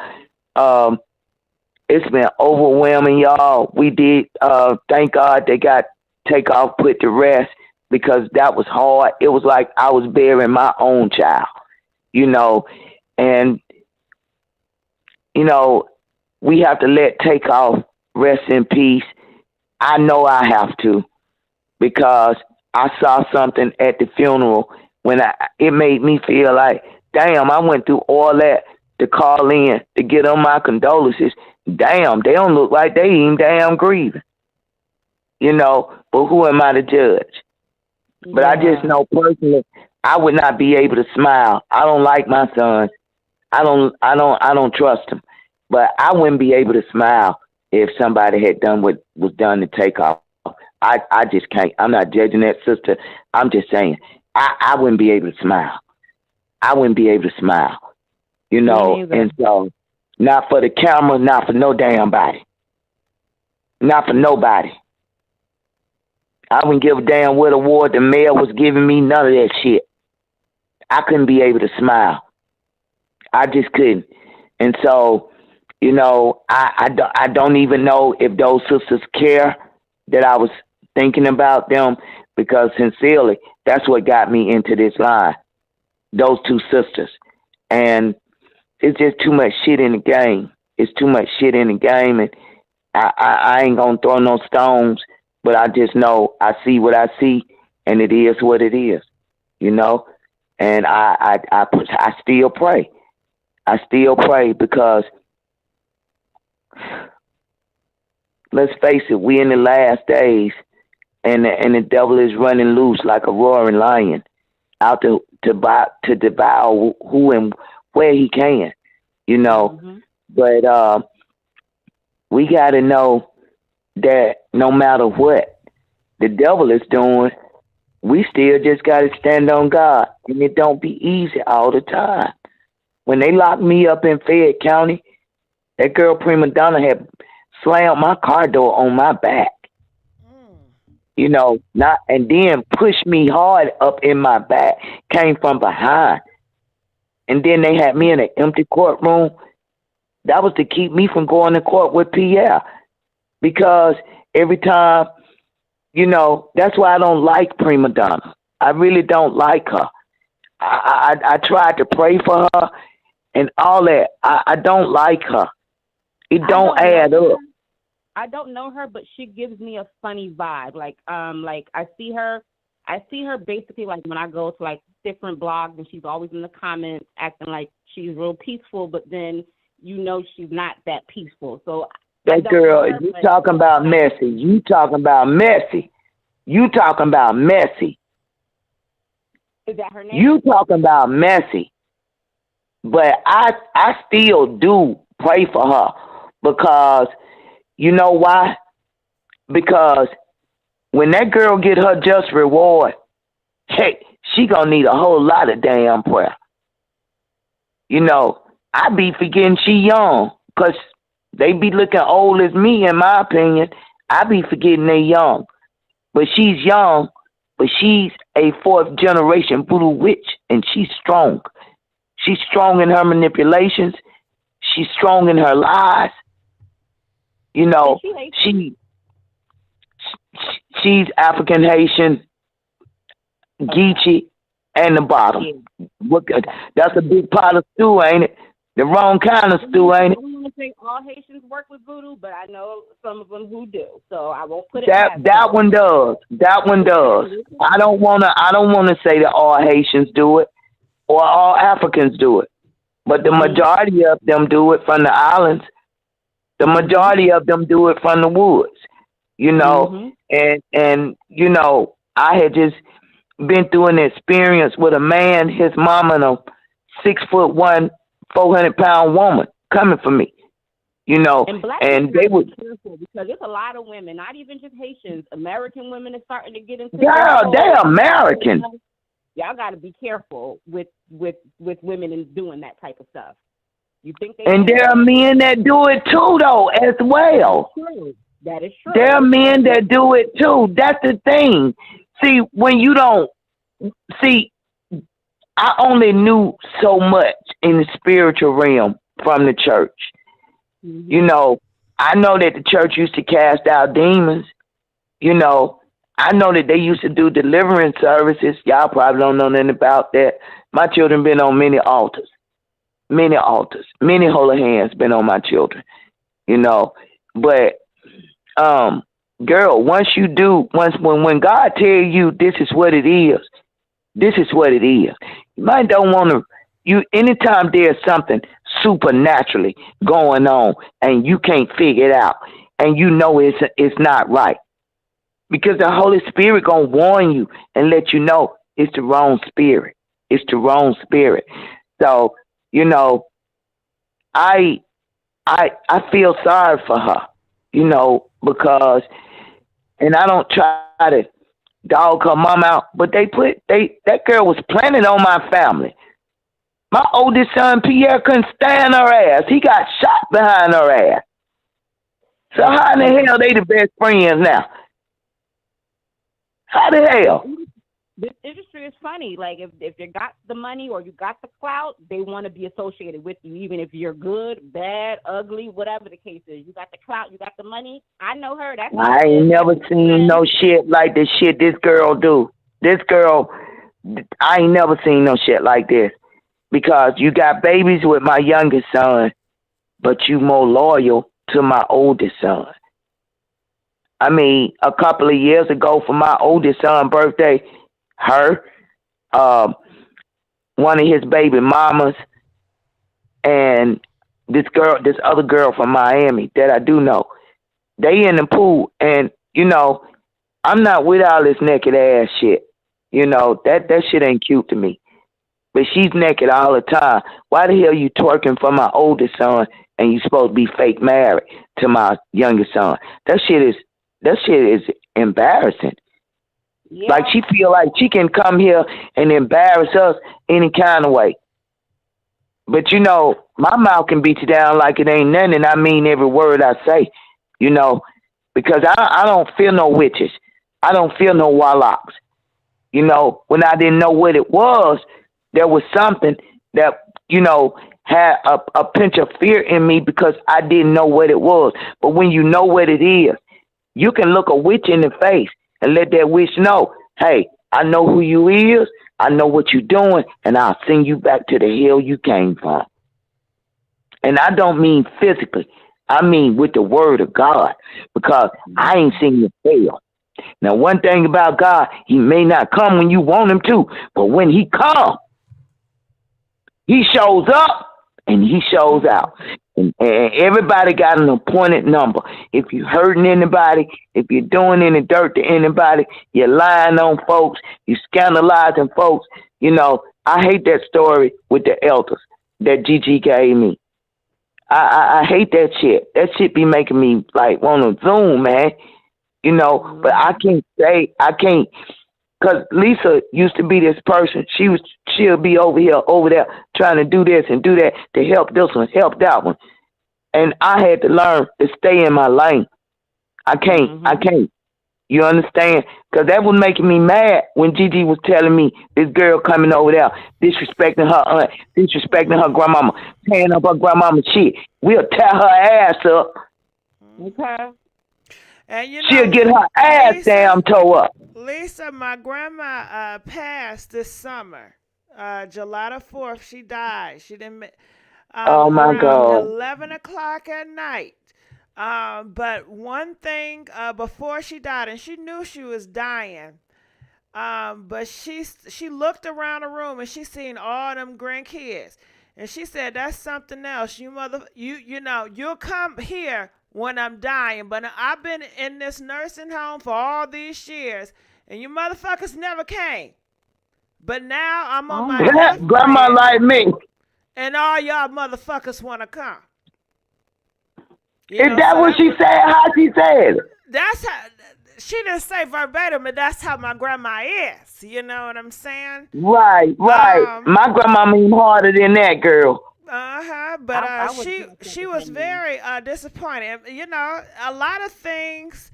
Speaker 3: It's been overwhelming, y'all. We did, thank God they got take off, put to rest because that was hard. It was like I was burying my own child, you know, and, you know, we have to let Takeoff rest in peace. I know I have to because I saw something at the funeral when it made me feel like, damn, I went through all that to call in to get on my condolences. Damn, they don't look like they even damn grieving. You know, but who am I to judge? But I just know personally, I would not be able to smile. I don't like my son. I don't trust him. But I wouldn't be able to smile if somebody had done what was done to take off. I just can't. I'm not judging that sister. I'm just saying, I wouldn't be able to smile. I wouldn't be able to smile. You know, and so not for the camera, not for no damn body. Not for nobody. I wouldn't give a damn what award the mayor was giving me, none of that shit. I couldn't be able to smile. I just couldn't. And so, you know, I don't even know if those sisters care that I was thinking about them, because sincerely, that's what got me into this line. Those two sisters. And it's just too much shit in the game. It's too much shit in the game, and I ain't gonna throw no stones, but I just know I see what I see, and it is what it is, you know. And I still pray. I still pray, because let's face it, we in the last days, and the devil is running loose like a roaring lion, out to devour who and where he can, you know. Mm-hmm. But we got to know that no matter what the devil is doing, we still just got to stand on God, and it don't be easy all the time. When they locked me up in Fayette County, that girl Prima Donna had slammed my car door on my back. You know, and then pushed me hard up in my back, came from behind. And then they had me in an empty courtroom. That was to keep me from going to court with Pierre. Because every time, you know, that's why I don't like Prima Donna. I really don't like her. I tried to pray for her and all that. I don't like her. It don't add up.
Speaker 5: I don't know her, but she gives me a funny vibe. Like I see her basically like when I go to like different blogs, and she's always in the comments acting like she's real peaceful, but then you know she's not that peaceful. So
Speaker 3: that girl, you talking about messy. You talking about messy. You talking about messy.
Speaker 5: Is that her name?
Speaker 3: You talking about messy. But I still do pray for her, because you know why? Because when that girl get her just reward, hey, she gonna need a whole lot of damn prayer. You know, I be forgetting she young, because they be looking old as me, in my opinion. I be forgetting they young. But she's young, but she's a fourth generation voodoo witch, and she's strong. She's strong in her manipulations. She's strong in her lies. You know, she's African Haitian, GIGI, and the bottom. That's a big pot of stew, ain't it? The wrong kind of stew, ain't it?
Speaker 5: I don't want to say all Haitians work with voodoo, but I know some of them who do. So I won't put it.
Speaker 3: That one does. That one does. I don't wanna say that all Haitians do it or all Africans do it, but the majority of them do it from the islands. The majority of them do it from the woods, you know. And you know, I had just been through an experience with a man, his mama, and a 6'1", 400-pound woman coming for me, you know.
Speaker 5: And they would be careful, because there's a lot of women, not even just Haitians, American women are starting to get into.
Speaker 3: Girl, they're American.
Speaker 5: Y'all got to be careful with women and doing that type of stuff. You think
Speaker 3: and there are men that do it too, though, as well.
Speaker 5: That is true.
Speaker 3: There are men that do it too. That's the thing. See, when you don't see, I only knew so much in the spiritual realm from the church. You know, I know that the church used to cast out demons. You know, I know that they used to do deliverance services. Y'all probably don't know nothing about that. My children been on many altars. Many altars, many holy hands been on my children, you know. But girl, once you do, when God tell you this is what it is, this is what it is. You might don't want to. Anytime there's something supernaturally going on and you can't figure it out, and you know it's not right, because the Holy Spirit gonna warn you and let you know it's the wrong spirit. It's the wrong spirit. So I feel sorry for her, because, and I don't try to dog her mom out, but that girl was planning on my family. My oldest son, Pierre, couldn't stand her ass. He got shot behind her ass. So how in the hell they the best friends now? How the hell?
Speaker 5: This industry is funny. Like, if you got the money or you got the clout, they want to be associated with you, even if you're good, bad, ugly, whatever the case is. You got the clout, you got the money. I know her.
Speaker 3: I ain't never seen no shit like the shit this girl do. This girl, I ain't never seen no shit like this. Because you got babies with my youngest son, but you more loyal to my oldest son. I mean, a couple of years ago for my oldest son's birthday, one of his baby mamas, and this other girl from Miami that I do know, they in the pool, and I'm not with all this naked ass shit. That shit ain't cute to me. But she's naked all the time. Why the hell you twerking for my oldest son and you supposed to be fake married to my youngest son? That shit is embarrassing. Yeah. Like, she feel like she can come here and embarrass us any kind of way. But my mouth can beat you down like it ain't nothing, and I mean every word I say, because I don't feel no witches. I don't feel no warlocks. When I didn't know what it was, there was something that, had a pinch of fear in me because I didn't know what it was. But when you know what it is, you can look a witch in the face and let that witch know, hey, I know who you is, I know what you're doing, and I'll send you back to the hell you came from. And I don't mean physically. I mean with the word of God, because I ain't seen you fail. Now, one thing about God, he may not come when you want him to, but when he comes, he shows up and he shows out. And everybody got an appointed number. If you're hurting anybody, if you're doing any dirt to anybody, you're lying on folks, you're scandalizing folks. I hate that story with the elders that GIGI gave me. I hate that shit. That shit be making me like want to zoom, man. But I can't. Because Lisa used to be this person. She'll be over there, trying to do this and do that to help this one, help that one. And I had to learn to stay in my lane. I can't. You understand? Because that was making me mad when Gigi was telling me this girl coming over there, disrespecting her aunt, disrespecting her grandmama, tearing up her grandmama's shit. We'll tear her ass up.
Speaker 5: Okay.
Speaker 1: And
Speaker 3: she'll get her ass damn toe up.
Speaker 1: Lisa, my grandma passed this summer. July the 4th, she died. She didn't.
Speaker 3: Oh my God!
Speaker 1: 11 o'clock at night. But one thing before she died, and she knew she was dying. But she looked around the room and she seen all them grandkids, and she said, "That's something else. You'll come here when I'm dying, but I've been in this nursing home for all these years, and you motherfuckers never came. But now I'm on my deathbed,
Speaker 3: grandma like me,
Speaker 1: and all y'all motherfuckers want to come."
Speaker 3: Is that what she said? How she said?
Speaker 1: That's how. She didn't say verbatim, but that's how my grandma is. You know what I'm saying? Right.
Speaker 3: My grandma even harder than that, girl.
Speaker 1: But she was very disappointed. A lot of things.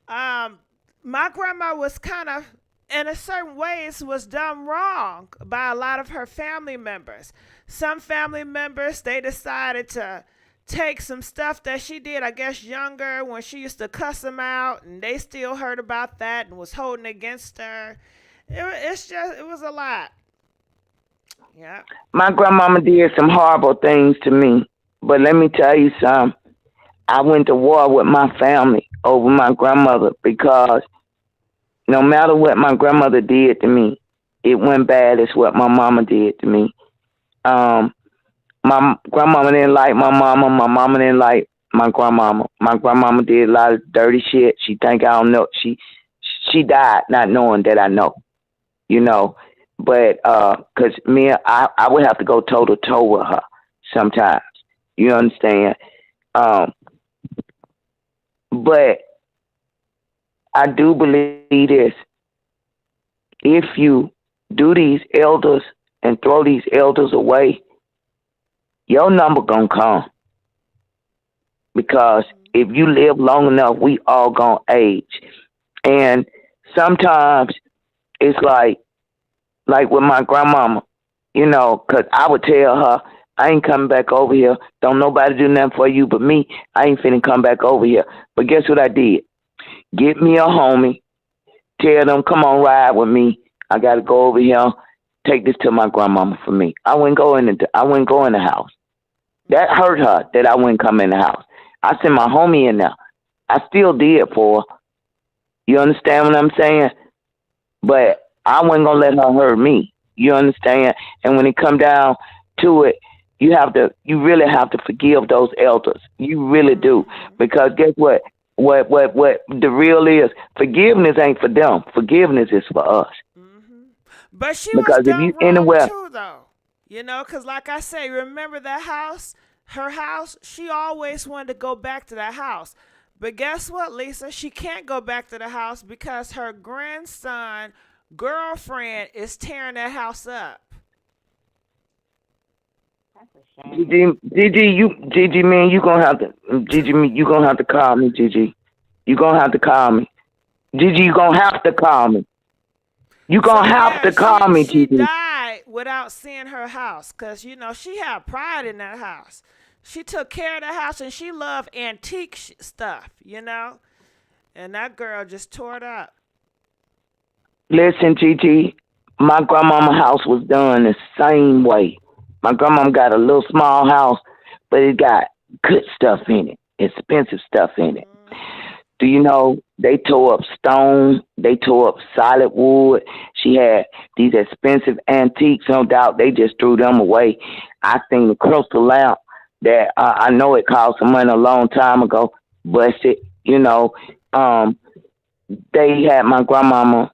Speaker 1: My grandma was kind of, in a certain ways, was done wrong by a lot of her family members. Some family members, they decided to take some stuff that she did, I guess younger, when she used to cuss them out, and they still heard about that and was holding against her. It was a lot. Yeah.
Speaker 3: My grandmama did some horrible things to me, but let me tell you something. I went to war with my family over my grandmother because no matter what my grandmother did to me, it went bad as what my mama did to me. My grandmama didn't like my mama. My mama didn't like my grandmama. My grandmama did a lot of dirty shit. She think I don't know. She died not knowing that I know. You know, but cause I would have to go toe to toe with her sometimes. You understand? But I do believe this. If you do these elders and throw these elders away, your number gonna come. Because if you live long enough, we all gonna age. And sometimes it's like with my grandmama, you know, 'cause I would tell her, I ain't coming back over here. Don't nobody do nothing for you but me. I ain't finna come back over here. But guess what I did? Get me a homie. Tell them, come on, ride with me. I got to go over here. Take this to my grandmama for me. I wouldn't go in the house. That hurt her that I wouldn't come in the house. I sent my homie in there. I still did for her. You understand what I'm saying? But I wasn't going to let her hurt me. You understand? And when it come down to it, you really have to forgive those elders. You really do. Because guess what? What the real is, forgiveness ain't for them. Forgiveness is for us.
Speaker 1: Mm-hmm. But she
Speaker 3: because
Speaker 1: was done
Speaker 3: if you
Speaker 1: wrong
Speaker 3: anywhere,
Speaker 1: too, though. You know, because like I say, remember that house? Her house? She always wanted to go back to that house. But guess what, Lisa? She can't go back to the house because her grandson girlfriend is tearing that house up.
Speaker 3: Gigi, man, you gonna have to call me, Gigi. You gonna have to call me, Gigi. You gonna have to call me. You gonna have to call me, Gigi.
Speaker 1: She died without seeing her house, cause you know she had pride in that house. She took care of the house and she loved antique stuff, you know. And that girl just tore it up.
Speaker 3: Listen, Gigi, my grandmama house was done the same way. My grandmama got a little small house, but it got good stuff in it, expensive stuff in it. Do you know they tore up stone, they tore up solid wood. She had these expensive antiques, no doubt. They just threw them away. I seen the crystal lamp that I know it cost some money a long time ago, busted. You know, they had my grandmama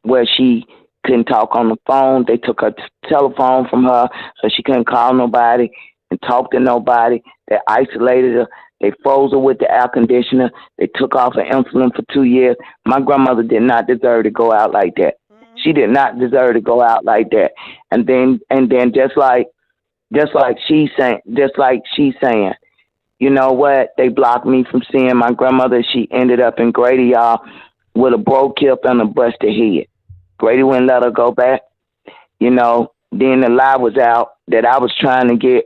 Speaker 3: where she couldn't talk on the phone. They took her telephone from her so she couldn't call nobody and talk to nobody. They isolated her. They froze her with the air conditioner. They took off her insulin for 2 years. My grandmother did not deserve to go out like that. She did not deserve to go out like that. And then just like she's saying, you know what? They blocked me from seeing my grandmother. She ended up in Grady, y'all, with a broke hip and a busted head. Grady wouldn't let her go back. You know, then the lie was out that I was trying to get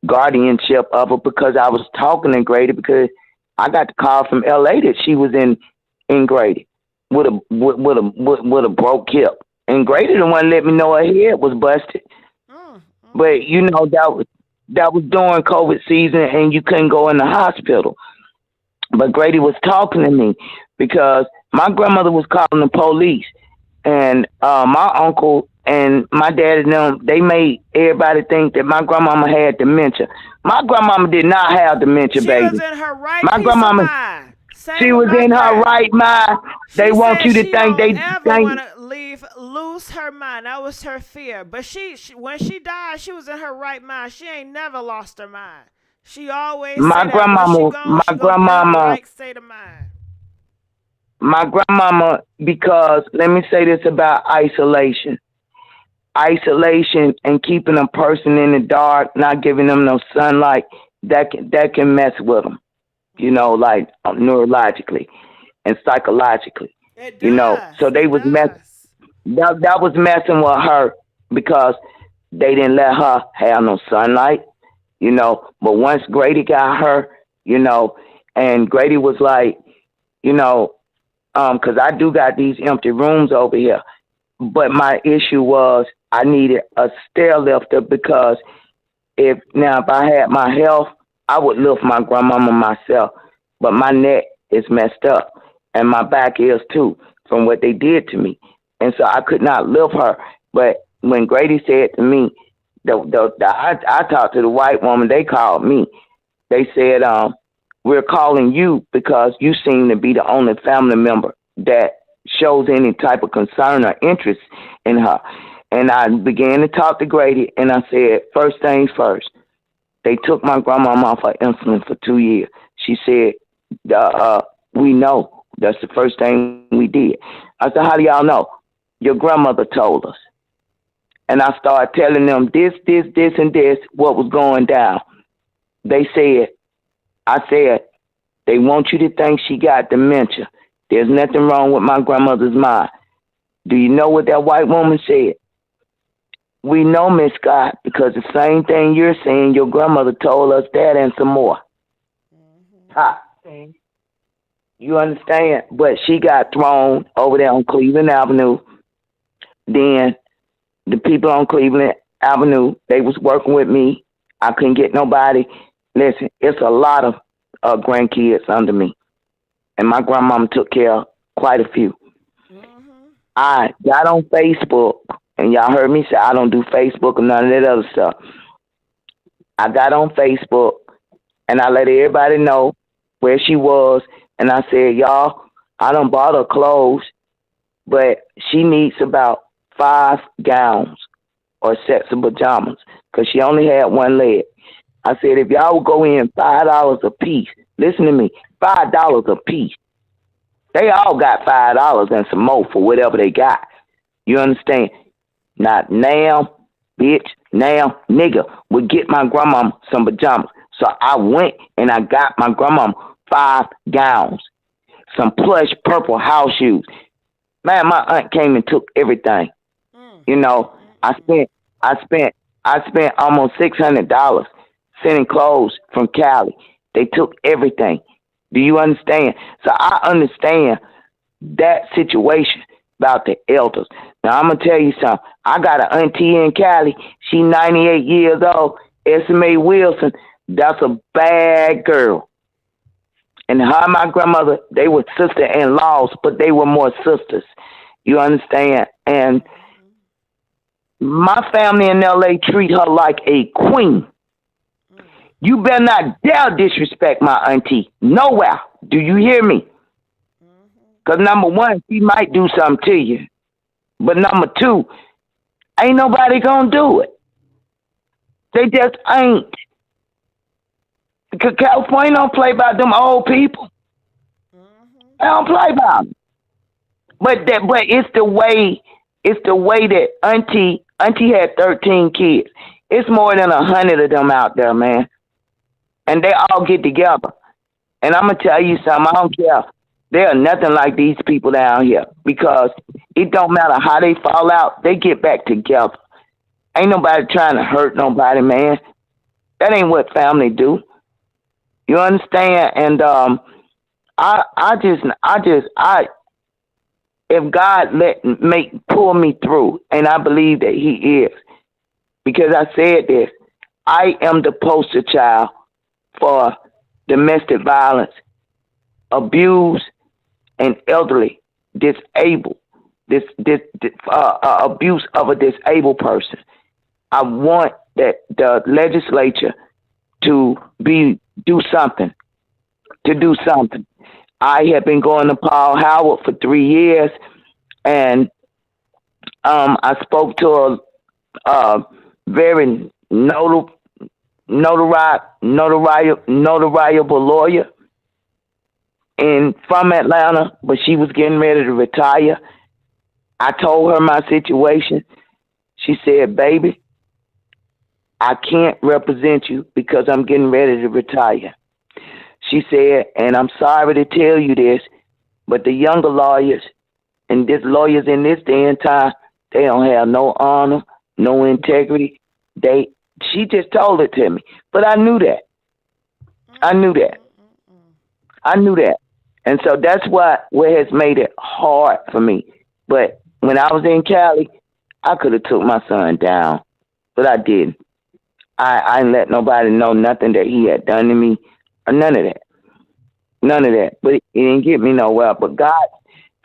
Speaker 3: guardianship of her because I was talking to Grady, because I got the call from LA that she was in Grady with a broke hip. And Grady the one let me know her head was busted. But you know, that was during COVID season and you couldn't go in the hospital. But Grady was talking to me because my grandmother was calling the police, and my uncle and my dad and them, they made everybody think that my grandmama had dementia. My grandmama did not have dementia, baby.
Speaker 1: She was in her right
Speaker 3: my grandmama,
Speaker 1: mind.
Speaker 3: she was in her right mind. They want you to think they
Speaker 1: want to lose her mind. That was her fear. But she when she died, she was in her right mind. She ain't never lost her mind. She always
Speaker 3: my grandmama,
Speaker 1: right state of mind.
Speaker 3: My grandmama, because let me say this about isolation and keeping a person in the dark, not giving them no sunlight, that can mess with them, you know, like neurologically and psychologically, you know. So they was that was messing with her because they didn't let her have no sunlight, you know. But once Grady got her, you know, and Grady was like, you know, because I do got these empty rooms over here. But my issue was I needed a stair lifter because if I had my health, I would lift my grandmama myself. but my neck is messed up, and my back is too from what they did to me, and so I could not lift her. But when Grady said to me, I talked to the white woman. They called me. They said, "We're calling you because you seem to be the only family member that shows any type of concern or interest in her." And I began to talk to Grady, and I said, first things first, they took my grandmama off her insulin for 2 years. She said, we know. That's the first thing we did. I said, how do y'all know? Your grandmother told us. And I started telling them this, and this, what was going down. They said, I said, they want you to think she got dementia. There's nothing wrong with my grandmother's mind. Do you know what that white woman said? We know, Miss Scott, because the same thing you're saying, your grandmother told us that and some more. Ha. You understand? But she got thrown over there on Cleveland Avenue. Then the people on Cleveland Avenue, they was working with me. I couldn't get nobody. Listen, it's a lot of grandkids under me. And my grandmama took care of quite a few. I got on Facebook, and y'all heard me say I don't do Facebook or none of that other stuff. I got on Facebook, and I let everybody know where she was, and I said, y'all, I done bought her clothes, but she needs about 5 gowns or sets of pajamas because she only had one leg. I said, if y'all would go in $5 a piece, listen to me, $5 a piece. They all got $5 and some more for whatever they got. You understand? Not now, bitch, now, nigga, would get my grandmama some pajamas. So I went and I got my grandmama 5 gowns, some plush purple house shoes. Man, my aunt came and took everything. You know, I spent almost $600 sending clothes from Cali. They took everything. Do you understand? So I understand that situation about the elders. Now, I'm going to tell you something. I got an auntie in Cali. She 98 years old. SMA Wilson. That's a bad girl. And her and my grandmother, they were sister-in-laws, but they were more sisters. You understand? And my family in L.A. treat her like a queen. You better not dare disrespect my auntie. Nowhere. Do you hear me? Because number one, she might do something to you. But number two, ain't nobody going to do it. They just ain't. Because California don't play about them old people. They don't play about them. But it's the way that auntie had 13 kids. It's more than 100 of them out there, man. And they all get together. And I'm going to tell you something. I don't care. They are nothing like these people down here. Because it don't matter how they fall out. They get back together. Ain't nobody trying to hurt nobody, man. That ain't what family do. You understand? And if God pull me through, and I believe that He is, because I said this, I am the poster child for domestic violence, abuse, and elderly, disabled, abuse of a disabled person. I want that the legislature to do something. I have been going to Paul Howard for 3 years, and I spoke to a very notable lawyer from Atlanta, but she was getting ready to retire. I told her my situation. She said, baby, I can't represent you because I'm getting ready to retire. She said, and I'm sorry to tell you this, but the younger lawyers and lawyers in this day and time, they don't have no honor, no integrity. She just told it to me, but I knew that. And so that's what has made it hard for me. But when I was in Cali, I could have took my son down, but I didn't. I didn't let nobody know nothing that he had done to me or none of that. None of that. But it didn't get me nowhere. But God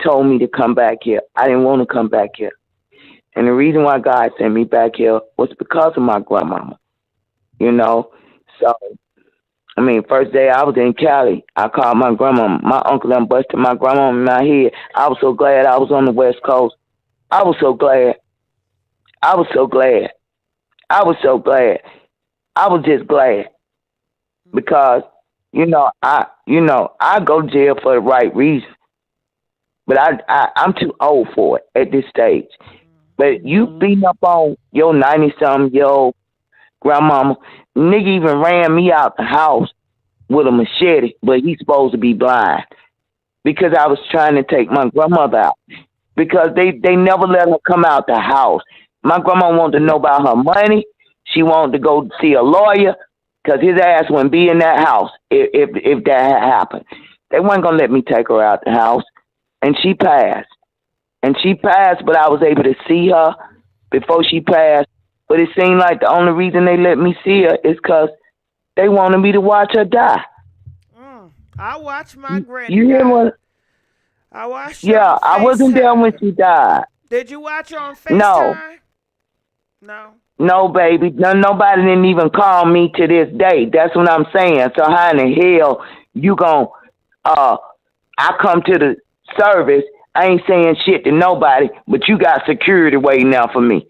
Speaker 3: told me to come back here. I didn't want to come back here. And the reason why God sent me back here was because of my grandmama. You know? So, I mean, first day I was in Cali, I called my grandmama. My uncle done busted my grandmama in my head. I was so glad I was on the West Coast. I was so glad. I was so glad. I was so glad. I was just glad. Because, I go to jail for the right reason. But I'm too old for it at this stage. But you beating up on your 90-something-year-old grandmama, nigga even ran me out the house with a machete, but he's supposed to be blind because I was trying to take my grandmother out because they never let her come out the house. My grandma wanted to know about her money. She wanted to go see a lawyer because his ass wouldn't be in that house if that had happened. They weren't going to let me take her out the house, and she passed. And she passed, but I was able to see her before she passed. But it seemed like the only reason they let me see her is because they wanted me to watch her die.
Speaker 1: I watched my granny
Speaker 3: You hear
Speaker 1: die.
Speaker 3: what?
Speaker 1: I watched
Speaker 3: Yeah, I wasn't there when she died.
Speaker 1: Did you watch her on FaceTime? No.
Speaker 3: No, baby. Nobody didn't even call me to this day. That's what I'm saying. So how in the hell you gon' I come to the service, I ain't saying shit to nobody, but you got security waiting out for me.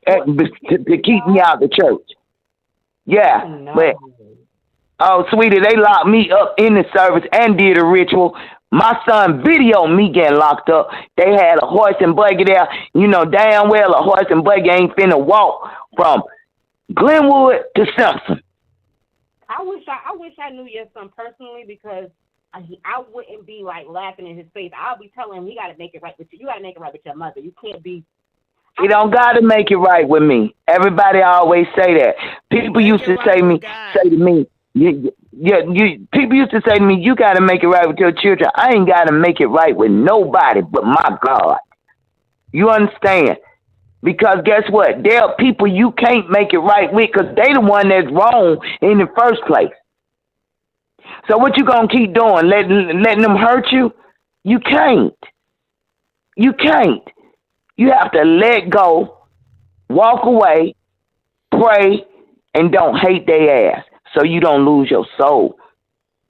Speaker 3: To keep me out of the church. Yeah, but sweetie, they locked me up in the service and did a ritual. My son videoed me getting locked up. They had a horse and buggy there. You know damn well a horse and buggy ain't finna walk from Glenwood to Simpson.
Speaker 5: I wish I knew your son personally because I wouldn't be like laughing in his face. I'll be telling him he got to make it right with you. You got to make it right with your mother. You can't be.
Speaker 3: He don't got to make it right with me. Everybody always say that. People used to say to me, people used to say to me, you got to make it right with your children. I ain't got to make it right with nobody but my God. You understand? Because guess what? There are people you can't make it right with because they the one that's wrong in the first place. So what you gonna keep doing? Letting them hurt you? You can't. You can't. You have to let go, walk away, pray, and don't hate their ass so you don't lose your soul.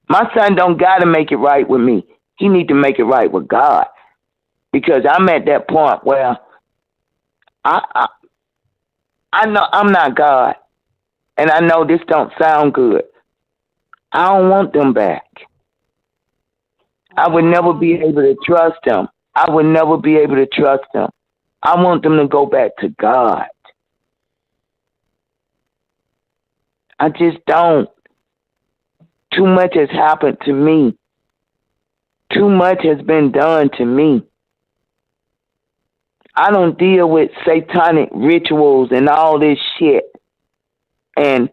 Speaker 3: My son don't gotta make it right with me. He need to make it right with God. Because I'm at that point where I know I'm not God. And I know this don't sound good. I don't want them back. I would never be able to trust them. I would never be able to trust them. I want them to go back to God. I just don't. Too much has happened to me. Too much has been done to me. I don't deal with satanic rituals and all this shit. And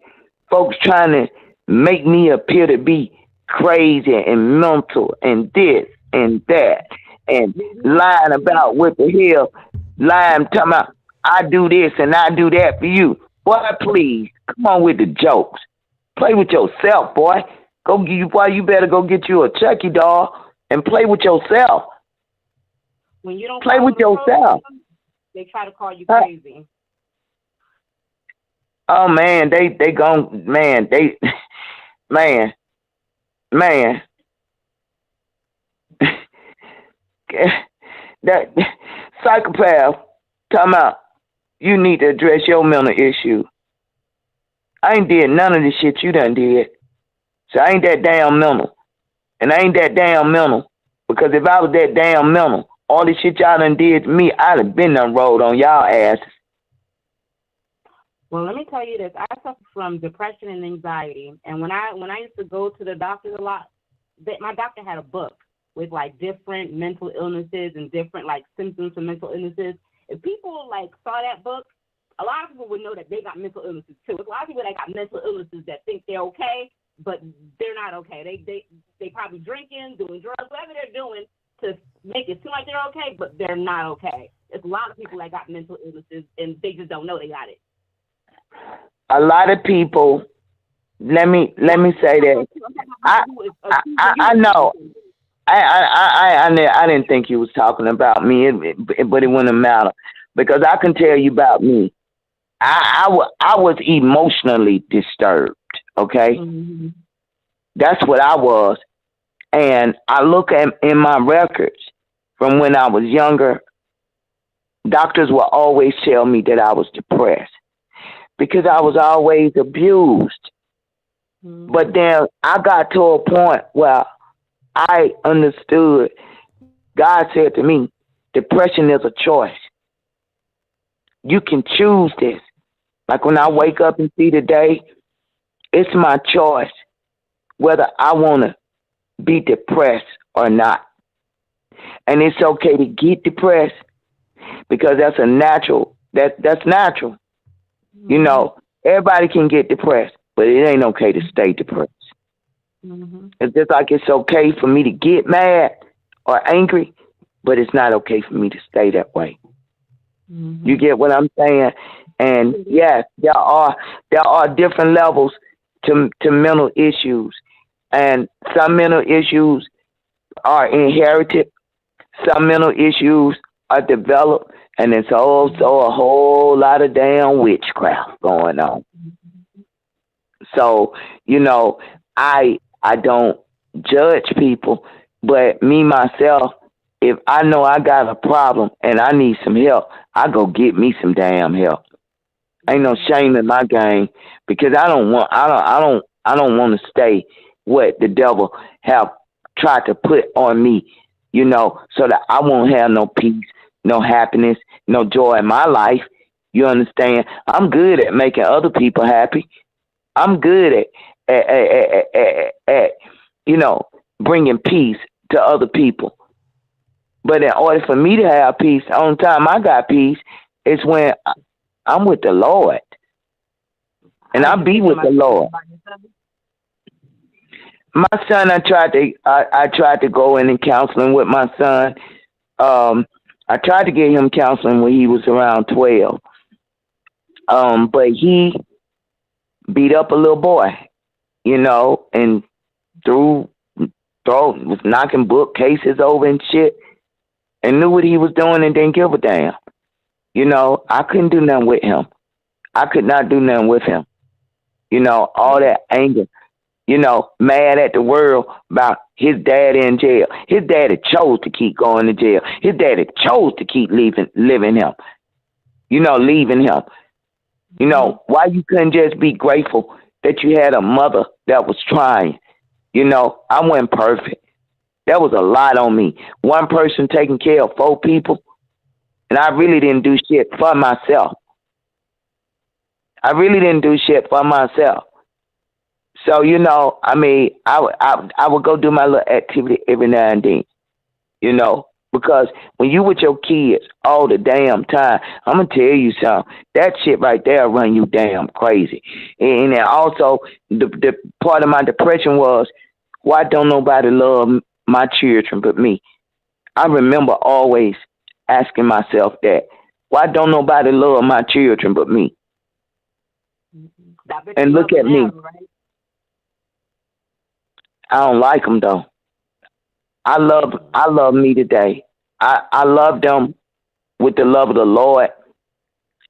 Speaker 3: folks trying to make me appear to be crazy and mental and this and that and lying about what the hell, lying, talking about I do this and I do that for you. Boy, please, come on with the jokes. Play with yourself, boy. You better go get you a Chucky doll and play with yourself.
Speaker 5: When you don't
Speaker 3: play with yourself,
Speaker 5: they try to call you crazy.
Speaker 3: Oh man, they gon' man, that psychopath talking about you need to address your mental issue. I ain't did none of the shit you done did. So I ain't that damn mental. And I ain't that damn mental. Because if I was that damn mental, all the shit y'all done did to me, I'd have been done rolled on y'all asses.
Speaker 5: Well, let me tell you this. I suffer from depression and anxiety. And when I used to go to the doctors a lot, my doctor had a book with, like, different mental illnesses and different, like, symptoms of mental illnesses. If people, like, saw that book, a lot of people would know that they got mental illnesses, too. There's a lot of people that got mental illnesses that think they're okay, but they're not okay. They probably drinking, doing drugs, whatever they're doing to make it seem like they're okay, but they're not okay. There's a lot of people that got mental illnesses, and they just don't know they got it.
Speaker 3: A lot of people let me say that I I know I didn't think you was talking about me, but it wouldn't matter because I can tell you about me. I was emotionally disturbed. Okay,
Speaker 5: Mm-hmm.
Speaker 3: that's what I was, and I look at in my records from when I was younger. Doctors will always tell me that I was depressed because I was always abused. But
Speaker 5: Mm-hmm.
Speaker 3: then I got to a point where I understood. God said to me, depression is a choice. You can choose this. Like when I wake up and see the day, it's my choice whether I want to be depressed or not. And it's okay to get depressed because that's a natural. That's natural. You
Speaker 5: Mm-hmm.
Speaker 3: know, everybody can get depressed, but it ain't okay to stay depressed.
Speaker 5: Mm-hmm.
Speaker 3: It's just like it's okay for me to get mad or angry, but it's not okay for me to stay that way. You
Speaker 5: Mm-hmm.
Speaker 3: get what I'm saying? And yes, there are different levels to mental issues, and some mental issues are inherited, some mental issues are developed, and it's also a whole lot of damn witchcraft going on. So, you know, I don't judge people, but me myself, if I know I got a problem and I need some help, I go get me some damn help. Ain't no shame in my game because I don't want to stay what the devil have tried to put on me, so that I won't have no peace, no happiness, no joy in my life. You understand? I'm good at making other people happy. I'm good at bringing peace to other people. But in order for me to have peace, the only time I got peace is when I'm with the Lord, and
Speaker 5: Are
Speaker 3: I
Speaker 5: you
Speaker 3: be
Speaker 5: thinking
Speaker 3: with the
Speaker 5: about doing
Speaker 3: Lord.
Speaker 5: it by yourself?
Speaker 3: My son, I tried to go in and counseling with my son. Um, I tried to get him counseling when he was around 12. But he beat up a little boy, and threw, was knocking bookcases over and shit, and knew what he was doing and didn't give a damn. I couldn't do nothing with him. I could not do nothing with him. All that anger, mad at the world about his dad in jail. His daddy chose to keep going to jail. His daddy chose to keep living him, leaving him.
Speaker 5: Mm-hmm.
Speaker 3: Why you couldn't just be grateful that you had a mother that was trying? I wasn't perfect. That was a lot on me. One person taking care of four people, and I really didn't do shit for myself. I really didn't do shit for myself. So, I mean, I would go do my little activity every now and then, because when you with your kids all the damn time, I'm gonna tell you something. That shit right there run you damn crazy. And then also, the part of my depression was, why don't nobody love my children but me? I remember always asking myself that. Why don't nobody love my children but me?
Speaker 5: I bet you
Speaker 3: And
Speaker 5: love
Speaker 3: look
Speaker 5: them
Speaker 3: at
Speaker 5: now,
Speaker 3: me.
Speaker 5: right?
Speaker 3: I don't like them though. I love me today. I love them with the love of the Lord,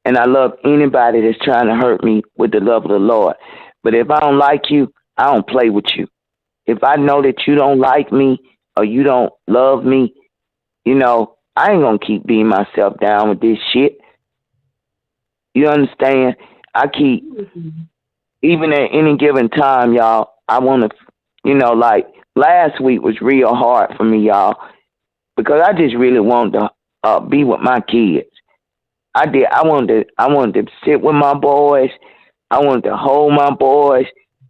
Speaker 3: and I love anybody that's trying to hurt me with the love of the Lord. But if I don't like you, I don't play with you. If I know that you don't like me or you don't love me, I ain't gonna keep beating myself down with this shit. You understand? I keep, even at any given time, y'all, I want to, like last week was real hard for me, y'all, because I just really wanted to be with my kids. I did. I wanted to sit with my boys. I wanted to hold my boys.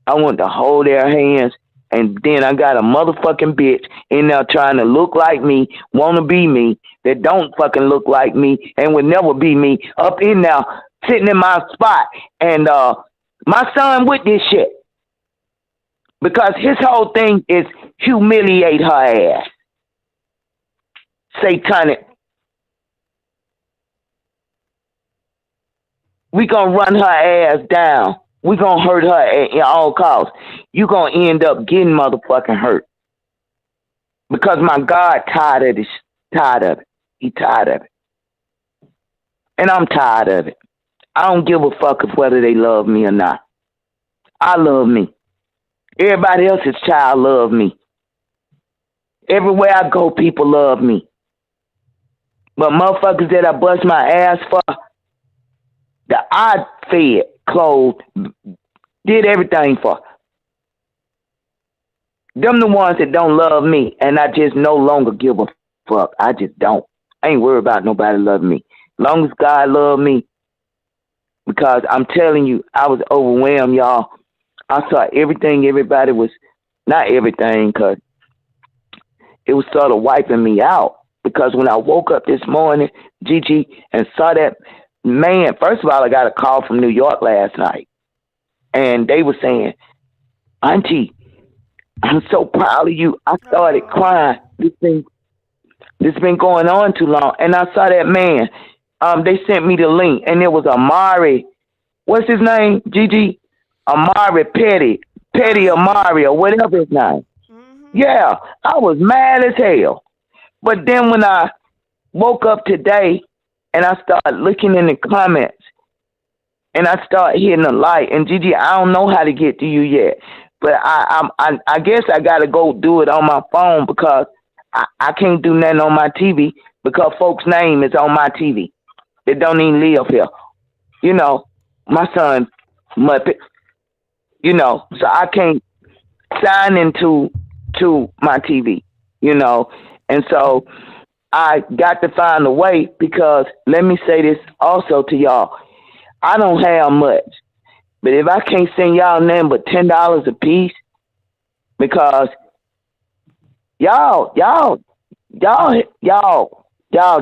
Speaker 3: I wanted to hold their hands. And then I got a motherfucking bitch in there trying to look like me, want to be me, that don't fucking look like me and would never be me, up in there sitting in my spot. And my son with this shit, because his whole thing is humiliate her ass. Satanic. We gonna run her ass down we gonna hurt her at all costs. You gonna end up getting motherfucking hurt. Because my God tired of this, tired of it. He tired of it. And I'm tired of it. I don't give a fuck if whether they love me or not. I love me. Everybody else's child love me. Everywhere I go, people love me. But motherfuckers that I bust my ass for, that I fed, clothed, did everything for. Them the ones that don't love me, and I just no longer give a fuck. I just don't. I ain't worried about nobody loving me. Long as God love me, because I'm telling you, I was overwhelmed, y'all. I saw everything, everybody was, not everything, because it was sort of wiping me out. Because when I woke up this morning, Gigi, and saw that man, first of all, I got a call from New York last night. And they were saying, Auntie, I'm so proud of you. I started crying. This been going on too long. And I saw that man. They sent me the link, and it was Amari. What's his name, Gigi? Amari Petty Amari, or whatever his name. Mm-hmm. Yeah, I was mad as hell. But then when I woke up today, and I started looking in the comments, and I started hitting the light, and Gigi, I don't know how to get to you yet, but I guess I got to go do it on my phone because I can't do nothing on my TV because folks' name is on my TV. They don't even live here. You know, my son, Muppet, you know, so I can't sign into my TV, you know, and so I got to find a way because let me say this also to y'all. I don't have much, but if I can't send y'all nothing but $10 a piece, because y'all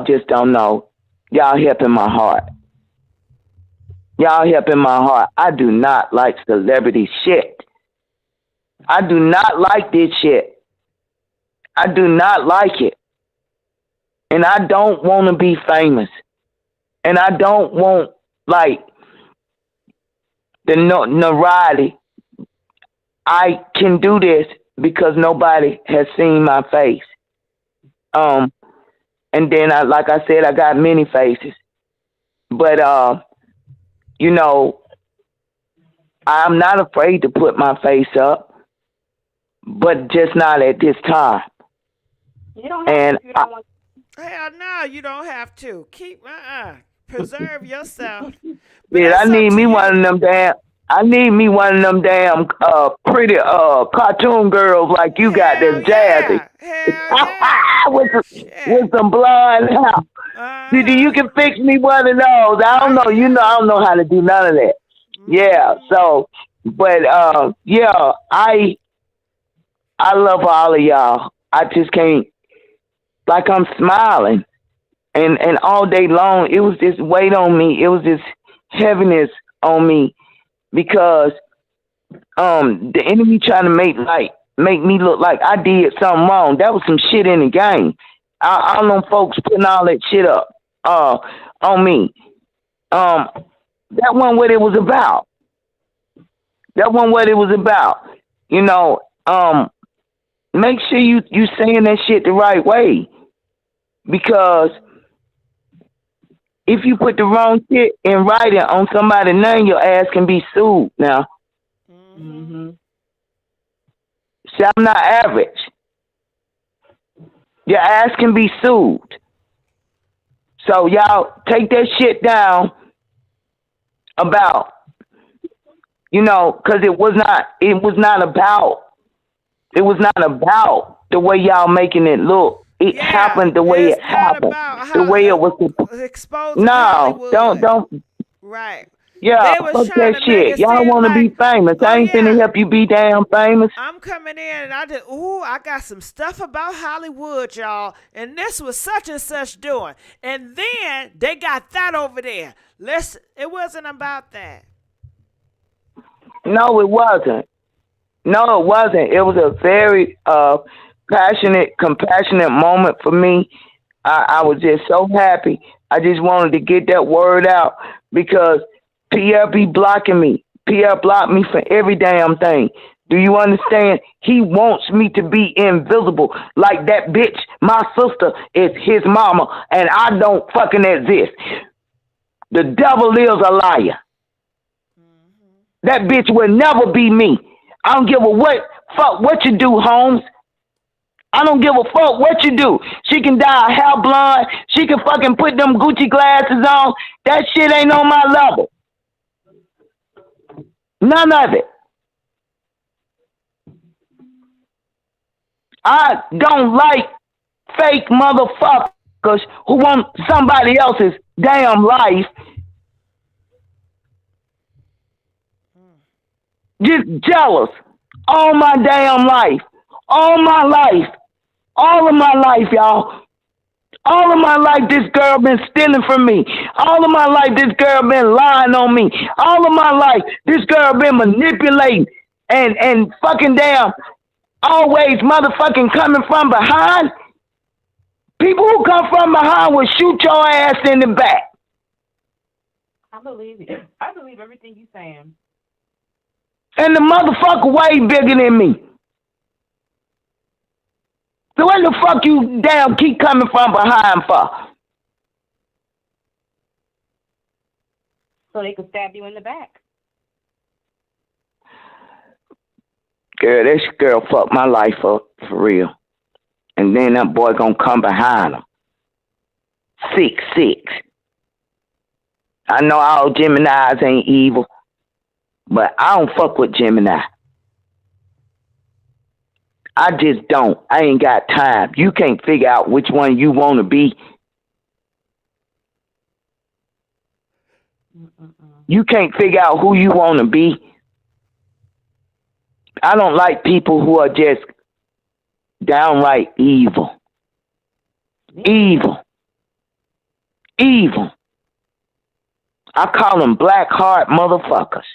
Speaker 3: just don't know. Y'all helping my heart. Y'all helping my heart. I do not like celebrity shit. I do not like this shit. I do not like it. And I don't want to be famous. And I don't want, like, the notoriety. I can do this because nobody has seen my face. And then, like I said, I got many faces. But, you know, I'm not afraid to put my face up, but just not at this time.
Speaker 5: You don't have to. You don't want
Speaker 1: to. Hell no, you don't have to. Keep, preserve yourself.
Speaker 3: Yeah, I need me one of them damn pretty cartoon girls like you got that's jazzy. With some blonde hair. Didi, you can fix me one of those. I don't know. You know, I don't know how to do none of that. Yeah. So, but yeah, I love all of y'all. I just can't. Like I'm smiling, and all day long it was this weight on me. It was this heaviness on me because the enemy trying to make me look like I did something wrong. That was some shit in the game. I don't know folks putting all that shit up on me. That wasn't what it was about. That wasn't what it was about. You know, make sure you saying that shit the right way. Because if you put the wrong shit in writing on somebody's name, your ass can be sued now. Mm-hmm. See, I'm not average. Your ass can be sued. So y'all take that shit down about, you know, because it was not about the way y'all making it look. It happened the way it happened. The way it was
Speaker 1: exposed.
Speaker 3: No, don't.
Speaker 1: Right.
Speaker 3: Yeah, fuck that shit. Y'all want to be famous. I ain't finna help you be damn famous.
Speaker 1: I'm coming in and I got some stuff about Hollywood, y'all. And this was such and such doing. And then they got that over there. It wasn't about that.
Speaker 3: No, it wasn't. No, it wasn't. It was a very passionate, compassionate moment for me. I was just so happy. I just wanted to get that word out because Pierre be blocking me. Pierre blocked me for every damn thing. Do you understand? He wants me to be invisible. Like that bitch, my sister is his mama, and I don't fucking exist. The devil is a liar. That bitch will never be me. I don't give a fuck what you do, Holmes. I don't give a fuck what you do. She can dye her hair blonde. She can fucking put them Gucci glasses on. That shit ain't on my level. None of it. I don't like fake motherfuckers who want somebody else's damn life. Just jealous. All my damn life. All my life. All of my life, y'all. All of my life, this girl been stealing from me. All of my life, this girl been lying on me. All of my life, this girl been manipulating and fucking damn always motherfucking coming from behind. People who come from behind will shoot your ass in the back.
Speaker 5: I believe it. I believe everything you're saying.
Speaker 3: And the motherfucker way bigger than me. So what the fuck you damn keep coming from behind for?
Speaker 5: So they could stab you in the back.
Speaker 3: Girl, this girl fucked my life up for real. And then that boy gonna come behind him. 6'6". I know all Geminis ain't evil, but I don't fuck with Gemini. I just don't. I ain't got time. You can't figure out which one you want to be. You can't figure out who you want to be. I don't like people who are just downright evil. Evil. Evil. I call them black heart motherfuckers.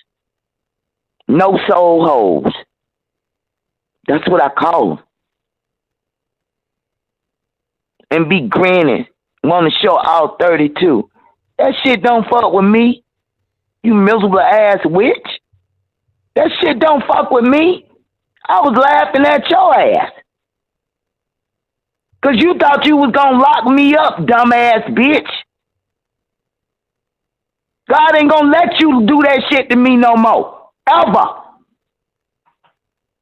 Speaker 3: No soul hoes. That's what I call them. And be grinning, want to show all 32. That shit don't fuck with me, you miserable ass witch. That shit don't fuck with me. I was laughing at your ass. Because you thought you was going to lock me up, dumbass bitch. God ain't going to let you do that shit to me no more. Ever.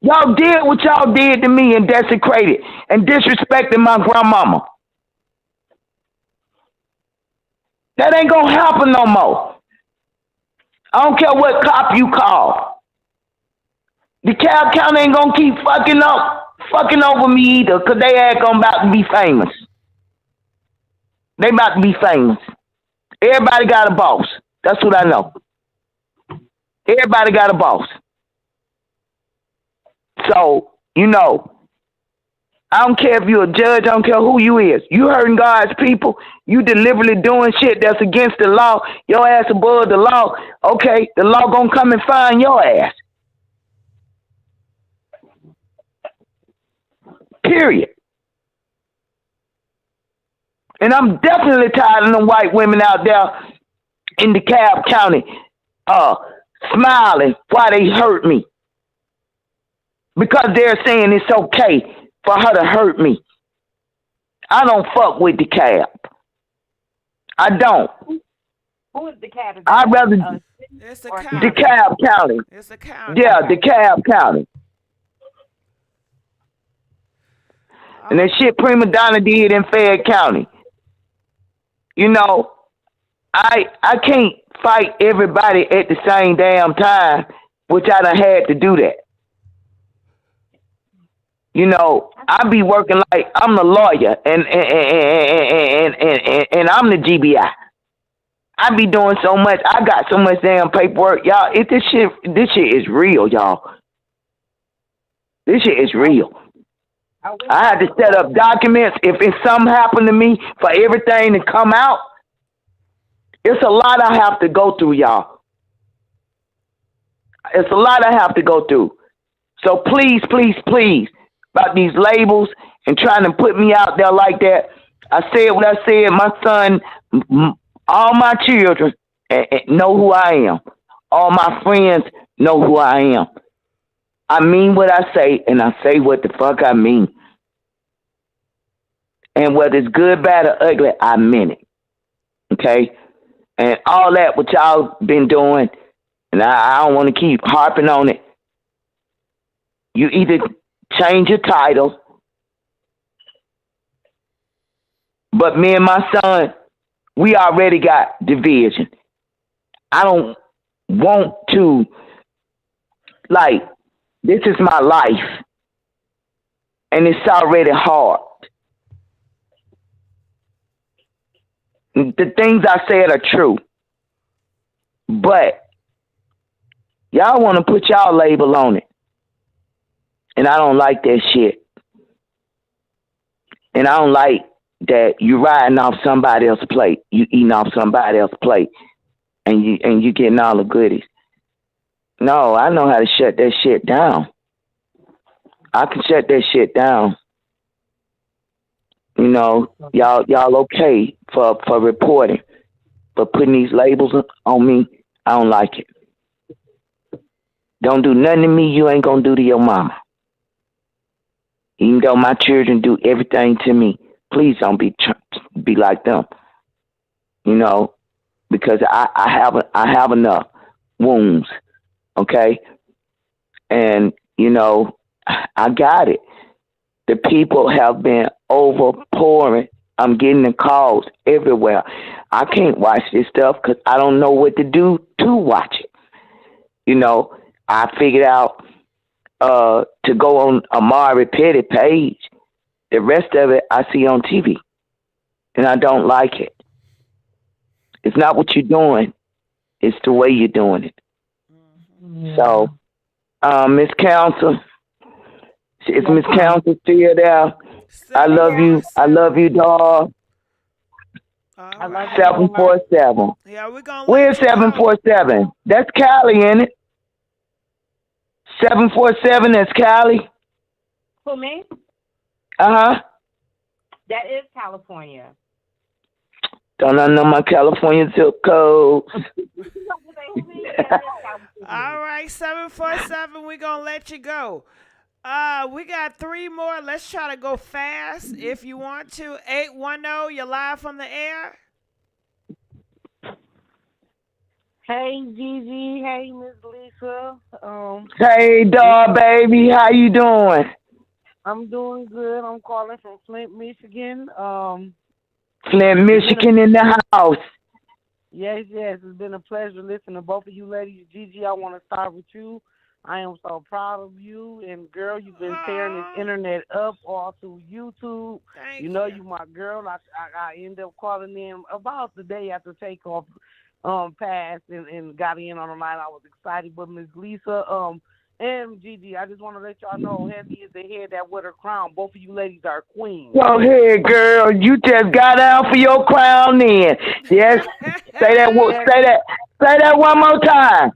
Speaker 3: Y'all did what y'all did to me and desecrated and disrespected my grandmama. That ain't gonna happen no more. I don't care what cop you call. DeKalb County ain't gonna keep fucking over me either, because they ain't about to be famous. They about to be famous. Everybody got a boss. That's what I know. Everybody got a boss. So, you know, I don't care if you're a judge, I don't care who you is. You hurting God's people, you deliberately doing shit that's against the law, your ass above the law, okay, the law gonna come and find your ass. Period. And I'm definitely tired of them white women out there in DeKalb County smiling while they hurt me. Because they're saying it's okay for her to hurt me. I don't fuck with DeKalb. I don't.
Speaker 5: Who is DeKalb?
Speaker 3: I'd rather
Speaker 1: It's a county.
Speaker 3: DeKalb County.
Speaker 1: It's a county.
Speaker 3: Yeah, DeKalb County. And that shit Prima Donna did in Fayette County. You know, I can't fight everybody at the same damn time, which I done had to do that. You know, I be working like I'm the lawyer and I'm the GBI. I be doing so much. I got so much damn paperwork, y'all. This shit is real, y'all. This shit is real. I had to set up documents. If something happened to me, for everything to come out, it's a lot I have to go through, y'all. It's a lot I have to go through. So please, please, please, about these labels and trying to put me out there like that. I said what I said. My son, all my children know who I am. All my friends know who I am. I mean what I say, and I say what the fuck I mean. And whether it's good, bad, or ugly, I meant it. Okay? And all that what y'all been doing, and I don't want to keep harping on it. You either change your title, but me and my son, we already got division. I don't want to, like, this is my life, and it's already hard. The things I said are true, but y'all want to put y'all label on it, and I don't like that shit. And I don't like that you riding off somebody else's plate, you eating off somebody else's plate, and you getting all the goodies. No, I know how to shut that shit down. I can shut that shit down. You know, y'all okay for reporting, but putting these labels on me, I don't like it. Don't do nothing to me you ain't gonna do to your mama. Even though my children do everything to me, please don't be like them. You know, because I have enough wounds, okay? And you know, I got it. The people have been overpouring. I'm getting the calls everywhere. I can't watch this stuff because I don't know what to do to watch it. You know, I figured out to go on Amari Petty page. The rest of it I see on TV, and I don't like it. It's not what you're doing; it's the way you're doing it. Mm-hmm. So, Miss Counsel, is Miss Counsel still there? I love you. I love you, dog. 747.
Speaker 1: Yeah, we're gonna.
Speaker 3: Where's 747? That's Cali, ain't it? 747. That's Cali.
Speaker 5: For me?
Speaker 3: Uh-huh.
Speaker 5: That is California.
Speaker 3: Don't I know my California zip code?
Speaker 1: All right, 747, we're going to let you go. We got 3 more. Let's try to go fast if you want to. 810, you're live from the air.
Speaker 7: Hey, Gigi. Hey, Miss Lisa.
Speaker 3: Hey, dog, baby. How you doing?
Speaker 7: I'm doing good. I'm calling from Flint, Michigan.
Speaker 3: Flint, Michigan in the house.
Speaker 7: Yes. It's been a pleasure listening to both of you ladies. Gigi, I want to start with you. I am so proud of you. And, girl, you've been tearing this internet up all through YouTube.
Speaker 1: Thank
Speaker 7: you. You my girl. I ended up calling in about the day after takeoff passed and got in on the line. I was excited. But, Miss Lisa, and Gigi, I just want to let y'all know, heavy is the head that wear the crown. Both of you ladies are queens.
Speaker 3: Go ahead, girl. You just got down for your crown then. Yes. Say that one more time.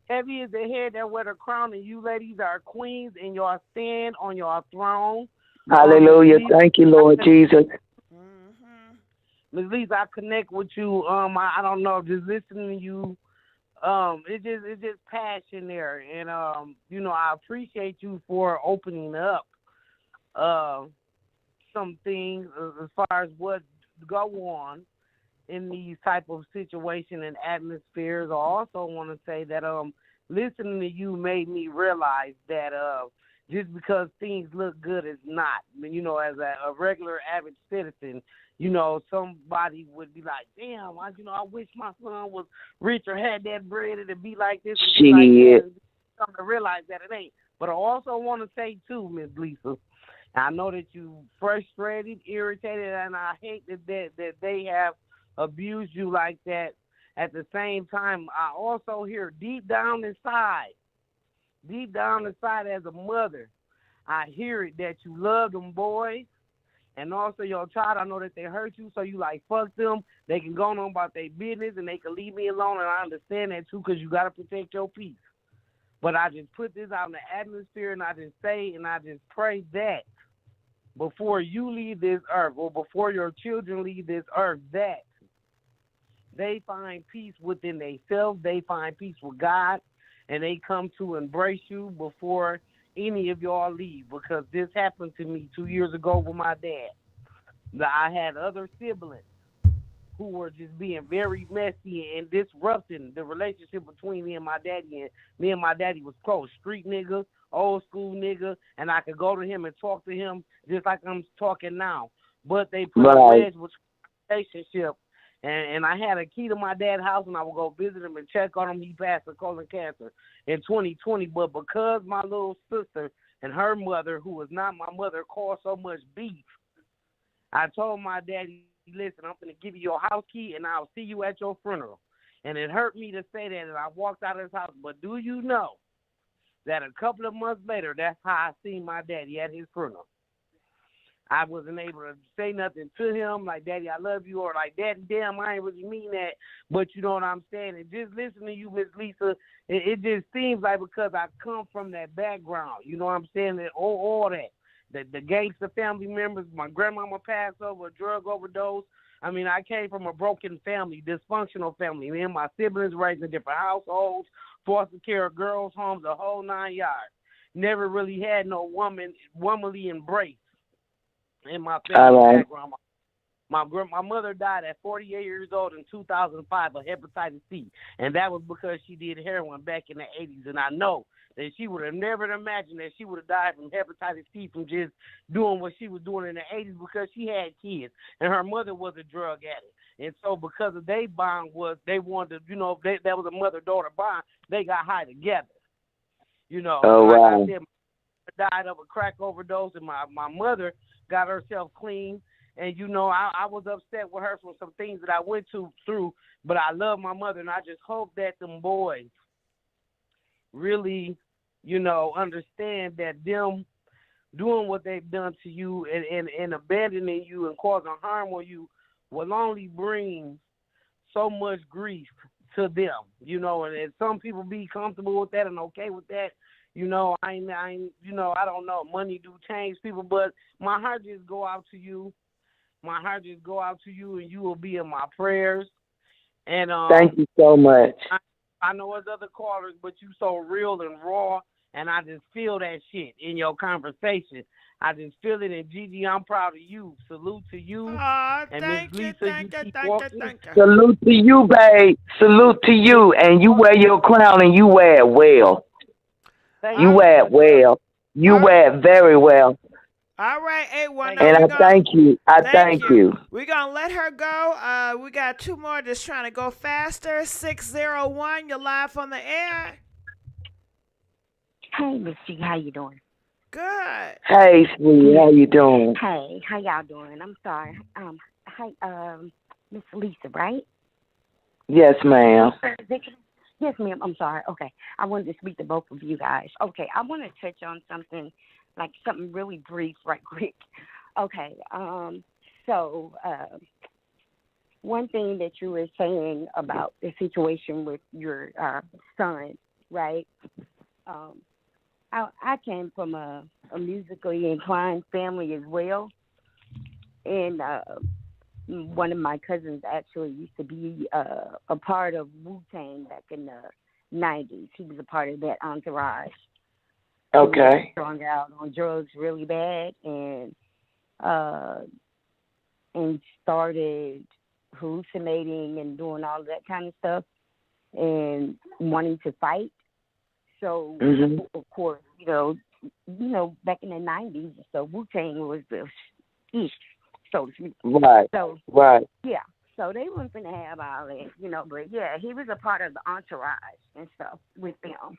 Speaker 7: Heavy is the head that wear the crown, and you ladies are queens, and y'all stand on your throne.
Speaker 3: Hallelujah. Thank you, Lord Jesus.
Speaker 7: Ms. Lisa, I connect with you. I don't know, just listening to you. It's just passion there, and I appreciate you for opening up some things as far as what go on in these type of situation and atmospheres. I also want to say that listening to you made me realize that just because things look good is not. I mean, as a regular average citizen, somebody would be like, damn, I wish my son was rich or had that bread and it'd be like this.
Speaker 3: Shit.
Speaker 7: Like come to realize that it ain't. But I also want to say, too, Miss Lisa, I know that you frustrated, irritated, and I hate that they have abused you like that. At the same time, I also hear deep down inside as a mother, I hear it that you love them boys. And also your child, I know that they hurt you, so you like, fuck them. They can go on about their business, and they can leave me alone, and I understand that, too, because you got to protect your peace. But I just put this out in the atmosphere, and I just say, and I just pray that before you leave this earth, or before your children leave this earth, that they find peace within themselves, they find peace with God, and they come to embrace you before any of y'all leave. Because this happened to me 2 years ago with my dad. I had other siblings who were just being very messy and disrupting the relationship between me and my daddy. And me and my daddy was close. Street nigga, old school nigga, and I could go to him and talk to him just like I'm talking now. But they put a wedge with relationship. And I had a key to my dad's house, and I would go visit him and check on him. He passed of colon cancer in 2020. But because my little sister and her mother, who was not my mother, caused so much beef, I told my daddy, listen, I'm going to give you your house key, and I'll see you at your funeral. And it hurt me to say that, and I walked out of his house. But do you know that a couple of months later, that's how I seen my daddy at his funeral? I wasn't able to say nothing to him, like, Daddy, I love you, or like, Daddy, damn, I ain't really mean that, but you know what I'm saying? And just listening to you, Miss Lisa, it just seems like because I come from that background, you know what I'm saying, that all that. The gangster family members, my grandmama passed over a drug overdose. I mean, I came from a broken family, dysfunctional family. Me and my siblings raised in different households, foster care, girls' homes, the whole 9 yards. Never really had no womanly embrace in my family background. My mother died at 48 years old in 2005 of hepatitis C, and that was because she did heroin back in the 80s. And I know that she would have never imagined that she would have died from hepatitis C from just doing what she was doing in the 80s, because she had kids, and her mother was a drug addict. And so because of their bond was, they wanted to, you know, that was a mother-daughter bond, they got high together. You know, like I said, my mother died of a crack overdose, and my mother got herself clean. And, you know, I was upset with her for some things that I went through, but I love my mother, and I just hope that them boys really, you know, understand that them doing what they've done to you and abandoning you and causing harm on you will only bring so much grief to them, you know, and some people be comfortable with that and okay with that. You know, I you know, I don't know, money do change people, but my heart just go out to you. My heart just go out to you, and you will be in my prayers. And
Speaker 3: thank you so much.
Speaker 7: I know there's other callers, but you so real and raw, and I just feel that shit in your conversation. I just feel it. And Gigi, I'm proud of you. Salute to you. And Miss Lisa,
Speaker 1: thank you.
Speaker 3: Salute to you, babe. Salute to you. And you wear your crown, and you wear it well. You wear it well. You wear it very well.
Speaker 1: All right, 819.
Speaker 3: And I thank you. I thank you.
Speaker 1: We're going to let her go. We got two more just trying to go faster. 601, you're live on the air.
Speaker 8: Hey, Miss G, how you doing?
Speaker 1: Good.
Speaker 3: Hey, sweetie, how you doing?
Speaker 8: Hey, how y'all doing? I'm sorry. Hi, Miss Lisa, right?
Speaker 3: Yes, ma'am.
Speaker 8: Yes, ma'am. I'm sorry. Okay. I wanted to speak to both of you guys. Okay. I want to touch on something, like something really brief, right quick. Okay. So one thing that you were saying about the situation with your son, right? I came from a musically inclined family as well. And one of my cousins actually used to be a part of Wu-Tang back in the 90s. He was a part of that entourage.
Speaker 3: Okay.
Speaker 8: He was strung out on drugs really bad and started hallucinating and doing all of that kind of stuff and wanting to fight. So, of course, you know, back in the 90s, so Wu-Tang was the ish, so to speak.
Speaker 3: Right.
Speaker 8: So,
Speaker 3: right.
Speaker 8: Yeah. So they weren't going to have all that, you know, but yeah, he was a part of the entourage and stuff with them.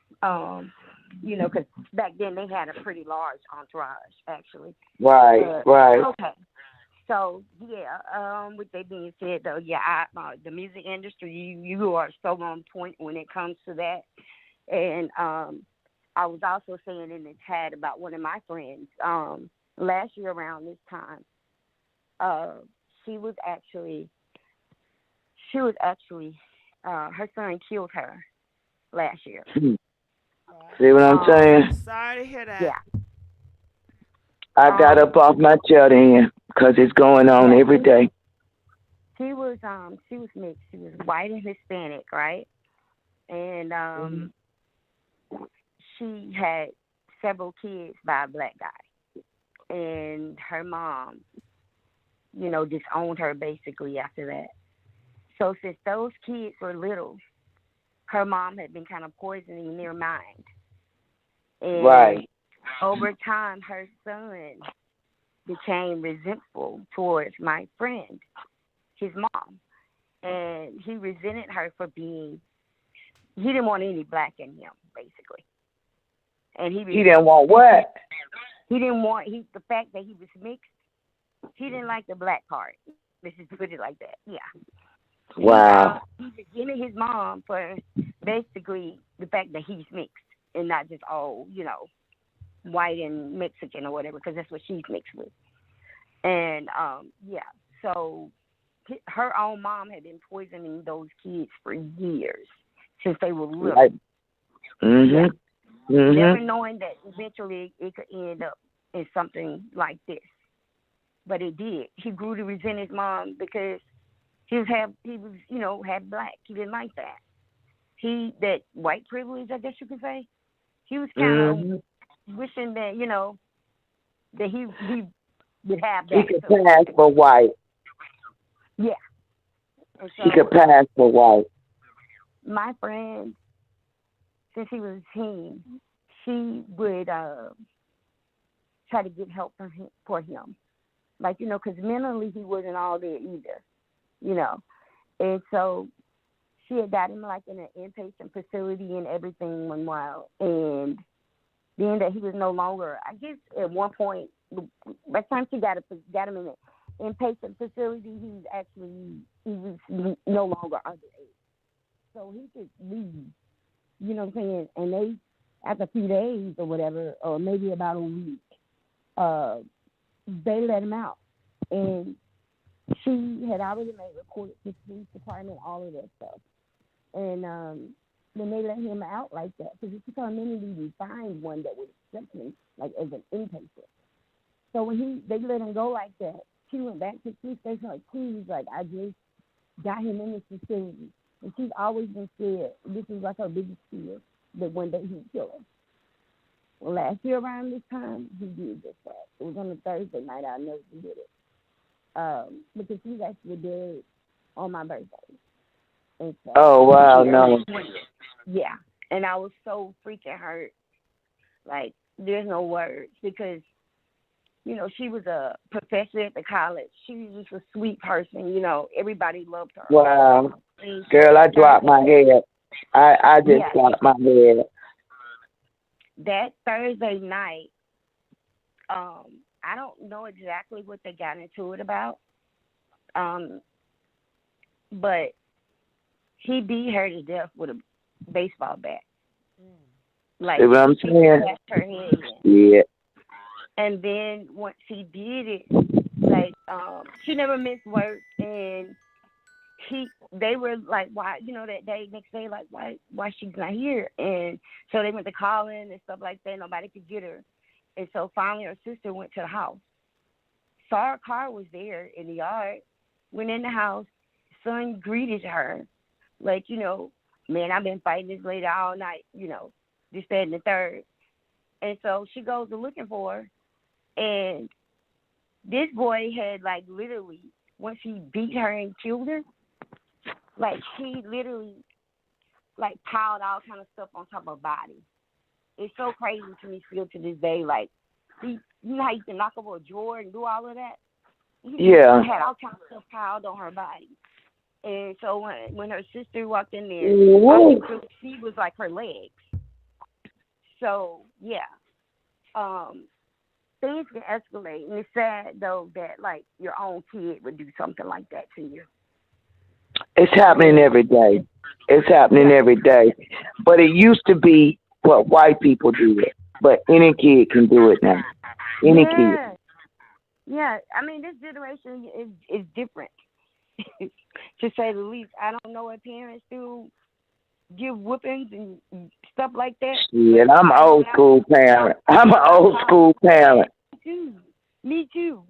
Speaker 8: You know, because back then they had a pretty large entourage, actually.
Speaker 3: Right, right.
Speaker 8: Okay. So, yeah, with that being said, though, yeah, the music industry, you are so on point when it comes to that. And I was also saying in the chat about one of my friends, last year around this time, her son killed her last year.
Speaker 3: See what I'm saying?
Speaker 1: Sorry to hear that.
Speaker 8: Yeah.
Speaker 3: I got up off my chair then because it's going on every day.
Speaker 8: She was mixed. She was white and Hispanic, right? And she had several kids by a black guy. And her mom, disowned her basically after that. So since those kids were little, her mom had been kind of poisoning their mind. And
Speaker 3: Right.
Speaker 8: over time, her son became resentful towards my friend, his mom. And he resented her for he didn't want any black in him, basically. And he
Speaker 3: didn't want what?
Speaker 8: He didn't want the fact that he was mixed. He didn't like the black part. Let's just put it like that. Yeah.
Speaker 3: Wow.
Speaker 8: He resented his mom for basically the fact that he's mixed and not just all, white and Mexican or whatever, because that's what she's mixed with. And so her own mom had been poisoning those kids for years since they were little.
Speaker 3: Right. Mhm. Mhm.
Speaker 8: Never knowing that eventually it could end up in something like this. But it did. He grew to resent his mom because he was half black. He didn't like that. That white privilege, I guess you could say. He was kind of wishing that, that he would have that.
Speaker 3: He could pass for white.
Speaker 8: Yeah. And so,
Speaker 3: he could pass for white.
Speaker 8: My friend, since he was a teen, she would try to get help for him. Like, because mentally he wasn't all there either, And so she had got him, like, in an inpatient facility and everything one while. And then that he was no longer, I guess at one point, by the time she got him in an inpatient facility, he was no longer underage. So he could leave, you know what I'm saying? And they, after a few days or whatever, or maybe about a week, they let him out. And she had already made reports to the police department, all of that stuff. And when they let him out like that, because it's because many didn't find one that would accept him, like as an inpatient. So when they let him go like that, she went back to the police station like, please, like, I just got him in this facility. And she's always been scared. This is like her biggest fear, that one day he'd kill her. Well, last year around this time, he did just that. It was on a Thursday night. I'll never forget it. Because he was actually dead on my birthday. And so,
Speaker 3: oh, wow, no.
Speaker 8: Yeah. And I was so freaking hurt. Like, there's no words. Because, she was a professor at the college. She was just a sweet person. Everybody loved her.
Speaker 3: Wow. Girl, I dropped my head. I just dropped my head.
Speaker 8: That Thursday night, I don't know exactly what they got into it about, but he beat her to death with a baseball bat. Like,
Speaker 3: see what I'm saying?
Speaker 8: He her head in.
Speaker 3: Yeah.
Speaker 8: And then once he did it, like, she never missed work, and they were like, why, that day, next day, like, why she's not here? And so they went to calling and stuff like that. Nobody could get her. And so finally her sister went to the house. Saw her car was there in the yard. Went in the house. Son greeted her. Like, man, I've been fighting this lady all night, this, that, and the third. And so she goes to looking for her. And this boy had, like, literally, once he beat her and killed her, like, he literally, like, piled all kind of stuff on top of her body. It's so crazy to me still to this day. Like, you know how you can knock over a drawer and do all of that? He had all kinds of stuff piled on her body. And so when her sister walked in there, all you could see was, like, her legs. So, yeah. Things can escalate. And it's sad, though, that, like, your own kid would do something like that to you.
Speaker 3: It's happening every day. It's happening every day. But it used to be what white people do it. But any kid can do it now. Any kid.
Speaker 8: Yeah. I mean, this generation is different, to say the least. I don't know what parents do, give whoopings and stuff like that.
Speaker 3: Yeah, I'm an old school parent. I'm an old school parent.
Speaker 8: Me too,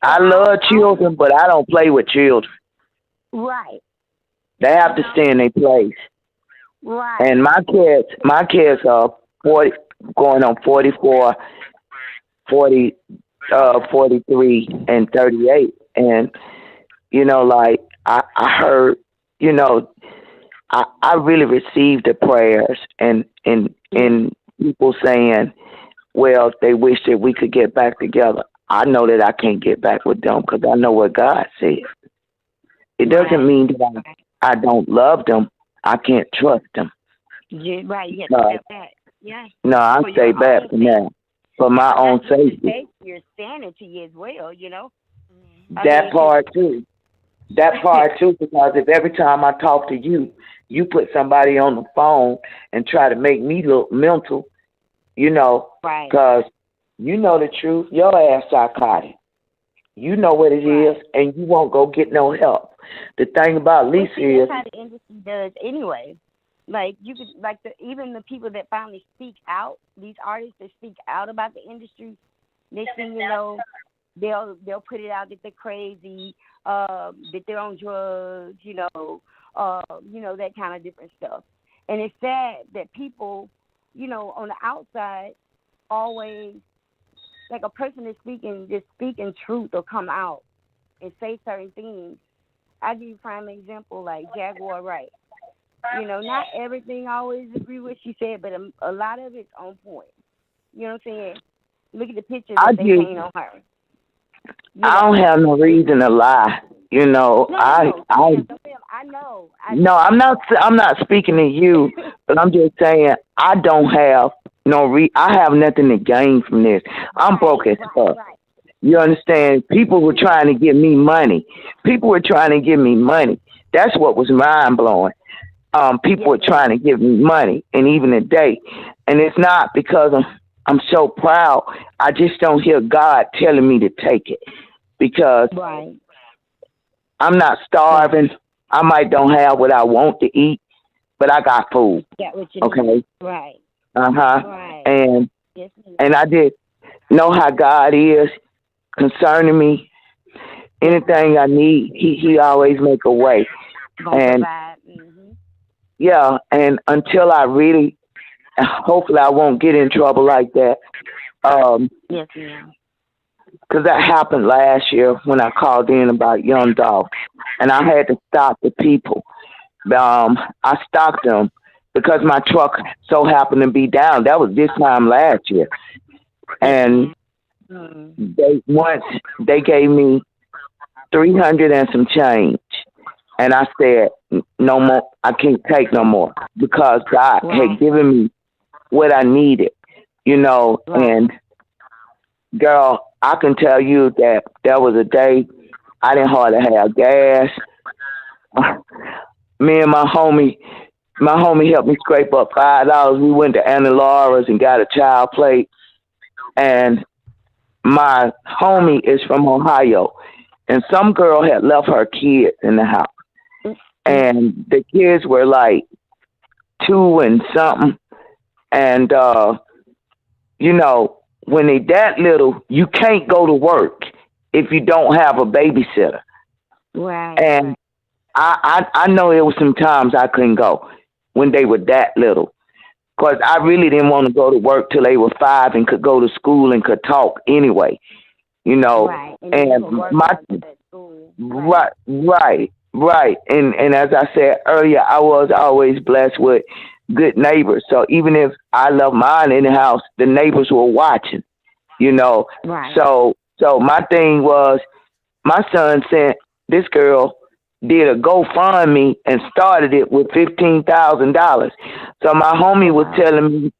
Speaker 8: So
Speaker 3: I love children, but I don't play with children.
Speaker 8: right,
Speaker 3: They have to stay in their place.
Speaker 8: right.
Speaker 3: And my kids are 40, going on 44, 40, 43, and 38. And like I heard, I really received the prayers and people saying, well, they wish that we could get back together. I know that I can't get back with them because I know what God said. It doesn't mean that I don't love them. I can't trust them.
Speaker 8: Right, you have to step back. Yeah.
Speaker 3: No, I stay back from that for my own safety.
Speaker 8: Your sanity as well,
Speaker 3: That part too. That part too, because if every time I talk to you, you put somebody on the phone and try to make me look mental,
Speaker 8: right.
Speaker 3: because you know the truth. Your ass psychotic. You know what it is, and you won't go get no help. The thing about Lisa is
Speaker 8: that's how the industry does anyway. Like you could, even the people that finally speak out, these artists that speak out about the industry, next thing you know, they'll put it out that they're crazy, that they're on drugs, that kind of different stuff. And it's sad that people, on the outside, always like a person is speaking truth or come out and say certain things. I give you a prime example like Jaguar Wright. Not everything I always agree with she said, but a lot of it's on point. You know what I'm saying? Look at the pictures that they paint on her.
Speaker 3: I don't have no reason to lie. I know. No, I'm not speaking to you, but I'm just saying I don't have I have nothing to gain from this. I'm broke as fuck.
Speaker 8: Right.
Speaker 3: You understand? People were trying to give me money. That's what was mind blowing. People were trying to give me money, and even today, and it's not because I'm so proud. I just don't hear God telling me to take it because I'm not starving. I might don't have what I want to eat, but I got food. Okay.
Speaker 8: Right.
Speaker 3: Right. And I did know how God is concerning me. Anything I need, he always make a way. And and until I really, hopefully I won't get in trouble like that.
Speaker 8: Yes, ma'am.
Speaker 3: Because that happened last year when I called in about Young Dog, and I had to stop the people. I stopped them because my truck so happened to be down. That was this time last year, and they gave me 300 and some change, and I said no more. I can't take no more because God had given me what I needed, and girl, I can tell you that there was a day I didn't hardly have gas. Me and my homie helped me scrape up $5. We went to Anna Laura's and got a child plate. And my homie is from Ohio. And some girl had left her kids in the house. And the kids were like 2 and something. And, when they that little, you can't go to work if you don't have a babysitter.
Speaker 8: Right.
Speaker 3: And I know there was some times I couldn't go when they were that little. Because I really didn't want to go to work till they were 5 and could go to school and could talk anyway.
Speaker 8: Right.
Speaker 3: And right. And as I said earlier, I was always blessed with good neighbors. So even if I left mine in the house, the neighbors were watching,
Speaker 8: Right.
Speaker 3: So my thing was, my son sent this girl did a GoFundMe and started it with $15,000. So my homie was telling me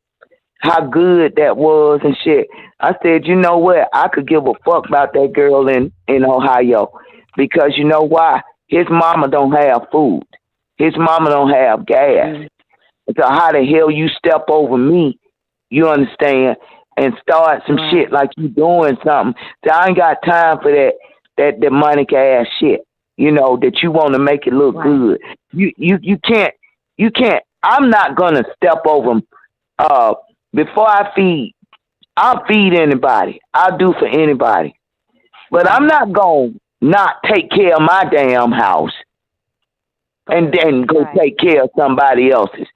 Speaker 3: how good that was and shit. I said, you know what? I could give a fuck about that girl in Ohio because you know why? His mama don't have food. His mama don't have gas. So how the hell you step over me, you understand, and start some shit like you doing something. So I ain't got time for that demonic ass shit, that you want to make it look good. You can't. I'm not going to step over them. Before I feed, I'll feed anybody. I'll do for anybody. But I'm not going to not take care of my damn house and then go take care of somebody else's.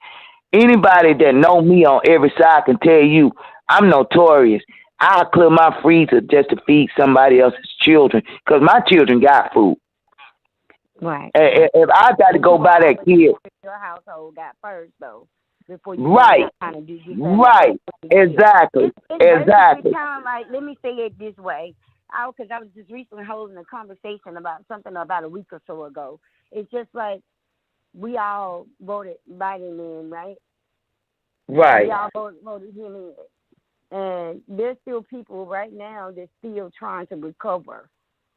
Speaker 3: Anybody that know me on every side can tell you I'm notorious. I'll clear my freezer just to feed somebody else's children because my children got food.
Speaker 8: Right.
Speaker 3: If I got to go buy that kid.
Speaker 8: Your household got first, though. Before you
Speaker 3: right.
Speaker 8: Kind of do
Speaker 3: right. Exactly. Exactly.
Speaker 8: Kind of like, let me say it this way. Because I was just recently holding a conversation about something about a week or so ago. It's just like we all voted Biden in, right?
Speaker 3: Right.
Speaker 8: We all voted him in. And there's still people right now that's still trying to recover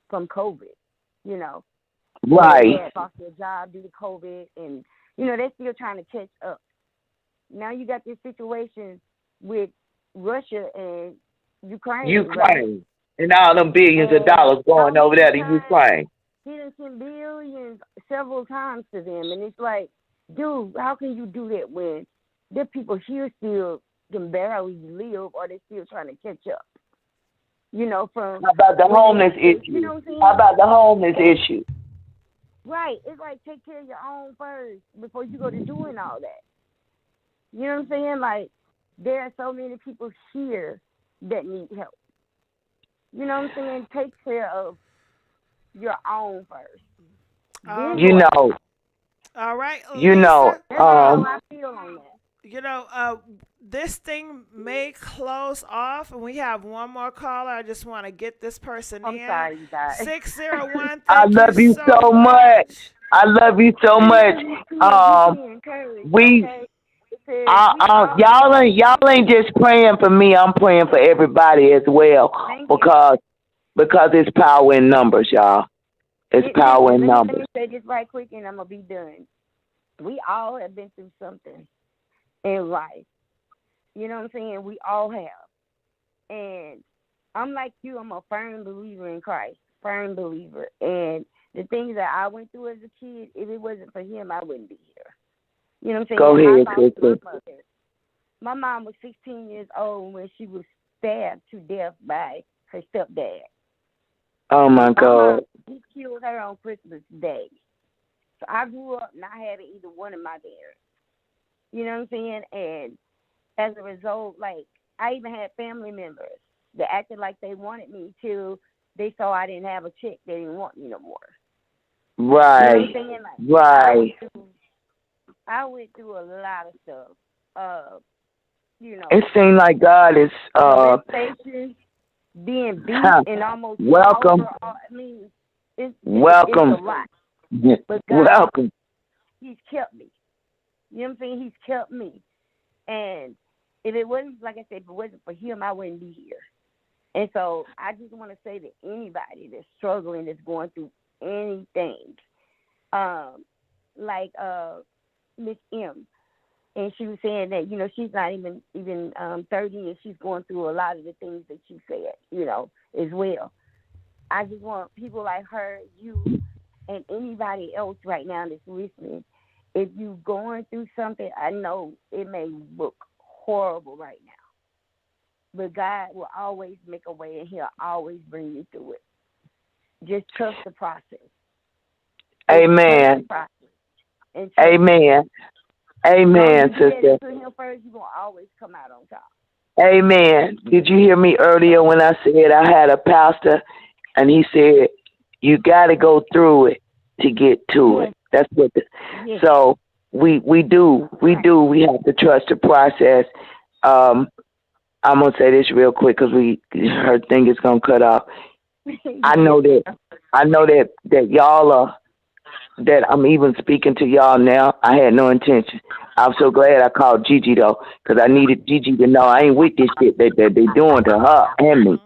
Speaker 8: from COVID, you know.
Speaker 3: Right.
Speaker 8: They lost their job due to COVID, and, you know, they're still trying to catch up. Now you got this situation with Russia and Ukraine. Right?
Speaker 3: And all them billions of dollars going over there to Ukraine.
Speaker 8: He done sent billions several times to them, and it's like, dude, how can you do that when there are people here still can barely live, or they're still trying to catch up? You know, from
Speaker 3: how about the homeless issue? You know what I'm saying? How about the homeless issue?
Speaker 8: Right, it's like take care of your own first before you go to doing all that. You know what I'm saying? Like there are so many people here that need help. You know what I'm saying? Take care of your own first.
Speaker 3: You know.
Speaker 1: All right.
Speaker 3: You
Speaker 1: Lisa,
Speaker 3: know.
Speaker 8: How I feel on that.
Speaker 1: You know, this thing may close off, and we have one more caller. I just want to get this person in.
Speaker 8: I'm sorry, you guys.
Speaker 1: 601.
Speaker 3: I love you so much. I love you so much. Y'all ain't just praying for me. I'm praying for everybody as well because it's power in numbers, y'all. It's power in numbers.
Speaker 8: Let me say this right quick, and I'm gonna be done. We all have been through something in life. You know what I'm saying? We all have. And I'm like you. I'm a firm believer in Christ. Firm believer. And the things that I went through as a kid, if it wasn't for him, I wouldn't be here. You know what I'm saying?
Speaker 3: Go ahead,
Speaker 8: my mom was 16 years old when she was stabbed to death by her stepdad.
Speaker 3: Oh, my God.
Speaker 8: He killed her on Christmas Day. So I grew up not having either one of my parents. You know what I'm saying? And as a result, like, I even had family members that acted like they wanted me till they saw I didn't have a check. They didn't want me no more.
Speaker 3: Right.
Speaker 8: You know what I'm saying? Like,
Speaker 3: right.
Speaker 8: I went through a lot of stuff. You know.
Speaker 3: It seemed like God is
Speaker 8: being beat and almost
Speaker 3: welcome. Welcome.
Speaker 8: It's a lot. But God,
Speaker 3: welcome.
Speaker 8: He's kept me. You know what I'm saying? He's kept me. And if it wasn't, like I said, if it wasn't for him, I wouldn't be here. And so I just want to say to anybody that's struggling, that's going through anything, like Miss M, and she was saying that, you know, she's not even 30, and she's going through a lot of the things that you said, you know, as well. I just want people like her, you, and anybody else right now that's listening, if you're going through something, I know it may look horrible right now, but God will always make a way, and He'll always bring you through it. Just trust the process.
Speaker 3: Amen. Amen. Amen, sister.
Speaker 8: To Him first, you're going to always come out on top.
Speaker 3: Amen. Did you hear me earlier when I said I had a pastor, and he said, you got to go through it to get to it. That's what. So we do. We have to trust the process. I'm gonna say this real quick because her thing is gonna cut off. I know that y'all are. That I'm even speaking to y'all now. I had no intention. I'm so glad I called Gigi though, because I needed Gigi to know I ain't with this shit that they doing to her and me.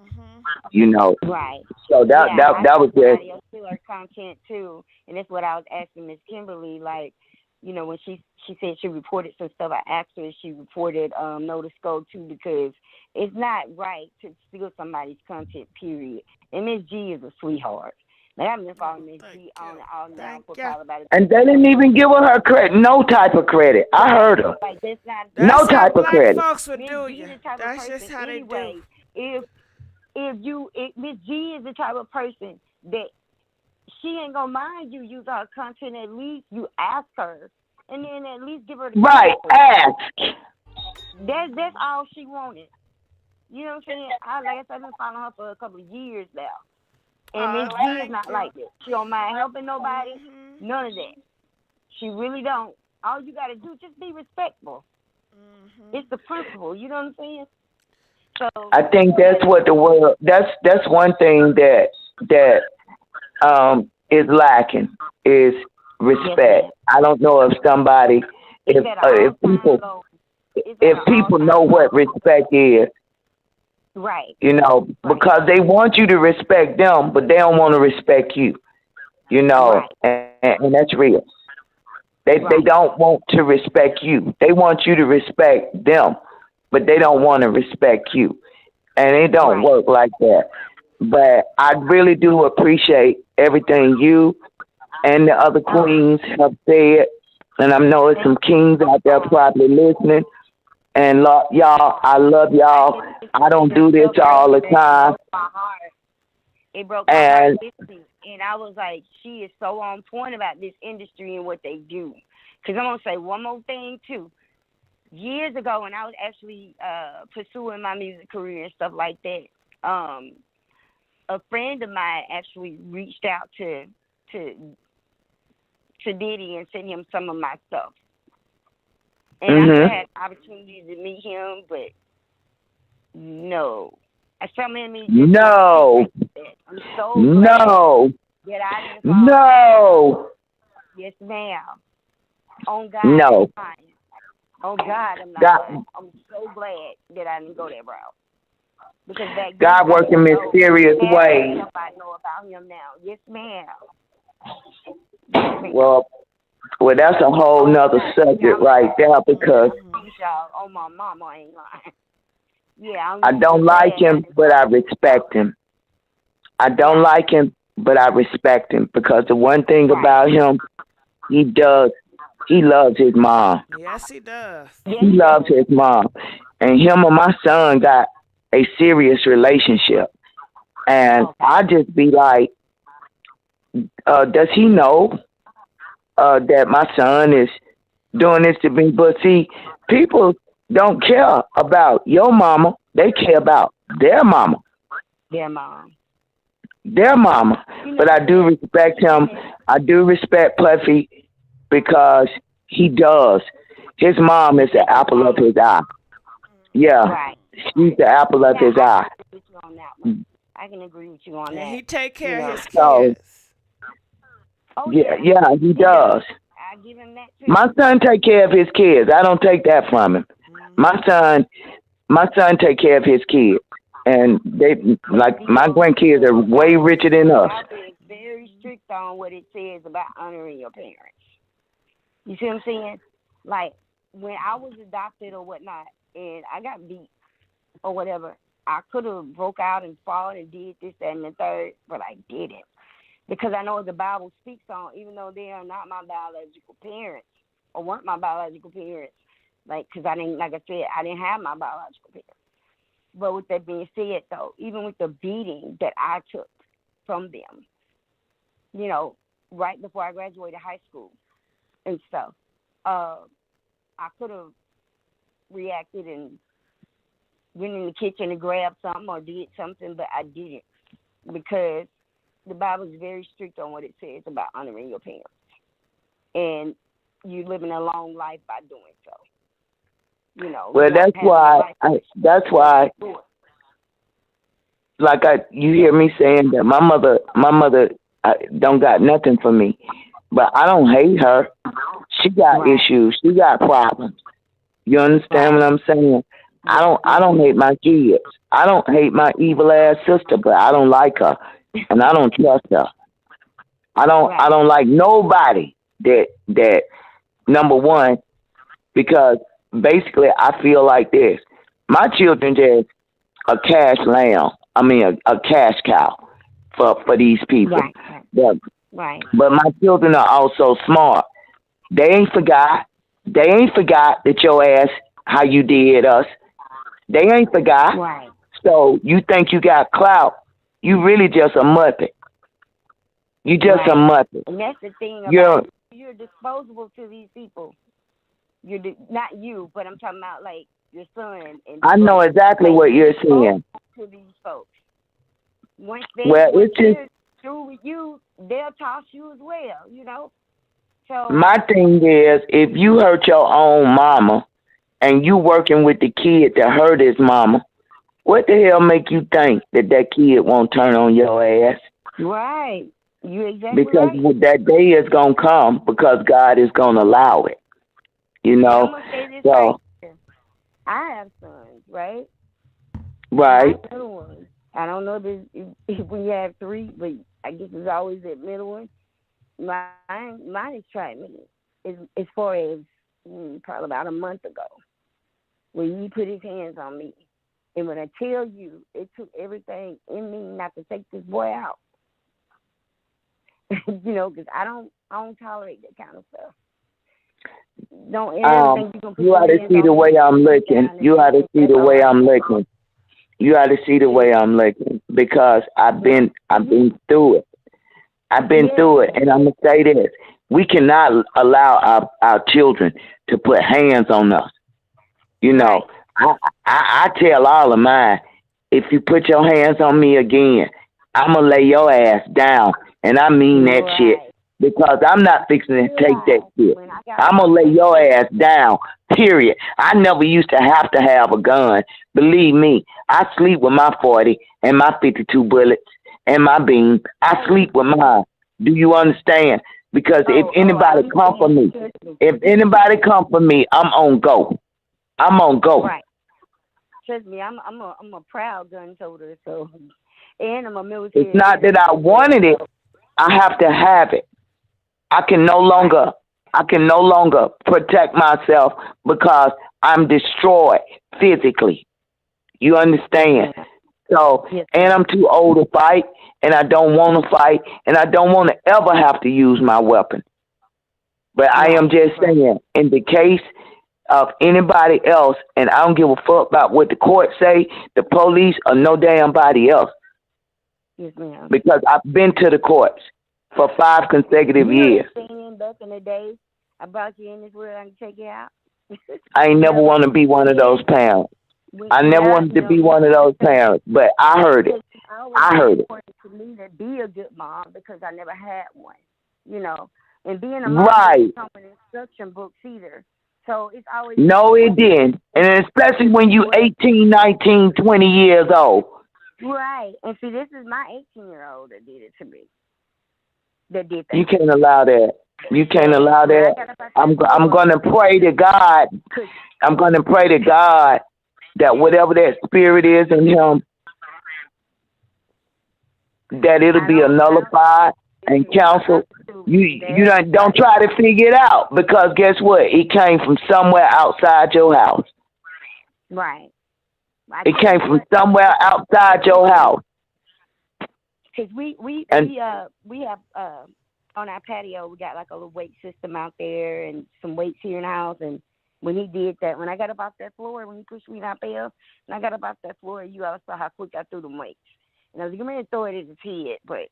Speaker 3: You know.
Speaker 8: Right.
Speaker 3: So that was just
Speaker 8: her content too, and that's what I was asking Miss Kimberly. Like, you know, when she said she reported some stuff, I asked her if she reported Notice Go too, because it's not right to steal somebody's content. Period. And Miss G is a sweetheart. Like, I've been following Miss G on all now for probably about
Speaker 3: and they didn't even give her credit, no type of credit. I heard her.
Speaker 8: Like, that's
Speaker 3: no type of credit.
Speaker 1: Folks would do you. That's just how they do.
Speaker 8: if Miss G is the type of person that she ain't gonna mind you use her content, at least you ask her, and then at least give her the
Speaker 3: Right, ask.
Speaker 8: That's all she wanted. You know what I'm saying? Like I said, I've been following her for a couple of years now. And Miss G is not like that. She don't mind helping nobody. None of that. She really don't. All you gotta do is just be respectful. It's the principle. You know what I'm saying? So
Speaker 3: I think that's what the world. That's one thing that is lacking is respect. I don't know if somebody, if people know what respect is.
Speaker 8: Right.
Speaker 3: You know, because they want you to respect them, but they don't want to respect you. You know, and that's real. They don't want to respect you. They want you to respect them, but they don't want to respect you. And it don't work like that. But I really do appreciate everything you and the other queens have said. And I know there's some kings out there probably listening. And y'all, I love y'all. I don't do this all the time.
Speaker 8: It broke my heart. And I was like, she is so on point about this industry and what they do. Because I'm going to say one more thing, too. Years ago, when I was actually pursuing my music career and stuff like that, a friend of mine actually reached out to Diddy and sent him some of my stuff. And I had opportunities to meet him, but no. Something in me just
Speaker 3: no.
Speaker 8: I'm so glad that I didn't fall.
Speaker 3: No.
Speaker 8: Yes, ma'am. On God.
Speaker 3: No.
Speaker 8: Oh God, I'm so glad that I didn't go that route. Because that
Speaker 3: God works in mysterious ways.
Speaker 8: I know about him now. Yes, ma'am.
Speaker 3: Well, that's a whole nother subject right there because
Speaker 8: oh, my mama ain't lying. Yeah,
Speaker 3: I don't like him, but I respect him. I don't like him, but I respect him because the one thing about him, he loves his mom.
Speaker 1: Yes, he does.
Speaker 3: He loves his mom. And him and my son got a serious relationship. And I just be like, does he know that my son is doing this to me? But see, people don't care about your mama. They care about their mama.
Speaker 8: Their mom.
Speaker 3: Their mama. But I do respect him. I do respect Puffy because he does. His mom is the apple of his eye. Yeah. She's the apple of his eye.
Speaker 8: I can agree with you on that.
Speaker 1: He take care of his kids.
Speaker 3: So, yeah, he does.
Speaker 8: I give him that too.
Speaker 3: My son take care of his kids. I don't take that from him. My son take care of his kids, and they like my grandkids are way richer than us.
Speaker 8: I've been very strict on what it says about honoring your parents. You see what I'm saying? Like when I was adopted or whatnot, and I got beat or whatever, I could have broke out and fought and did this, that, and the third, but I didn't. Because I know what the Bible speaks on, even though they are not my biological parents or weren't my biological parents. Like, because I didn't, like I said, I didn't have my biological parents. But with that being said, though, even with the beating that I took from them, you know, right before I graduated high school and stuff, I could have reacted and went in the kitchen and grabbed something or did something, but I didn't because the Bible is very strict on what it says about honoring your parents. And you living a long life by doing so. You know.
Speaker 3: Well, that's why, like you hear me saying that my mother don't got nothing for me, but I don't hate her. She got issues. She got problems. You understand what I'm saying? I don't hate my kids. I don't hate my evil ass sister, but I don't like her. And I don't trust her. I don't like nobody that number one, because basically I feel like this. My children just a cash lamb. I mean a cash cow for these people.
Speaker 8: Right.
Speaker 3: But my children are also smart. They ain't forgot that your ass how you did us. They ain't forgot.
Speaker 8: Right.
Speaker 3: So you think you got clout? You really just a muppet. You just a muppet.
Speaker 8: And that's the thing
Speaker 3: You're
Speaker 8: about it. You're disposable to these people. Not you, but I'm talking about like your son. And
Speaker 3: I know exactly what you're saying.
Speaker 8: To these folks. Once
Speaker 3: it's just
Speaker 8: they're through with you, they'll toss you as well, you know? So
Speaker 3: my thing is, if you hurt your own mama and you working with the kid that hurt his mama, what the hell make you think that kid won't turn on your ass?
Speaker 8: Right. You exactly
Speaker 3: because
Speaker 8: right.
Speaker 3: that day is gonna come because God is gonna allow it. You know.
Speaker 8: I'm gonna say this
Speaker 3: so
Speaker 8: right here. I have sons, right?
Speaker 3: Right.
Speaker 8: My little ones. I don't know if we have three, but I guess it's always that middle one. Mine is trying me as far as probably about a month ago, when he put his hands on me. And when I tell you, it took everything in me not to take this boy out. You know, because I don't tolerate that kind of stuff. Don't ever think you can put
Speaker 3: you ought to see the way I'm looking. You ought to see the way I'm looking. You ought to see the way I'm looking because I've been through it. I've been through it, and I'm gonna say this: we cannot allow our children to put hands on us. You know, I tell all of mine, if you put your hands on me again, I'm gonna lay your ass down, and I mean that shit. Because I'm not fixing to take that shit. I'm going to lay your ass down, period. I never used to have a gun. Believe me, I sleep with my 40 and my 52 bullets and my beam. I sleep with mine. Do you understand? Because if anybody come for me, I'm on go. I'm on go.
Speaker 8: Right. Trust me, I'm a proud gun toter, so, and I'm a military.
Speaker 3: It's not that I wanted it. I have to have it. I can no longer protect myself because I'm destroyed physically. You understand? So, and I'm too old to fight, and I don't want to fight, and I don't want to ever have to use my weapon. But I am just saying, in the case of anybody else, and I don't give a fuck about what the court say, the police, or no damn body else.
Speaker 8: Yes, ma'am.
Speaker 3: Because I've been to the courts for 5 consecutive years.
Speaker 8: Back in the day, I brought you in this world, I can take you out.
Speaker 3: I ain't never want to be one of those parents. I never wanted to be one of those parents, but I heard it. I heard it.
Speaker 8: For me to be a good mom because I never had one, you know. And being a mom doesn't come with instruction books either. So it's always... No,
Speaker 3: it didn't. And especially when you 18, 19, 20 years old.
Speaker 8: Right. And see, this is my 18-year-old that did it to me. That did that.
Speaker 3: You can't allow that. You can't allow that. I'm going to pray to God. I'm going to pray to God that whatever that spirit is in him, that it'll be nullified and counseled. You don't try to figure it out because guess what? It came from somewhere outside your house.
Speaker 8: Right.
Speaker 3: It came from somewhere outside your house.
Speaker 8: Because we have on our patio, we got like a little weight system out there and some weights here in the house. And when he did that, when I got up off that floor, when he pushed me and I fell, and I got up off that floor, you all saw how quick I threw them weights. And I was going to throw it at his head, but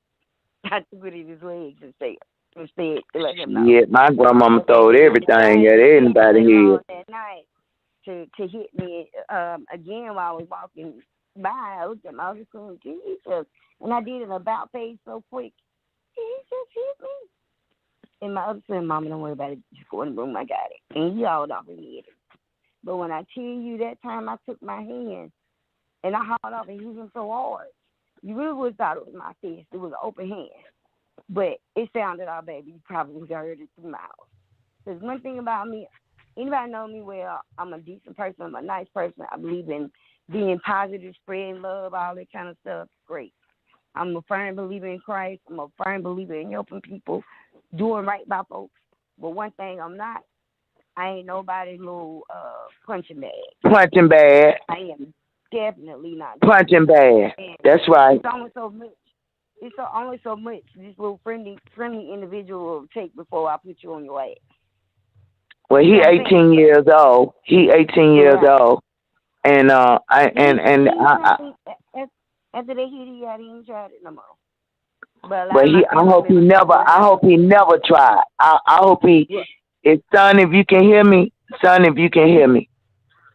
Speaker 8: I threw it at his legs instead to let him know.
Speaker 3: Yeah, my grandmama throwed everything at anybody's head.
Speaker 8: That night to hit me again while I was walking by. I looked at him, I was just going, Jesus. And I did an about face so quick. He just hit me. And my other son, Mama, don't worry about it. Just go in the room, I got it. And he hauled off and hit it. But when I tell you that time I took my hand and I hauled off and hit him so hard, you really would have thought it was my fist. It was an open hand. But it sounded all baby. You probably would have heard it through my house. There's one thing about me. Anybody know me well, I'm a decent person. I'm a nice person. I believe in being positive, spreading love, all that kind of stuff. Great. I'm a firm believer in Christ. I'm a firm believer in helping people, doing right by folks. But one thing I'm not, I ain't nobody's little punching bag.
Speaker 3: Punching bag.
Speaker 8: I am definitely not.
Speaker 3: Punching bag. That's right.
Speaker 8: It's only so much. Only so much this little friendly individual will take before I put you on your ass.
Speaker 3: Well, he 18 years old. He 18 years old. And I
Speaker 8: After they hit it, I didn't try it no more. But a lot
Speaker 3: but
Speaker 8: of my
Speaker 3: I
Speaker 8: family
Speaker 3: hope he
Speaker 8: members
Speaker 3: never. I hope he never tried. I hope he.
Speaker 8: yeah,
Speaker 3: Son, if you can hear me, son, if you can hear me,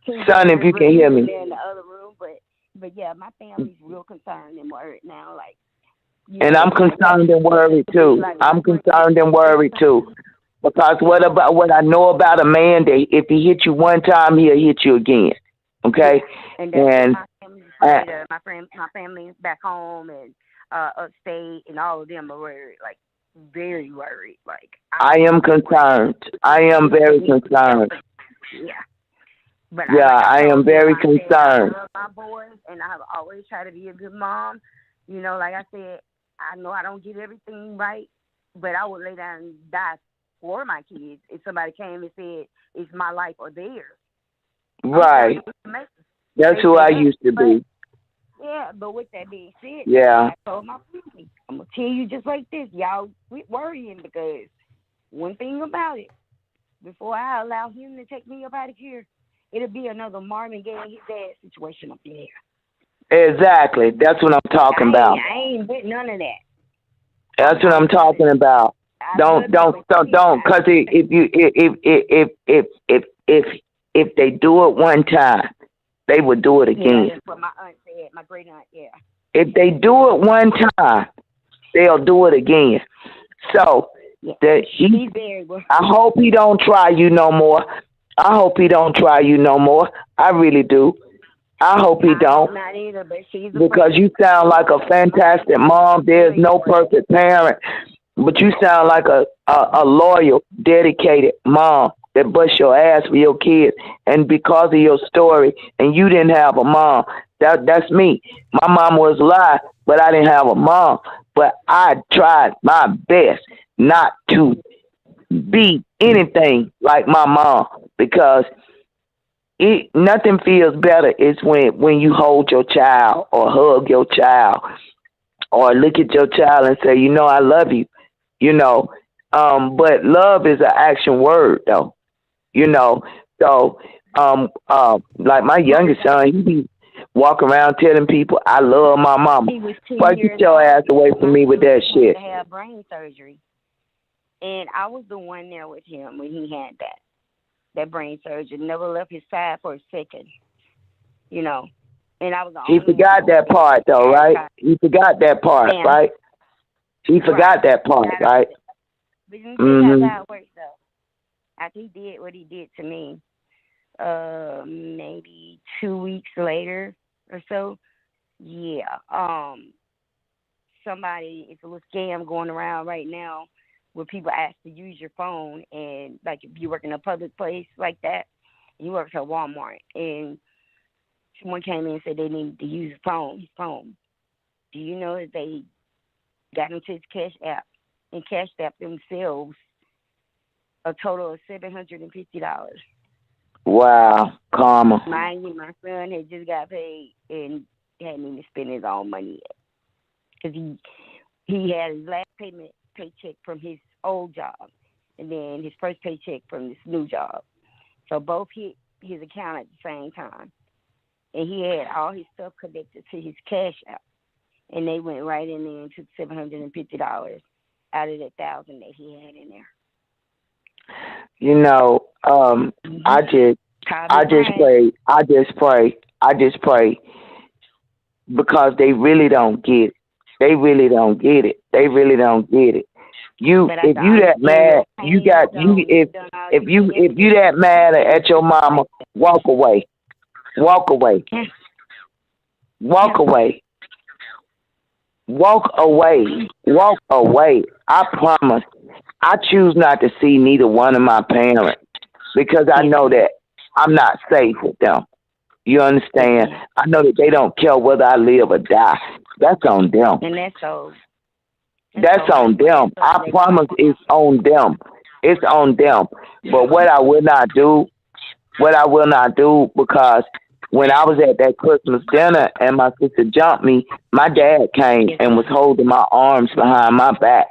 Speaker 8: he's
Speaker 3: son, if you can hear
Speaker 8: in
Speaker 3: me.
Speaker 8: there in the other room. But yeah, my family's real concerned and worried now. Like,
Speaker 3: And I'm concerned and worried too. I'm concerned and worried too. Because what I know about a man, that if he hit you one time, he'll hit you again. Okay?
Speaker 8: And that's
Speaker 3: And
Speaker 8: what my family's afraid of. My family's back home and upstate, and all of them are worried, like very worried. Like
Speaker 3: I am concerned. I am very concerned.
Speaker 8: Yeah. But
Speaker 3: I am very concerned.
Speaker 8: I love my boys, and I've always tried to be a good mom. You know, like I said, I know I don't get everything right, but I would lay down and die for my kids if somebody came and said it's my life or theirs.
Speaker 3: Right. That's who I used to be.
Speaker 8: Yeah, but with that being said,
Speaker 3: yeah,
Speaker 8: I told my family, I'm going to tell you just like this. Y'all quit worrying, because one thing about it, before I allow him to take me up out of here, it'll be another Marvin Gaye and his dad situation up in here.
Speaker 3: Exactly. That's what I'm talking about.
Speaker 8: I ain't with none of that.
Speaker 3: That's what I'm talking about. Don't, cause if they do it one time, they would do it again.
Speaker 8: Yeah, that's what my aunt said, my great aunt. Yeah.
Speaker 3: If they do it one time, they'll do it again. So I hope he don't try you no more. I hope he don't try you no more. I really do. I hope he don't.
Speaker 8: Not either, but she's
Speaker 3: because you sound like a fantastic mom. There's no perfect parent, but you sound like a loyal, dedicated mom that busts your ass for your kids. And because of your story, and you didn't have a mom, that's me. My mom was alive, but I didn't have a mom. But I tried my best not to be anything like my mom, because nothing feels better is when you hold your child or hug your child or look at your child and say, I love you, but love is an action word though, so like my youngest son, he be walking around telling people I love my mama. Why get your ass away from me with that shit?
Speaker 8: To have brain surgery, and I was the one there with him when he had that brain surgery. Never left his side for a second, and I was the
Speaker 3: He forgot that part though, right? He forgot that part, right? He forgot that part, right?
Speaker 8: But you see how that works though. After he did what he did to me, maybe 2 weeks later or so, somebody, it's a little scam going around right now where people ask to use your phone, and like if you work in a public place like that, you work at Walmart, and someone came in and said they needed to use his phone. Do you know that they got into his Cash App and cashed out themselves a total of $750?
Speaker 3: Wow, karma.
Speaker 8: Mind you, my son had just got paid and hadn't even spent his own money yet, because he had his last paycheck from his old job, and then his first paycheck from this new job. So both hit his account at the same time, and he had all his stuff connected to his Cash App, and they went right in there and took $750 out of that $1,000 that he had in there. I just pray because they really don't get it. They really don't get it. If you that mad, if you that mad at your mama, walk away. Walk away. I promise. I choose not to see neither one of my parents because I know that I'm not safe with them. You understand? I know that they don't care whether I live or die. That's on them. And that's so.
Speaker 3: That's on them. I promise it's on them. It's on them. But what I will not do, because when I was at that Christmas dinner and my sister jumped me, my dad came and was holding my arms behind my back,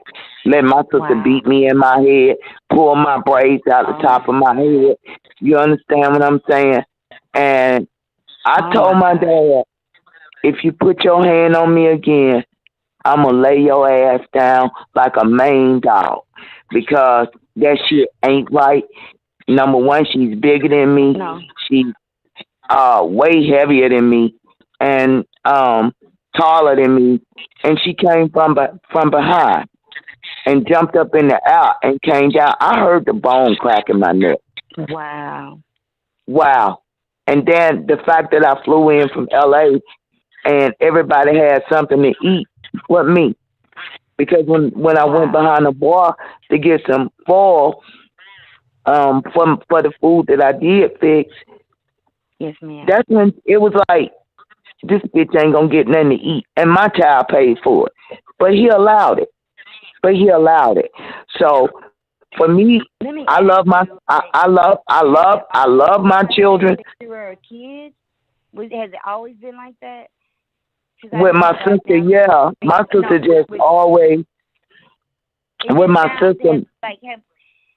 Speaker 3: letting my sister beat me in my head, pull my braids out the top of my head. You understand what I'm saying? And I
Speaker 8: Oh
Speaker 3: told
Speaker 8: my
Speaker 3: my
Speaker 8: God.
Speaker 3: dad, if you put your hand on me again, I'm going to lay your ass down like a main dog because that shit ain't right. Number one, she's bigger than me.
Speaker 8: No.
Speaker 3: She's way heavier than me and taller than me. And she came from behind and jumped up in the air and came down. I heard the bone crack in my neck.
Speaker 8: Wow.
Speaker 3: Wow. And then the fact that I flew in from LA and everybody had something to eat but me. Because when I went behind the bar to get some foil for the food that I did fix,
Speaker 8: Yes, ma'am.
Speaker 3: that's when it was like, this bitch ain't gonna get nothing to eat. And my child paid for it. But he allowed it. So for me,
Speaker 8: Let me
Speaker 3: I
Speaker 8: ask
Speaker 3: love my
Speaker 8: you,
Speaker 3: I love my children.
Speaker 8: you were a kid? Has it always been like that? 'Cause I
Speaker 3: With
Speaker 8: know
Speaker 3: my
Speaker 8: like
Speaker 3: sister,
Speaker 8: now,
Speaker 3: yeah. My sister just always
Speaker 8: it
Speaker 3: with
Speaker 8: just
Speaker 3: my
Speaker 8: sounds
Speaker 3: sister.
Speaker 8: like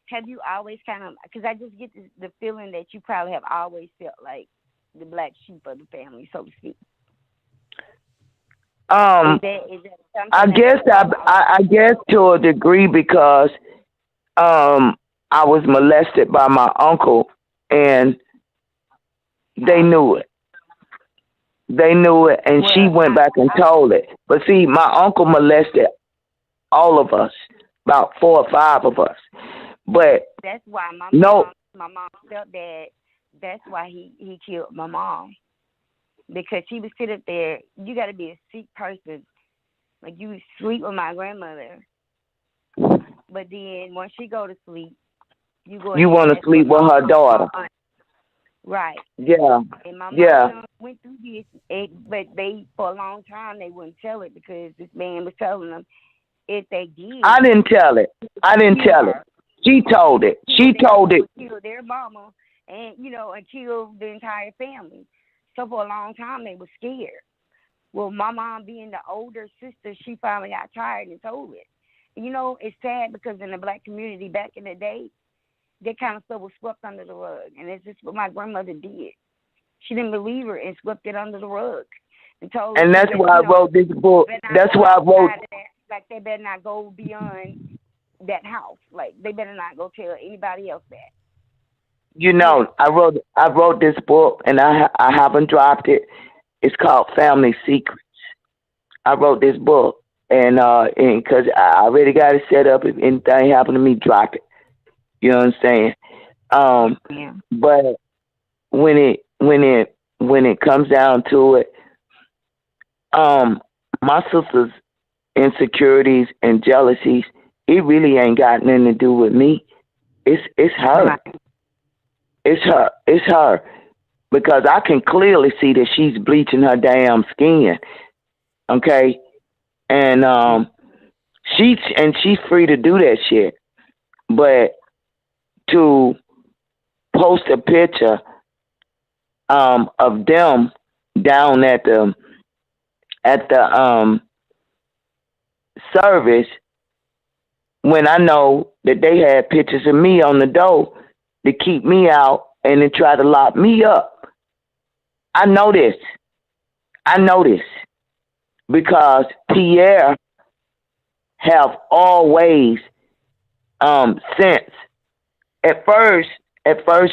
Speaker 8: have you always kind of, because I just get the feeling that you probably have always felt like the black sheep of the family, so to speak. Is that something
Speaker 3: I guess I guess to a degree because I was molested by my uncle and they knew it. And she went back and told it. But see, my uncle molested all of us, about 4 or 5 of us. But
Speaker 8: that's why my mom felt that. That's why he killed my mom, because he would sit up there. You got to be a sick person. Like, you sleep with my grandmother, but then once she go to sleep, you
Speaker 3: want to sleep with her daughter.
Speaker 8: Right.
Speaker 3: Yeah.
Speaker 8: And my
Speaker 3: Yeah.
Speaker 8: mom went through this, but they, for a long time, they wouldn't tell it because this man was telling them if they did.
Speaker 3: I didn't tell it. She told it.
Speaker 8: Kill their mama and kill the entire family. So for a long time, they were scared. Well, my mom, being the older sister, she finally got tired and told it. It's sad because in the black community back in the day, that kind of stuff was swept under the rug. And it's just what my grandmother did. She didn't believe her and swept it under the rug.
Speaker 3: And that's why I wrote this book. That's why I wrote.
Speaker 8: Like, they better not go beyond that house. Like, they better not go tell anybody else that.
Speaker 3: I wrote this book and I haven't dropped it. It's called Family Secrets. I wrote this book and because I already got it set up. If anything happened to me, drop it. You know what I'm saying?
Speaker 8: Yeah.
Speaker 3: But when it comes down to it, my sister's insecurities and jealousies, it really ain't got nothing to do with me. It's her.
Speaker 8: Right.
Speaker 3: It's her. Because I can clearly see that she's bleaching her damn skin. Okay? And she's free to do that shit. But to post a picture of them down at the service when I know that they had pictures of me on the door to keep me out and to try to lock me up. I know this because Pierre have always since at first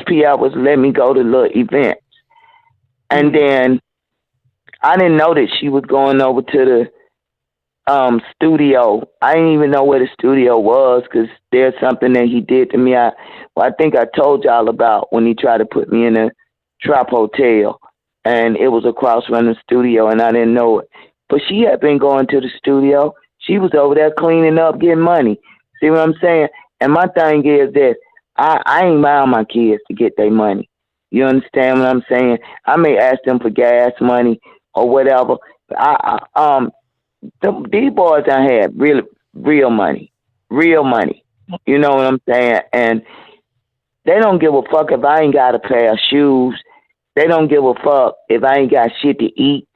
Speaker 3: Pierre was letting me go to little events, and then I didn't know that she was going over to the studio. I didn't even know where the studio was because there's something that he did to me. I think I told y'all about when he tried to put me in a trap hotel, and it was across from the studio, and I didn't know it. But she had been going to the studio. She was over there cleaning up, getting money. See what I'm saying? And my thing is that I ain't mind my kids to get their money. You understand what I'm saying? I may ask them for gas money or whatever. These boys I had real money. You know what I'm saying? And they don't give a fuck if I ain't got a pair of shoes. They don't give a fuck if I ain't got shit to eat.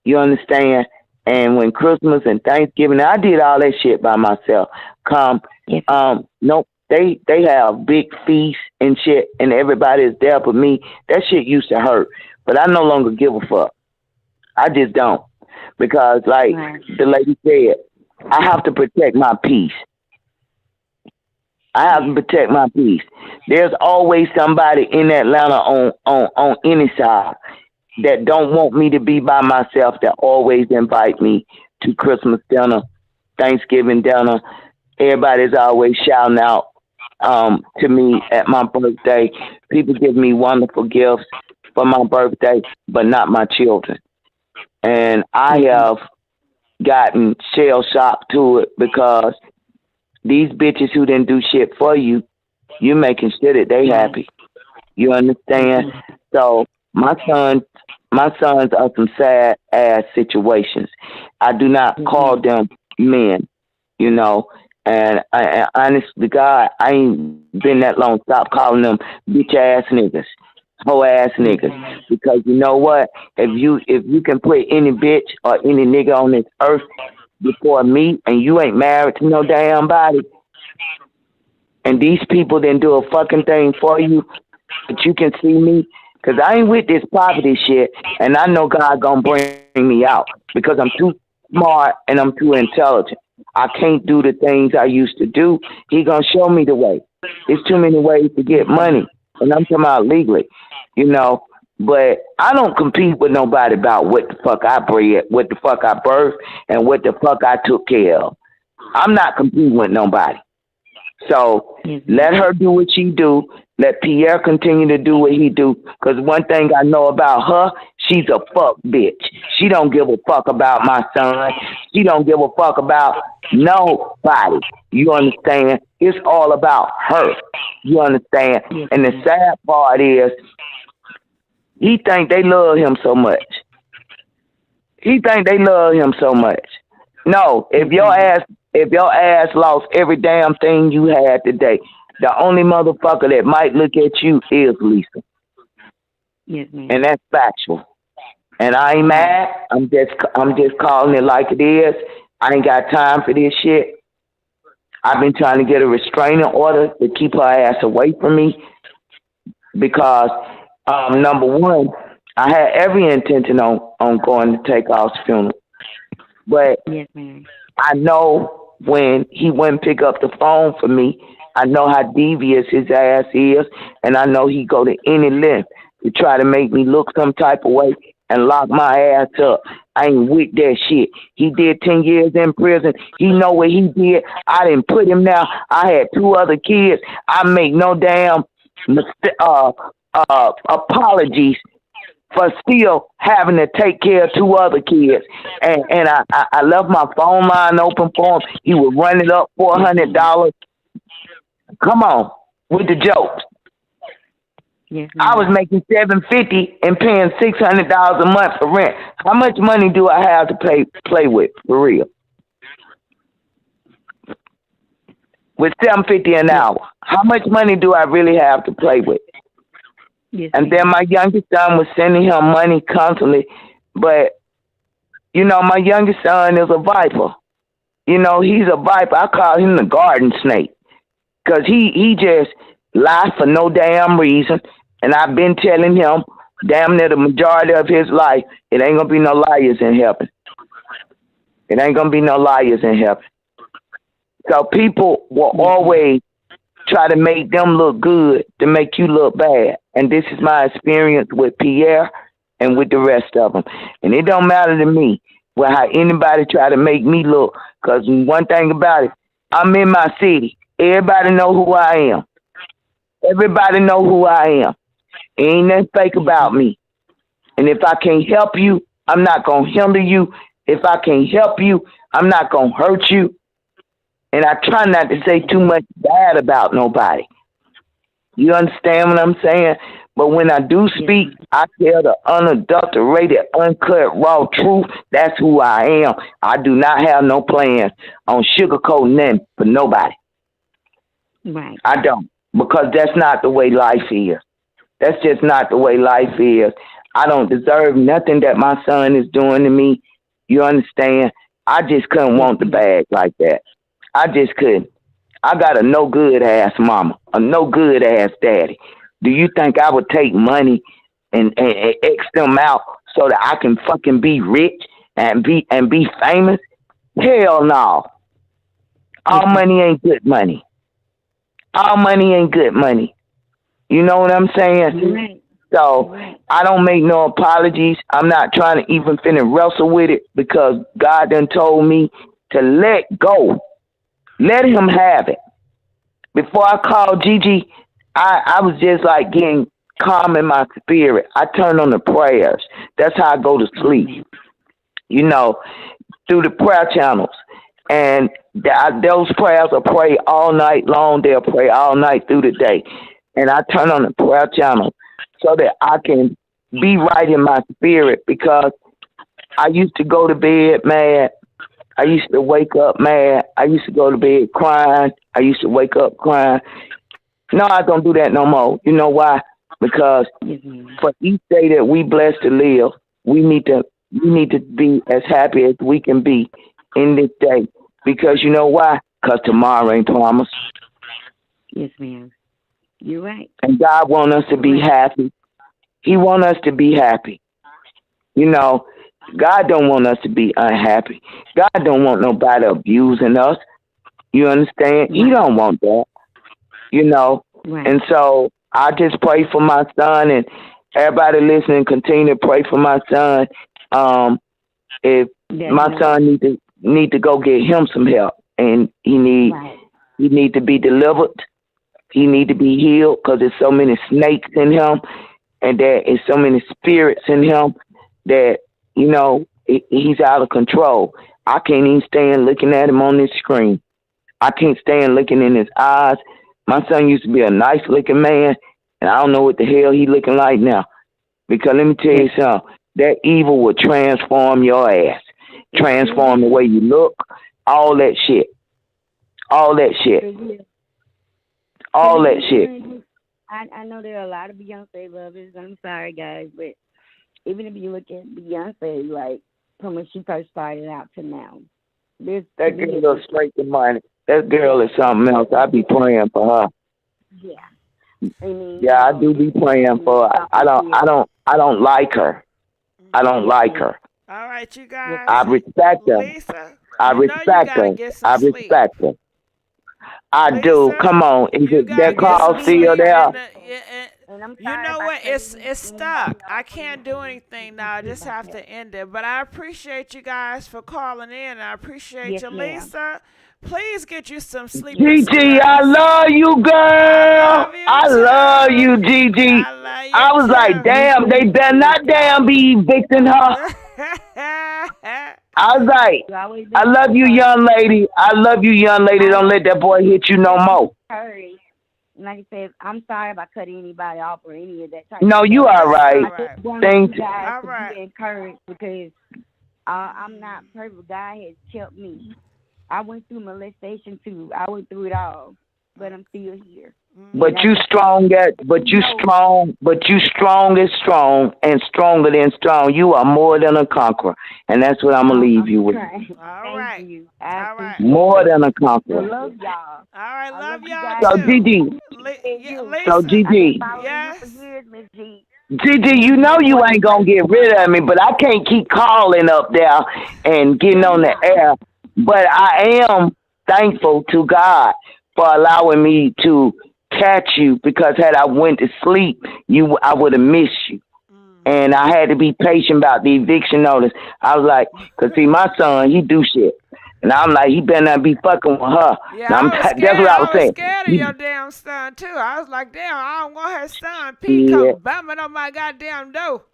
Speaker 3: You understand? And when Christmas and Thanksgiving, I did all that shit by myself. Nope. They have big feasts and shit, and everybody is there for me. That shit used to hurt. But I no longer give a fuck. I just don't. Because, like the lady said, I have to protect my peace. I have to protect my peace. There's always somebody in Atlanta on any side that don't want me to be by myself, that always invite me to Christmas dinner, Thanksgiving dinner. Everybody's always shouting out to me at my birthday. People give me wonderful gifts for my birthday, but not my children. And I have gotten shell shocked to it because these bitches who didn't do shit for you, you making sure that they happy. You understand? So my sons are some sad ass situations. I do not call them men, you know. And I honestly, God, I ain't been that long. Stop calling them bitch ass niggas, hoe ass niggas. Because you know what? If you can put any bitch or any nigga on this earth before me, and you ain't married to no damn body, and these people didn't do a fucking thing for you, but you can see me, because I ain't with this poverty shit, and I know God gonna bring me out, because I'm too smart and I'm too intelligent. I can't do the things I used to do. He gonna show me the way. There's too many ways to get money, and I'm talking about legally, you know. But I don't compete with nobody about what the fuck I bred, what the fuck I birthed, and what the fuck I took care of. I'm not competing with nobody. So let her do what she do. Let Pierre continue to do what he do. Because one thing I know about her, she's a fuck bitch. She don't give a fuck about my son. She don't give a fuck about nobody. You understand? It's all about her. You understand? And the sad part is, he think they love him so much. He think they love him so much. No, if your ass lost every damn thing you had today, the only motherfucker that might look at you is Lisa.
Speaker 8: Yes, ma'am.
Speaker 3: And that's factual. And I ain't mad. I'm just calling it like it is. I ain't got time for this shit. I've been trying to get a restraining order to keep her ass away from me because number one, I had every intention on going to Takeoff's funeral. But
Speaker 8: yes, ma'am.
Speaker 3: I know when he wouldn't pick up the phone for me, I know how devious his ass is, and I know he go to any length to try to make me look some type of way and lock my ass up. I ain't with that shit. He did 10 years in prison. He know what he did. I didn't put him down. I had 2 other kids. I make no damn apologies for still having to take care of 2 other kids. And I left my phone line open for him. He would run it up $400. Come on, with the jokes.
Speaker 8: Yes,
Speaker 3: I was making $750 and paying $600 a month for rent. How much money do I have to play with, for real? With $750 an hour, how much money do I really have to play with?
Speaker 8: Yes,
Speaker 3: and then my youngest son was sending him money constantly. But, you know, my youngest son is a viper. You know, he's a viper. I call him the garden snake. Because he just lies for no damn reason. And I've been telling him, damn near the majority of his life, it ain't going to be no liars in heaven. It ain't going to be no liars in heaven. So people will always try to make them look good to make you look bad. And this is my experience with Pierre and with the rest of them. And it don't matter to me how anybody try to make me look. Because one thing about it, I'm in my city. Everybody know who I am. Everybody know who I am. Ain't nothing fake about me. And if I can't help you, I'm not going to hinder you. If I can't help you, I'm not going to hurt you. And I try not to say too much bad about nobody. You understand what I'm saying? But when I do speak, I tell the unadulterated, uncut, raw truth. That's who I am. I do not have no plans on sugarcoating them for nobody.
Speaker 8: Right.
Speaker 3: I don't. Because that's not the way life is. That's just not the way life is. I don't deserve nothing that my son is doing to me. You understand? I just couldn't want the bag like that. I just couldn't. I got a no good ass mama, a no good ass daddy. Do you think I would take money and X them out so that I can fucking be rich and be famous? Hell no. All money ain't good money. All money ain't good money. You know what I'm saying?
Speaker 8: Right.
Speaker 3: So I don't make no apologies. I'm not trying to even finna wrestle with it because God done told me to let go. Let him have it. Before I called Gigi, I was just like getting calm in my spirit. I turned on the prayers. That's how I go to sleep. You know, through the prayer channels. And those prayers will pray all night long. They'll pray all night through the day. And I turn on the prayer channel so that I can be right in my spirit because I used to go to bed mad. I used to wake up mad. I used to go to bed crying. I used to wake up crying. No, I don't do that no more. You know why? Because for each day that we blessed to live, we need to be as happy as we can be in this day. Because you know why? Because tomorrow ain't promised.
Speaker 8: Yes, ma'am. You're right.
Speaker 3: And God wants us to be happy. He wants us to be happy. You know, God don't want us to be unhappy. God don't want nobody abusing us. You understand? He don't want that. You know?
Speaker 8: Right.
Speaker 3: And so I just pray for my son and everybody listening, continue to pray for my son. If my son need to go get him some help and he need to be delivered. He need to be healed because there's so many snakes in him and there is so many spirits in him that, you know, he's out of control. I can't even stand looking at him on this screen. I can't stand looking in his eyes. My son used to be a nice looking man, and I don't know what the hell he looking like now. Because let me tell you something, that evil will transform your ass, transform the way you look, all that shit. All that shit. All that shit.
Speaker 8: I know there are a lot of Beyonce lovers. I'm sorry, guys, but even if you look at Beyonce, like from when she first started out to now,
Speaker 3: that girl goes straight to money. That girl is something else. I be praying for her.
Speaker 8: Yeah. I mean,
Speaker 3: yeah, I do be praying for her. I don't like her. I don't like her.
Speaker 1: All right, you guys.
Speaker 3: I respect her.
Speaker 1: Lisa,
Speaker 3: I respect her. I respect her. I
Speaker 1: Lisa,
Speaker 3: do. Come on. Is it that call still there?
Speaker 1: You know what? It's stuck. I can't do anything now. I just have to end it. But I appreciate you guys for calling in. I appreciate you, Lisa. Please get you some sleep.
Speaker 3: Gigi, I love you, girl. I love you, Gigi. I was like, damn, they better not damn be evicting her. I was like, I love you, young lady. I love you, young lady. Don't let that boy hit you no more.
Speaker 8: Like I said, I'm sorry if I cut anybody off or any of that type.
Speaker 3: No, you are right. Thank you.
Speaker 8: All right. Be encouraged because I'm not perfect. God has kept me. I went through molestation too. I went through it all, but I'm still here.
Speaker 3: But you strong as strong and stronger than strong. You are more than a conqueror, and that's what I'm gonna leave you with.
Speaker 1: All right. All right.
Speaker 3: More than a conqueror.
Speaker 8: I love y'all.
Speaker 1: All right, love y'all.
Speaker 3: So Gigi. So Gigi.
Speaker 1: Yes.
Speaker 3: Gigi, you know you ain't gonna get rid of me, but I can't keep calling up there and getting on the air. But I am thankful to God for allowing me to catch you because had I went to sleep, I would have missed you. And I had to be patient about the eviction notice. I was like, because see, my son, he do shit. And I'm like, he better not be fucking with her.
Speaker 1: Yeah,
Speaker 3: that's what I was saying.
Speaker 1: Scared of your damn son, too. I was like, damn, I don't want her son, Pete, come bumming on my goddamn door.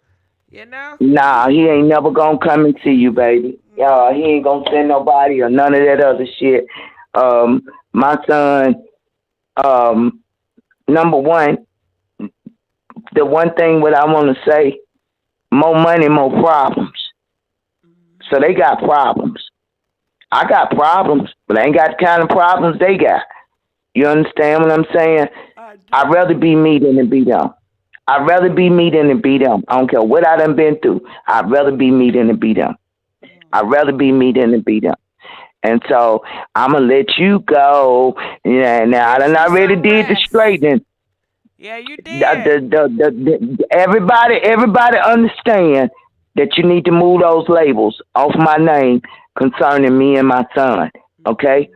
Speaker 1: You know? Nah,
Speaker 3: he ain't never gonna come and see you, baby. He ain't gonna send nobody or none of that other shit. My son, number one, the one thing what I want to say, more money, more problems. So they got problems. I got problems, but I ain't got the kind of problems they got. You understand what I'm saying? I'd rather be me than to be them. I'd rather be me than to be them. I don't care what I done been through. I'd rather be me than to be them. I'd rather be me than to be them. And so I'm going to let you go. Yeah, now I done already did the straightening.
Speaker 1: Yeah, you did.
Speaker 3: Everybody understand that you need to move those labels off my name concerning me and my son, okay?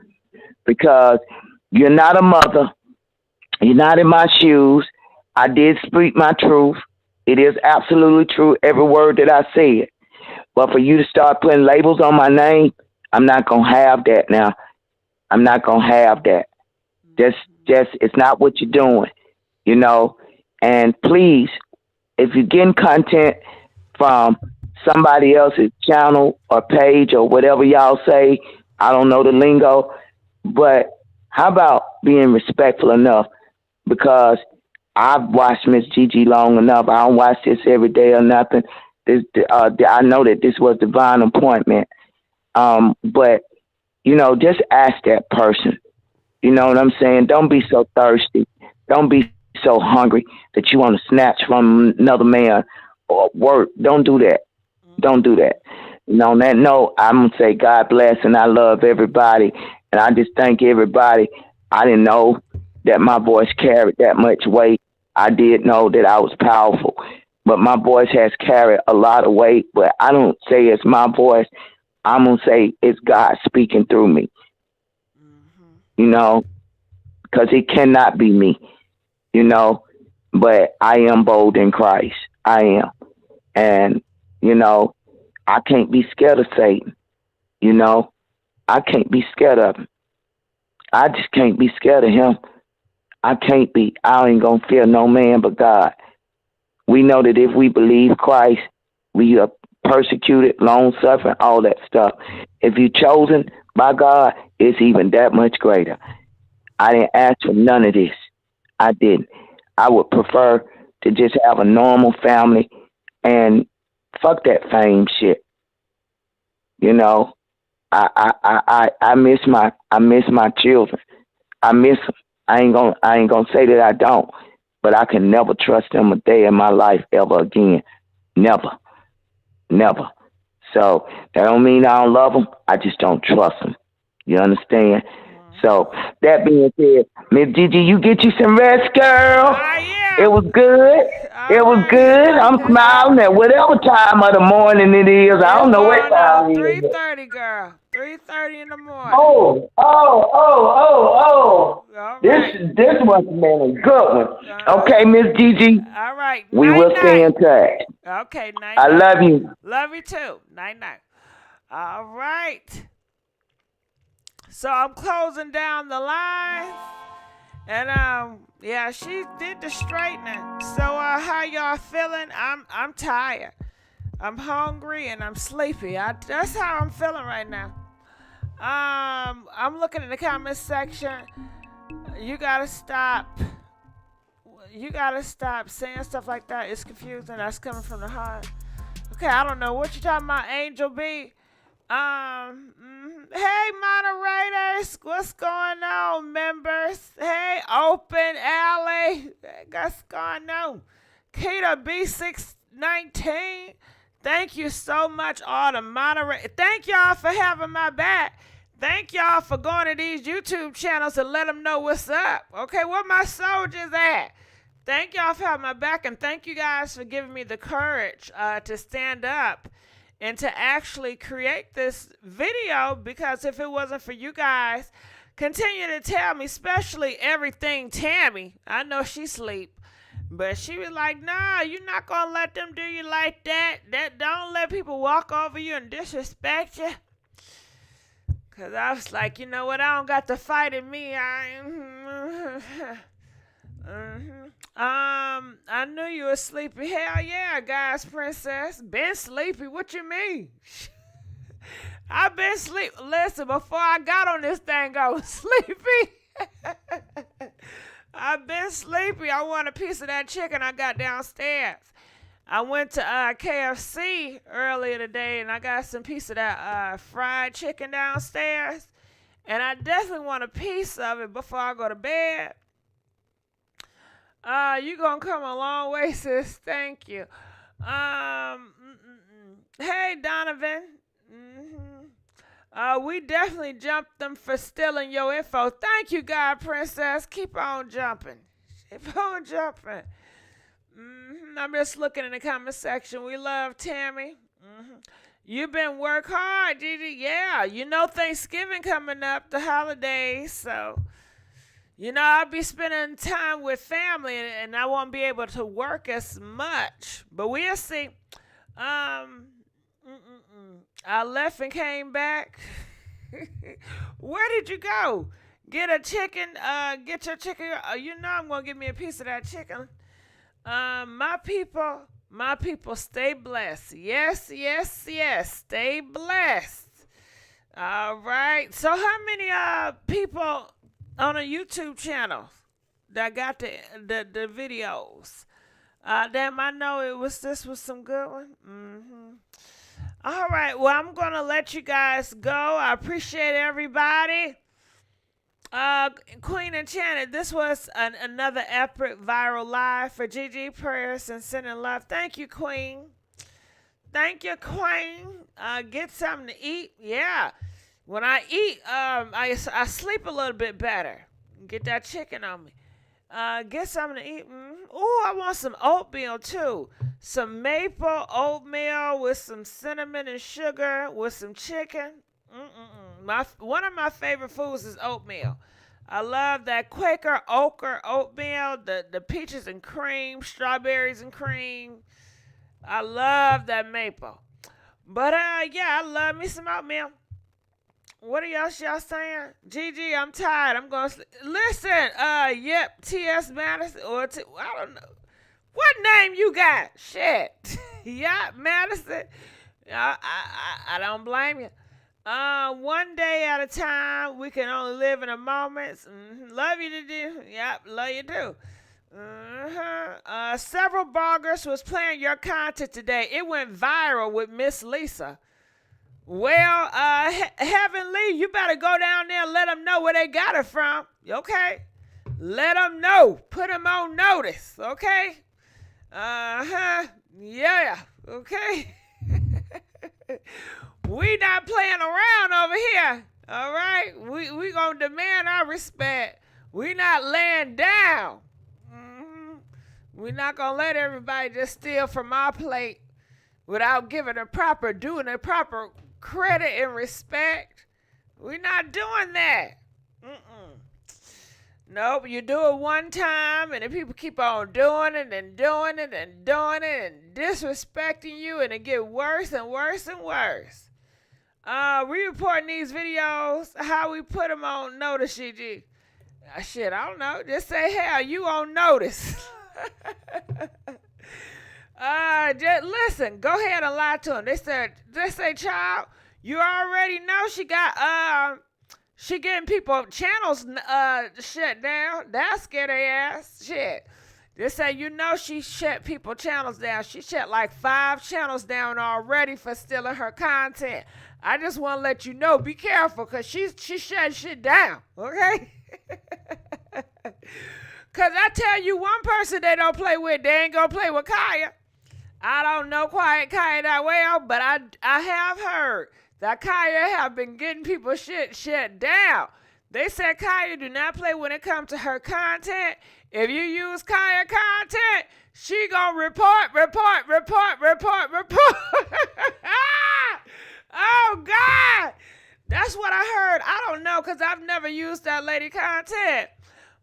Speaker 3: Because you're not a mother. You're not in my shoes. I did speak my truth. It is absolutely true, every word that I said. But for you to start putting labels on my name, I'm not going to have that now. I'm not going to have that. It's not what you're doing, you know? And please, if you're getting content from somebody else's channel or page or whatever y'all say, I don't know the lingo, but how about being respectful enough? Because I've watched Miss Gigi long enough. I don't watch this every day or nothing. I know that this was divine appointment. But, you know, just ask that person. You know what I'm saying? Don't be so thirsty. Don't be so hungry that you want to snatch from another man or work. Don't do that. Don't do that. You know, on that note, I'm going to say God bless and I love everybody. And I just thank everybody. I didn't know that my voice carried that much weight. I did know that I was powerful. But my voice has carried a lot of weight. But I don't say it's my voice. I'm going to say it's God speaking through me. You know, because it cannot be me, you know, but I am bold in Christ. I am. And, you know, I can't be scared of Satan. You know, I can't be scared of him. I just can't be scared of him. I can't be. I ain't going to fear no man but God. We know that if we believe Christ, we are persecuted, long suffering, all that stuff. If you're chosen by God, it's even that much greater. I didn't ask for none of this. I didn't. I would prefer to just have a normal family and fuck that fame shit. You know, I miss my children. I miss them. I ain't gonna say that I don't, but I can never trust them a day in my life ever again. Never. So that don't mean I don't love them. I just don't trust them. You understand? So that being said, Miss Gigi, you get you some rest, girl.
Speaker 1: Yeah.
Speaker 3: It was good. It was good. I'm smiling at whatever time of the morning it is. I don't know what time it is.
Speaker 1: 3:30, girl. 3:30 in the morning.
Speaker 3: Oh.
Speaker 1: All right.
Speaker 3: This must have been a good one. Okay, Miss Gigi.
Speaker 1: All right.
Speaker 3: We will stay in touch.
Speaker 1: Okay, night.
Speaker 3: I love you.
Speaker 1: Love you too. Night. All right. So I'm closing down the line. And yeah, she did the straightening. So how y'all feeling? I'm tired. I'm hungry and I'm sleepy. That's how I'm feeling right now. I'm looking in the comment section. You gotta stop saying stuff like that. It's confusing. That's coming from the heart. Okay, I don't know what you talking about, Angel B. Hey moderators, what's going on, members? Hey, Open Alley, what's going on? Keita B619, thank you so much, all the moderators. Thank y'all for having my back. Thank y'all for going to these YouTube channels and let them know what's up. Okay, where my soldiers at? Thank y'all for having my back, and thank you guys for giving me the courage to stand up and to actually create this video, because if it wasn't for you guys, continue to tell me, especially everything Tammy. I know she sleep, but she was like, nah, you're not going to let them do you like that. Don't let people walk over you and disrespect you. Because I was like, you know what, I don't got to fight in me. I knew you were sleepy. Hell yeah, guys, princess. Been sleepy. What you mean? I've been sleep. Listen, before I got on this thing, I was sleepy. I've been sleepy. I want a piece of that chicken I got downstairs. I went to KFC earlier today, and I got some piece of that fried chicken downstairs. And I definitely want a piece of it before I go to bed. You gonna come a long way, sis. Thank you. Hey, Donovan. We definitely jumped them for stealing your info. Thank you, God Princess. Keep on jumping. Keep on jumping. I'm just looking in the comment section. We love Tammy. You've been work hard, Gigi. Yeah, you know Thanksgiving coming up, the holidays. So, you know, I'll be spending time with family and I won't be able to work as much. But we'll see. I left and came back. Where did you go? Get a chicken. Get your chicken. You know I'm gonna give me a piece of that chicken. My people, stay blessed. Yes, yes, yes. Stay blessed. All right. So how many people on a YouTube channel that got the videos? Damn, I know this was some good one. All right. Well, I'm gonna let you guys go. I appreciate everybody. Queen Enchanted, this was another epic viral live for GG prayers and sending love. Thank you, Queen. Thank you, Queen. Get something to eat. Yeah. When I eat, I sleep a little bit better. Get that chicken on me. Get something to eat. Oh, I want some oatmeal too. Some maple oatmeal with some cinnamon and sugar with some chicken. One of my favorite foods is oatmeal. I love that Quaker oatmeal, the peaches and cream, strawberries and cream. I love that maple. But yeah, I love me some oatmeal. What are y'all saying? Gigi, I'm tired. I'm going to listen. Yep, T.S. Madison or I don't know. What name you got? Shit. Yeah, Madison. I don't blame you. One day at a time. We can only live in the moments. Love you to do. Yep, love you too. Several bloggers was playing your content today. It went viral with Miss Lisa. Well, Heaven Lee, you better go down there and let them know where they got it from. Okay? Let them know. Put them on notice. Okay? Yeah. Okay? We not playing around over here. All right? We going to demand our respect. We not laying down. We not going to let everybody just steal from our plate without giving doing the proper credit and respect. We not doing that. Nope, you do it one time and then people keep on doing it and doing it and doing it and disrespecting you, and it get worse and worse and worse. We reporting these videos, how we put them on notice, GG. Shit, I don't know. Just say, hell, you on notice. Just listen, go ahead and lie to them. They say, child, you already know she getting people channels shut down. That scared their ass. Shit. They say, you know, she shut people channels down. She shut like 5 channels down already for stealing her content. I just want to let you know, be careful, because she shut shit down, okay? Because I tell you, one person they don't play with, they ain't going to play with Kaya. I don't know Kaya that well, but I have heard that Kaya have been getting people shit shut down. They said Kaya do not play when it comes to her content. If you use Kaya content, she gonna report. Oh, God. That's what I heard. I don't know, because I've never used that lady content.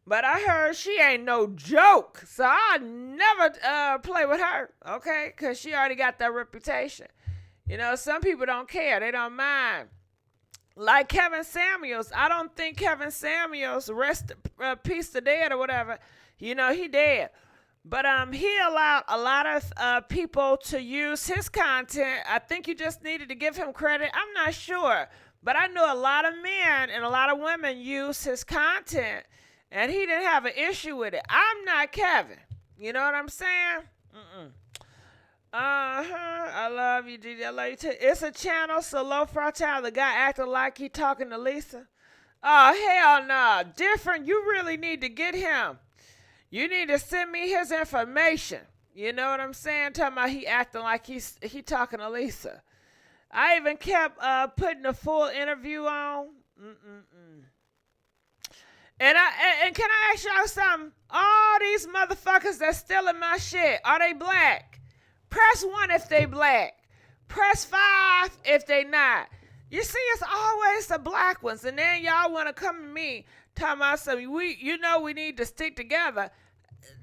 Speaker 1: But I heard she ain't no joke. So I never play with her, okay? Because she already got that reputation. You know, some people don't care. They don't mind. Like Kevin Samuels. I don't think Kevin Samuels, rest peace to dead or whatever. You know, he dead. But he allowed a lot of people to use his content. I think you just needed to give him credit. I'm not sure. But I know a lot of men and a lot of women use his content. And he didn't have an issue with it. I'm not Kevin. You know what I'm saying? I love you, Gigi. I love you too. It's a channel, so low profile. The guy acting like he talking to Lisa. Oh, hell no. Different. You really need to get him. You need to send me his information. You know what I'm saying? Talking about he acting like he talking to Lisa. I even kept putting a full interview on. And can I ask y'all something? All these motherfuckers that's stealing my shit, are they black? Press 1 if they black. Press 5 if they not. You see, it's always the black ones, and then y'all want to come to me talking about something. We need to stick together.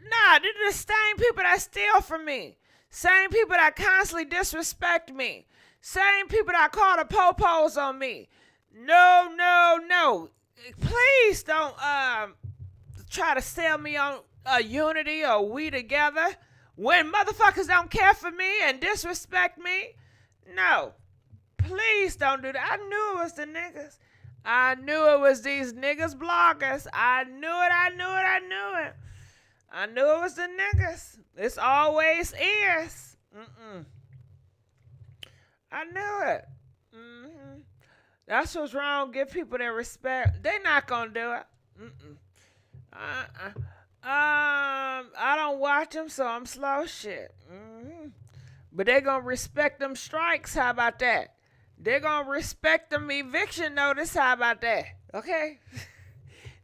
Speaker 1: Nah, they're the same people that steal from me. Same people that constantly disrespect me. Same people that call the po-pos on me. No. Please don't try to sell me on unity or we together when motherfuckers don't care for me and disrespect me. No. Please don't do that. I knew it was the niggas. I knew it was these niggas bloggers. I knew it. I knew it was the niggas. It's always is. I knew it. That's what's wrong. Give people their respect. They not gonna do it. I don't watch them, so I'm slow shit. But they gonna respect them strikes. How about that? They gonna respect them eviction notice. How about that? Okay.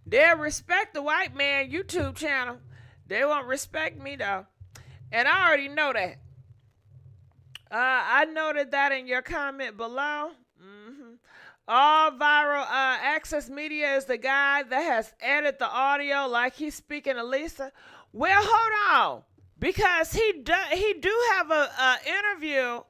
Speaker 1: They'll respect the white man YouTube channel. They won't respect me though. And I already know that. I noted that in your comment below. All Viral Access Media is the guy that has edited the audio like he's speaking to Lisa. Well, hold on. Because he do have a interview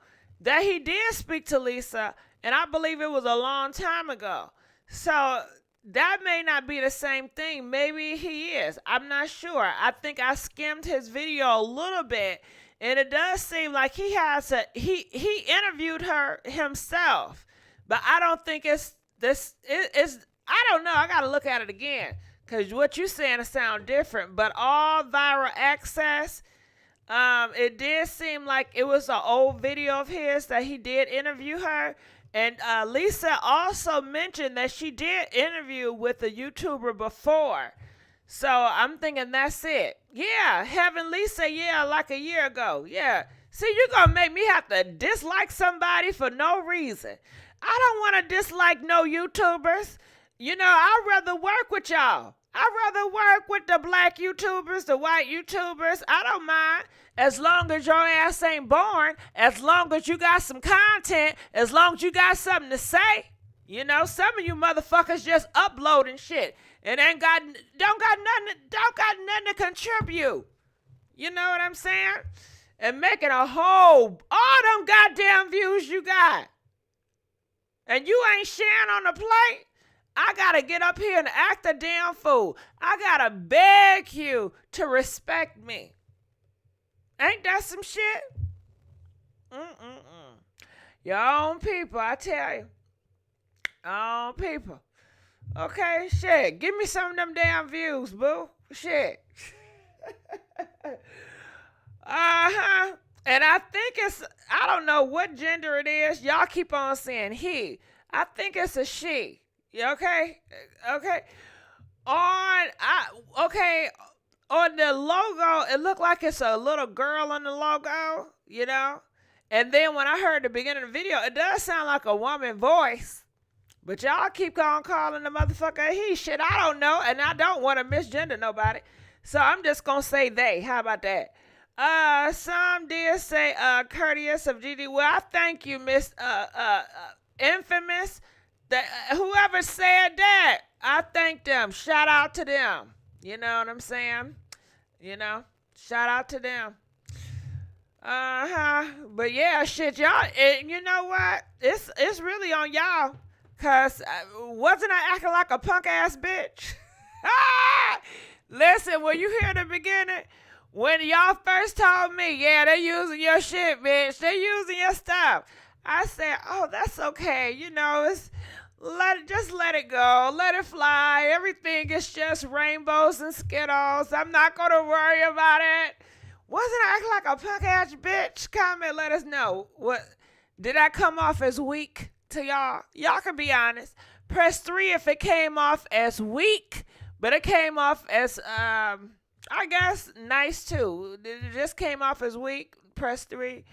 Speaker 1: that he did speak to Lisa, and I believe it was a long time ago. So that may not be the same thing. Maybe he is. I'm not sure. I think I skimmed his video a little bit, and it does seem like he interviewed her himself. But I don't think it's this. I don't know. I got to look at it again because what you're saying sound different. But all Viral Access, it did seem like it was an old video of his that he did interview her. And Lisa also mentioned that she did interview with a YouTuber before. So I'm thinking that's it. Yeah, having Lisa, like a year ago. Yeah. See, you're going to make me have to dislike somebody for no reason. I don't want to dislike no YouTubers. I'd rather work with y'all. I'd rather work with the black YouTubers, the white YouTubers. I don't mind. As long as your ass ain't boring, as long as you got some content, as long as you got something to say. Some of you motherfuckers just uploading shit and don't got nothing to contribute. You know what I'm saying? And making all them goddamn views you got. And you ain't sharing on the plate. I gotta get up here and act a damn fool. I gotta beg you to respect me. Ain't that some shit? Your own people, I tell you. Own people. Okay, shit. Give me some of them damn views, boo. Shit. And I think I don't know what gender it is. Y'all keep on saying he. I think it's a she. Okay? On the logo, it looked like it's a little girl on the logo, And then when I heard the beginning of the video, it does sound like a woman voice. But y'all keep on calling the motherfucker he. Shit, I don't know. And I don't want to misgender nobody. So I'm just going to say they. How about that? Some did say courteous of GD. Well, I thank you, Miss Infamous. That whoever said that, I thank them. Shout out to them. You know what I'm saying? Shout out to them. But yeah, shit, y'all. You know what? It's really on y'all. Cause wasn't I acting like a punk ass bitch? Listen, when you hear the beginning, when y'all first told me, yeah, they using your shit, bitch. They using your stuff. I said, oh, that's okay. Just let it go. Let it fly. Everything is just rainbows and Skittles. I'm not going to worry about it. Wasn't I acting like a punk ass bitch? Comment, let us know. What did I come off as weak to y'all? Y'all can be honest. Press 3 if it came off as weak, but it came off as, I guess, nice too. It just came off as weak. Press 3.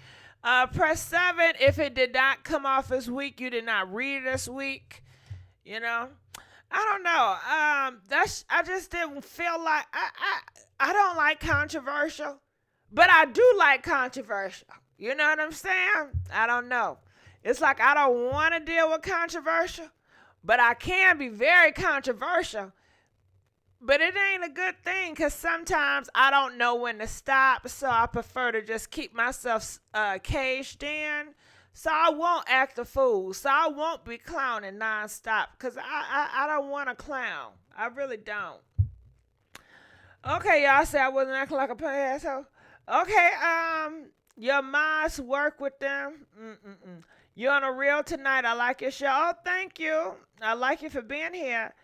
Speaker 1: Press 7 if it did not come off as weak. You did not read it as weak. I don't know. I just didn't feel like I don't like controversial, but I do like controversial. You know what I'm saying? I don't know. It's like I don't want to deal with controversial, but I can be very controversial. But it ain't a good thing because sometimes I don't know when to stop, so I prefer to just keep myself caged in. So I won't act a fool. So I won't be clowning nonstop because I don't want to clown. I really don't. Okay, y'all say I wasn't acting like a asshole. Okay, your moms work with them. Mm-mm-mm. You're on a reel tonight. I like your show. Oh, thank you. I like you for being here.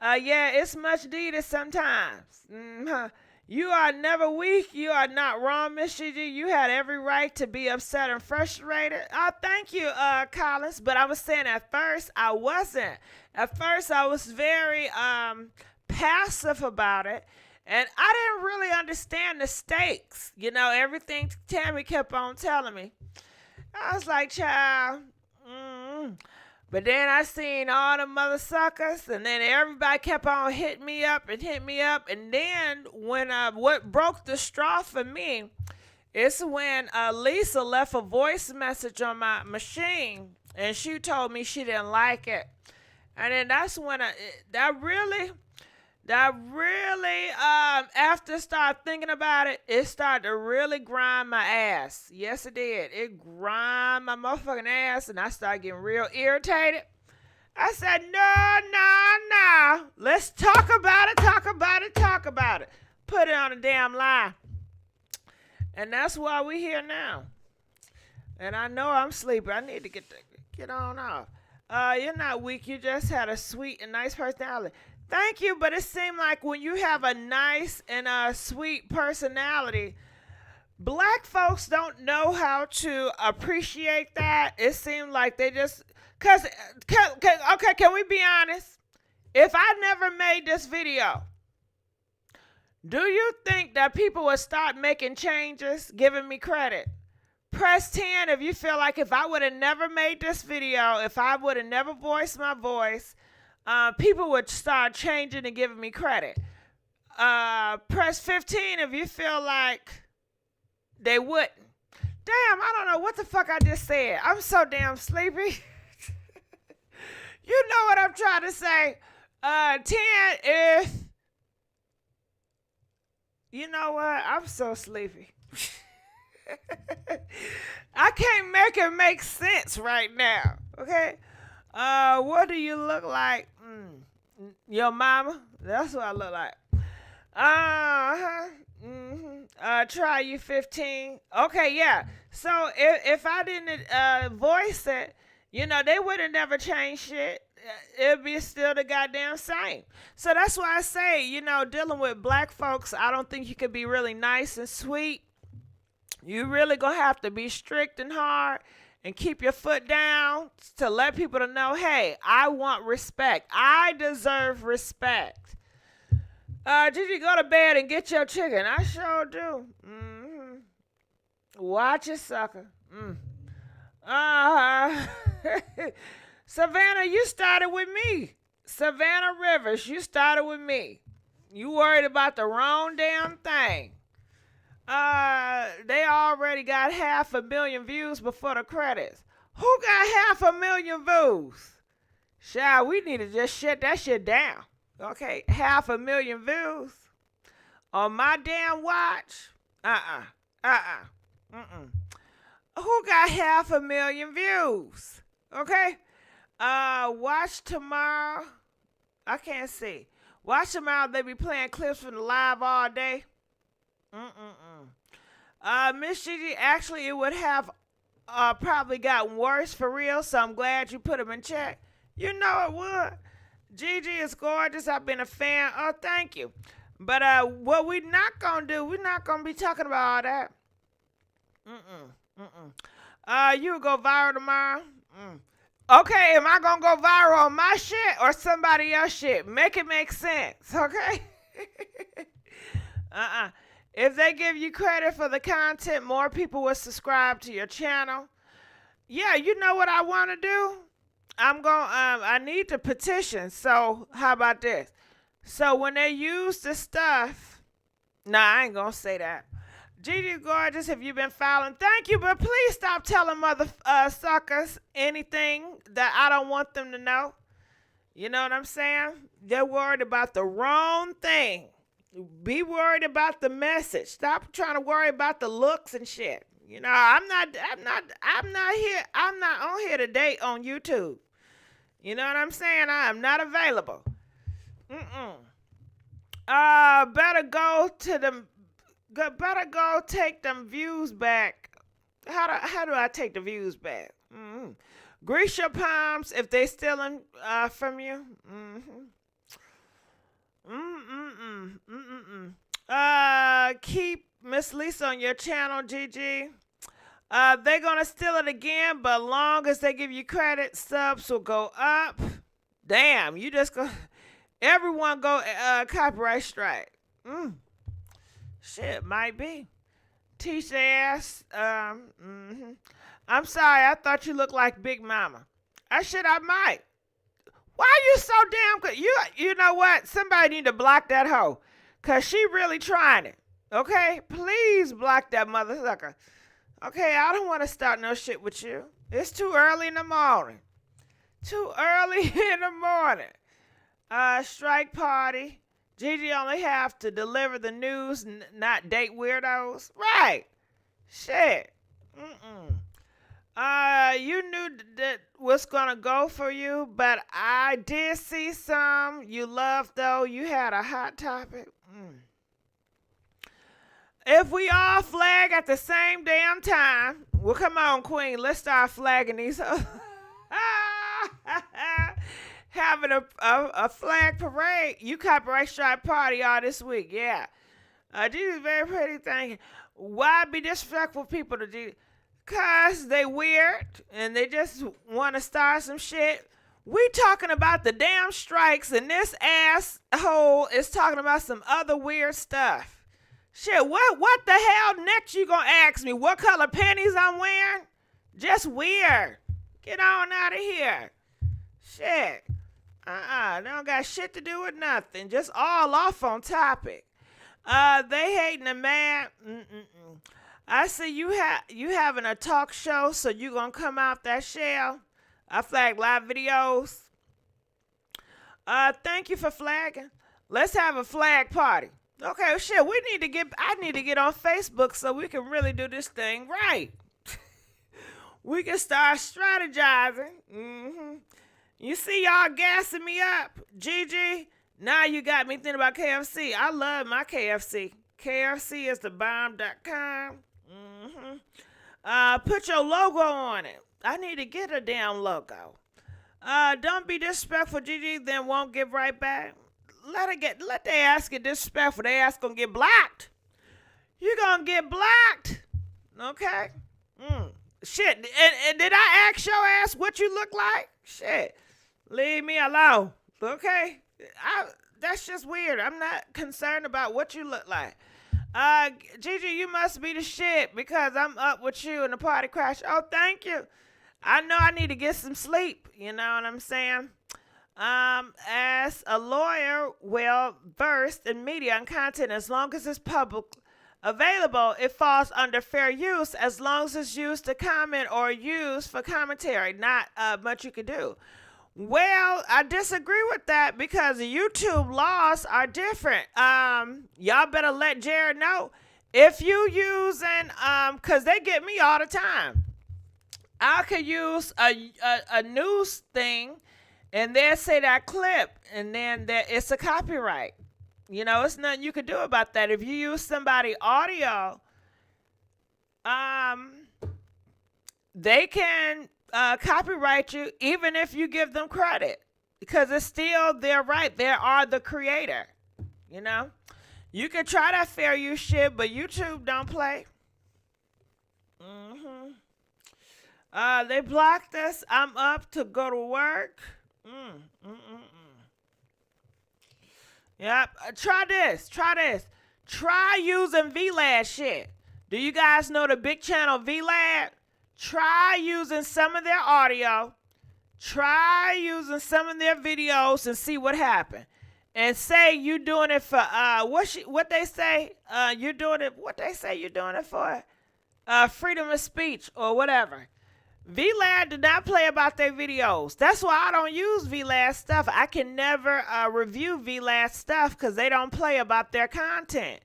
Speaker 1: Yeah, it's much needed sometimes. Mm-hmm. You are never weak. You are not wrong, Miss Gigi. You had every right to be upset and frustrated. Oh, thank you, Collins. But I was saying at first I wasn't. At first I was very passive about it. And I didn't really understand the stakes. You know, everything Tammy kept on telling me. I was like, child, But then I seen all the mother suckers, and then everybody kept on hitting me up. And then when what broke the straw for me is when Lisa left a voice message on my machine, and she told me she didn't like it. And then that's when that really, after I started thinking about it, it started to really grind my ass. Yes, it did. It grind my motherfucking ass, and I started getting real irritated. I said, no. Let's talk about it. Put it on a damn line. And that's why we here now. And I know I'm sleepy. I need to get on off. You're not weak. You just had a sweet and nice personality. Thank you, but it seemed like when you have a nice and a sweet personality, black folks don't know how to appreciate that. It seemed like they just, okay, can we be honest? If I never made this video, do you think that people would start making changes, giving me credit? Press 10 if you feel like if I would have never made this video, if I would have never voiced my voice, people would start changing and giving me credit. Press 15 if you feel like they wouldn't. Damn, I don't know what the fuck I just said. I'm so damn sleepy. You know what I'm trying to say. 10 if... You know what? I'm so sleepy. I can't make it make sense right now. Okay? What do you look like? Your mama? That's what I look like. Try you 15. Okay, yeah. So if I didn't voice it, you know, they would have never changed shit. It'd be still the goddamn same. So that's why I say, you know, dealing with black folks, I don't think you could be really nice and sweet. You really gonna have to be strict and hard and keep your foot down to let people to know, hey, I want respect. I deserve respect. Did you go to bed and get your chicken? I sure do. Watch it, sucker. Savannah, you started with me. Savannah Rivers, you started with me. You worried about the wrong damn thing. They already got 500,000 views before the credits. Who got 500,000 views? Child, we need to just shut that shit down. Okay, 500,000 views on my damn watch. Who got 500,000 views? Okay. Watch tomorrow. I can't see. Watch tomorrow. They be playing clips from the live all day. Miss Gigi, actually, it would have probably gotten worse for real. So I'm glad you put them in check. You know it would. Gigi is gorgeous. I've been a fan. Oh, thank you. But what we not gonna do? We're not gonna be talking about all that. You will go viral tomorrow. Okay, am I gonna go viral on my shit or somebody else's shit? Make it make sense, okay? If they give you credit for the content, more people will subscribe to your channel. Yeah, you know what I want to do? I need to petition. So how about this? So when they use the stuff, nah, I ain't gonna say that. Gigi Gorgeous, have you been following? Thank you, but please stop telling mother suckers anything that I don't want them to know. You know what I'm saying? They're worried about the wrong thing. Be worried about the message. Stop trying to worry about the looks and shit. You know, I'm not on here today on YouTube. You know what I'm saying? I am not available. Better go take them views back. How do I take the views back? Grease your palms if they stealing from you. Keep Miss Lisa on your channel, Gigi. They're gonna steal it again, but long as they give you credit, subs will go up. Damn, you just go. Everyone go copyright strike. Shit, might be. Teach their ass. I'm sorry, I thought you looked like Big Mama. I might. Why are you so damn good? You know what? Somebody need to block that hoe. Cause she really trying it. Okay? Please block that mother sucker. Okay, I don't want to start no shit with you. It's too early in the morning. Strike party. Gigi only have to deliver the news, not date weirdos. Right. Shit. You knew that was gonna go for you, but I did see some you loved though. You had a hot topic. If we all flag at the same damn time, well, come on, Queen, let's start flagging these. Having a flag parade. You copyright strike party all this week, yeah. This is very pretty thing. Why be disrespectful people to do? Cause they weird and they just want to start some shit. We talking about the damn strikes and this asshole is talking about some other weird stuff. Shit, what the hell next you gonna ask me? What color panties I'm wearing? Just weird. Get on out of here. Shit. They don't got shit to do with nothing. Just all off on topic. They hating the man. I see you having a talk show, so you gonna come out that shell. I flag live videos. Thank you for flagging. Let's have a flag party. Okay, well, shit, I need to get on Facebook so we can really do this thing right. We can start strategizing. You see y'all gassing me up. Gigi, now you got me thinking about KFC. I love my KFC. KFC is the bomb.com. Put your logo on it. I need to get a damn logo. Don't be disrespectful, Gigi, then won't give right back. Let their ass get disrespectful. Their ass gonna get blocked. You gonna get blocked. Okay? Shit. And did I ask your ass what you look like? Shit. Leave me alone. Okay? That's just weird. I'm not concerned about what you look like. Gigi, you must be the shit because I'm up with you in the party crash. Oh, thank you. I know I need to get some sleep. You know what I'm saying? As a lawyer, well versed in media and content, as long as it's public available, it falls under fair use as long as it's used to comment or used for commentary. Not much you can do. Well, I disagree with that because the YouTube laws are different. Y'all better let Jared know if you using cause they get me all the time. I could use a news thing. And they'll say that clip, and then it's a copyright. You know, it's nothing you can do about that. If you use somebody's audio, they can copyright you even if you give them credit. Because it's still their right. They are the creator. You know? You can try that fair use shit, but YouTube don't play. They blocked us. I'm up to go to work. Yep. Try this. Try using VLAD shit. Do you guys know the big channel VLAD? Try using some of their audio. Try using some of their videos and see what happens. And say you doing it for what they say you're doing it. What they say you're doing it for? Freedom of speech or whatever. VLAD did not play about their videos. That's why I don't use VLAD stuff. I can never review VLAD stuff because they don't play about their content.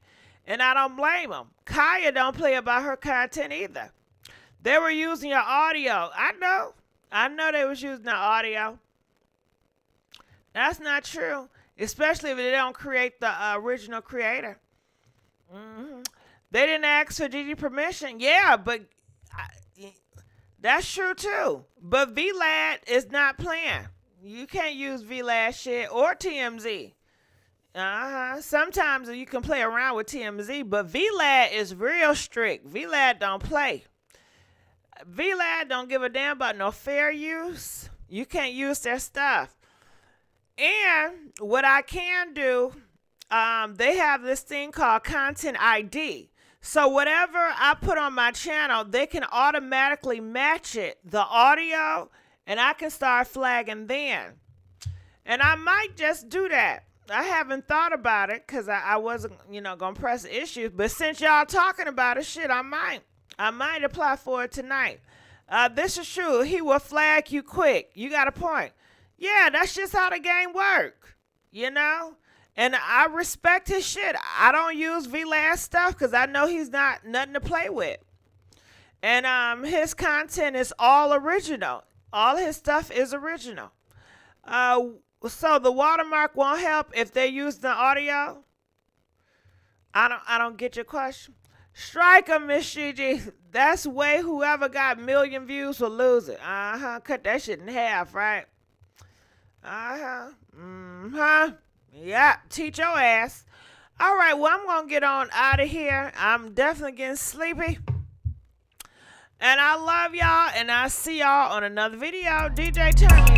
Speaker 1: And I don't blame them. Kaya don't play about her content either. They were using your audio. I know they was using the audio. That's not true. Especially if they don't create the original creator. They didn't ask for Gigi permission. Yeah, but that's true too. But VLAD is not playing. You can't use VLAD shit or TMZ. Sometimes you can play around with TMZ, but VLAD is real strict. VLAD don't play. VLAD don't give a damn about no fair use. You can't use their stuff. And what I can do, they have this thing called Content ID. So whatever I put on my channel, they can automatically match it, the audio, and I can start flagging then. And I might just do that. I haven't thought about it because I wasn't, going to press issues. But since y'all talking about it, shit, I might apply for it tonight. This is true. He will flag you quick. You got a point. Yeah, that's just how the game work, And I respect his shit. I don't use VLAD stuff because I know he's not nothing to play with. And his content is all original. All his stuff is original. So the watermark won't help if they use the audio? I don't get your question. Strike him, Miss Gigi. That's way whoever got 1 million views will lose it. Cut that shit in half, right? Yeah, teach your ass. All right, well, I'm going to get on out of here. I'm definitely getting sleepy. And I love y'all, and I'll see y'all on another video. DJ, turn me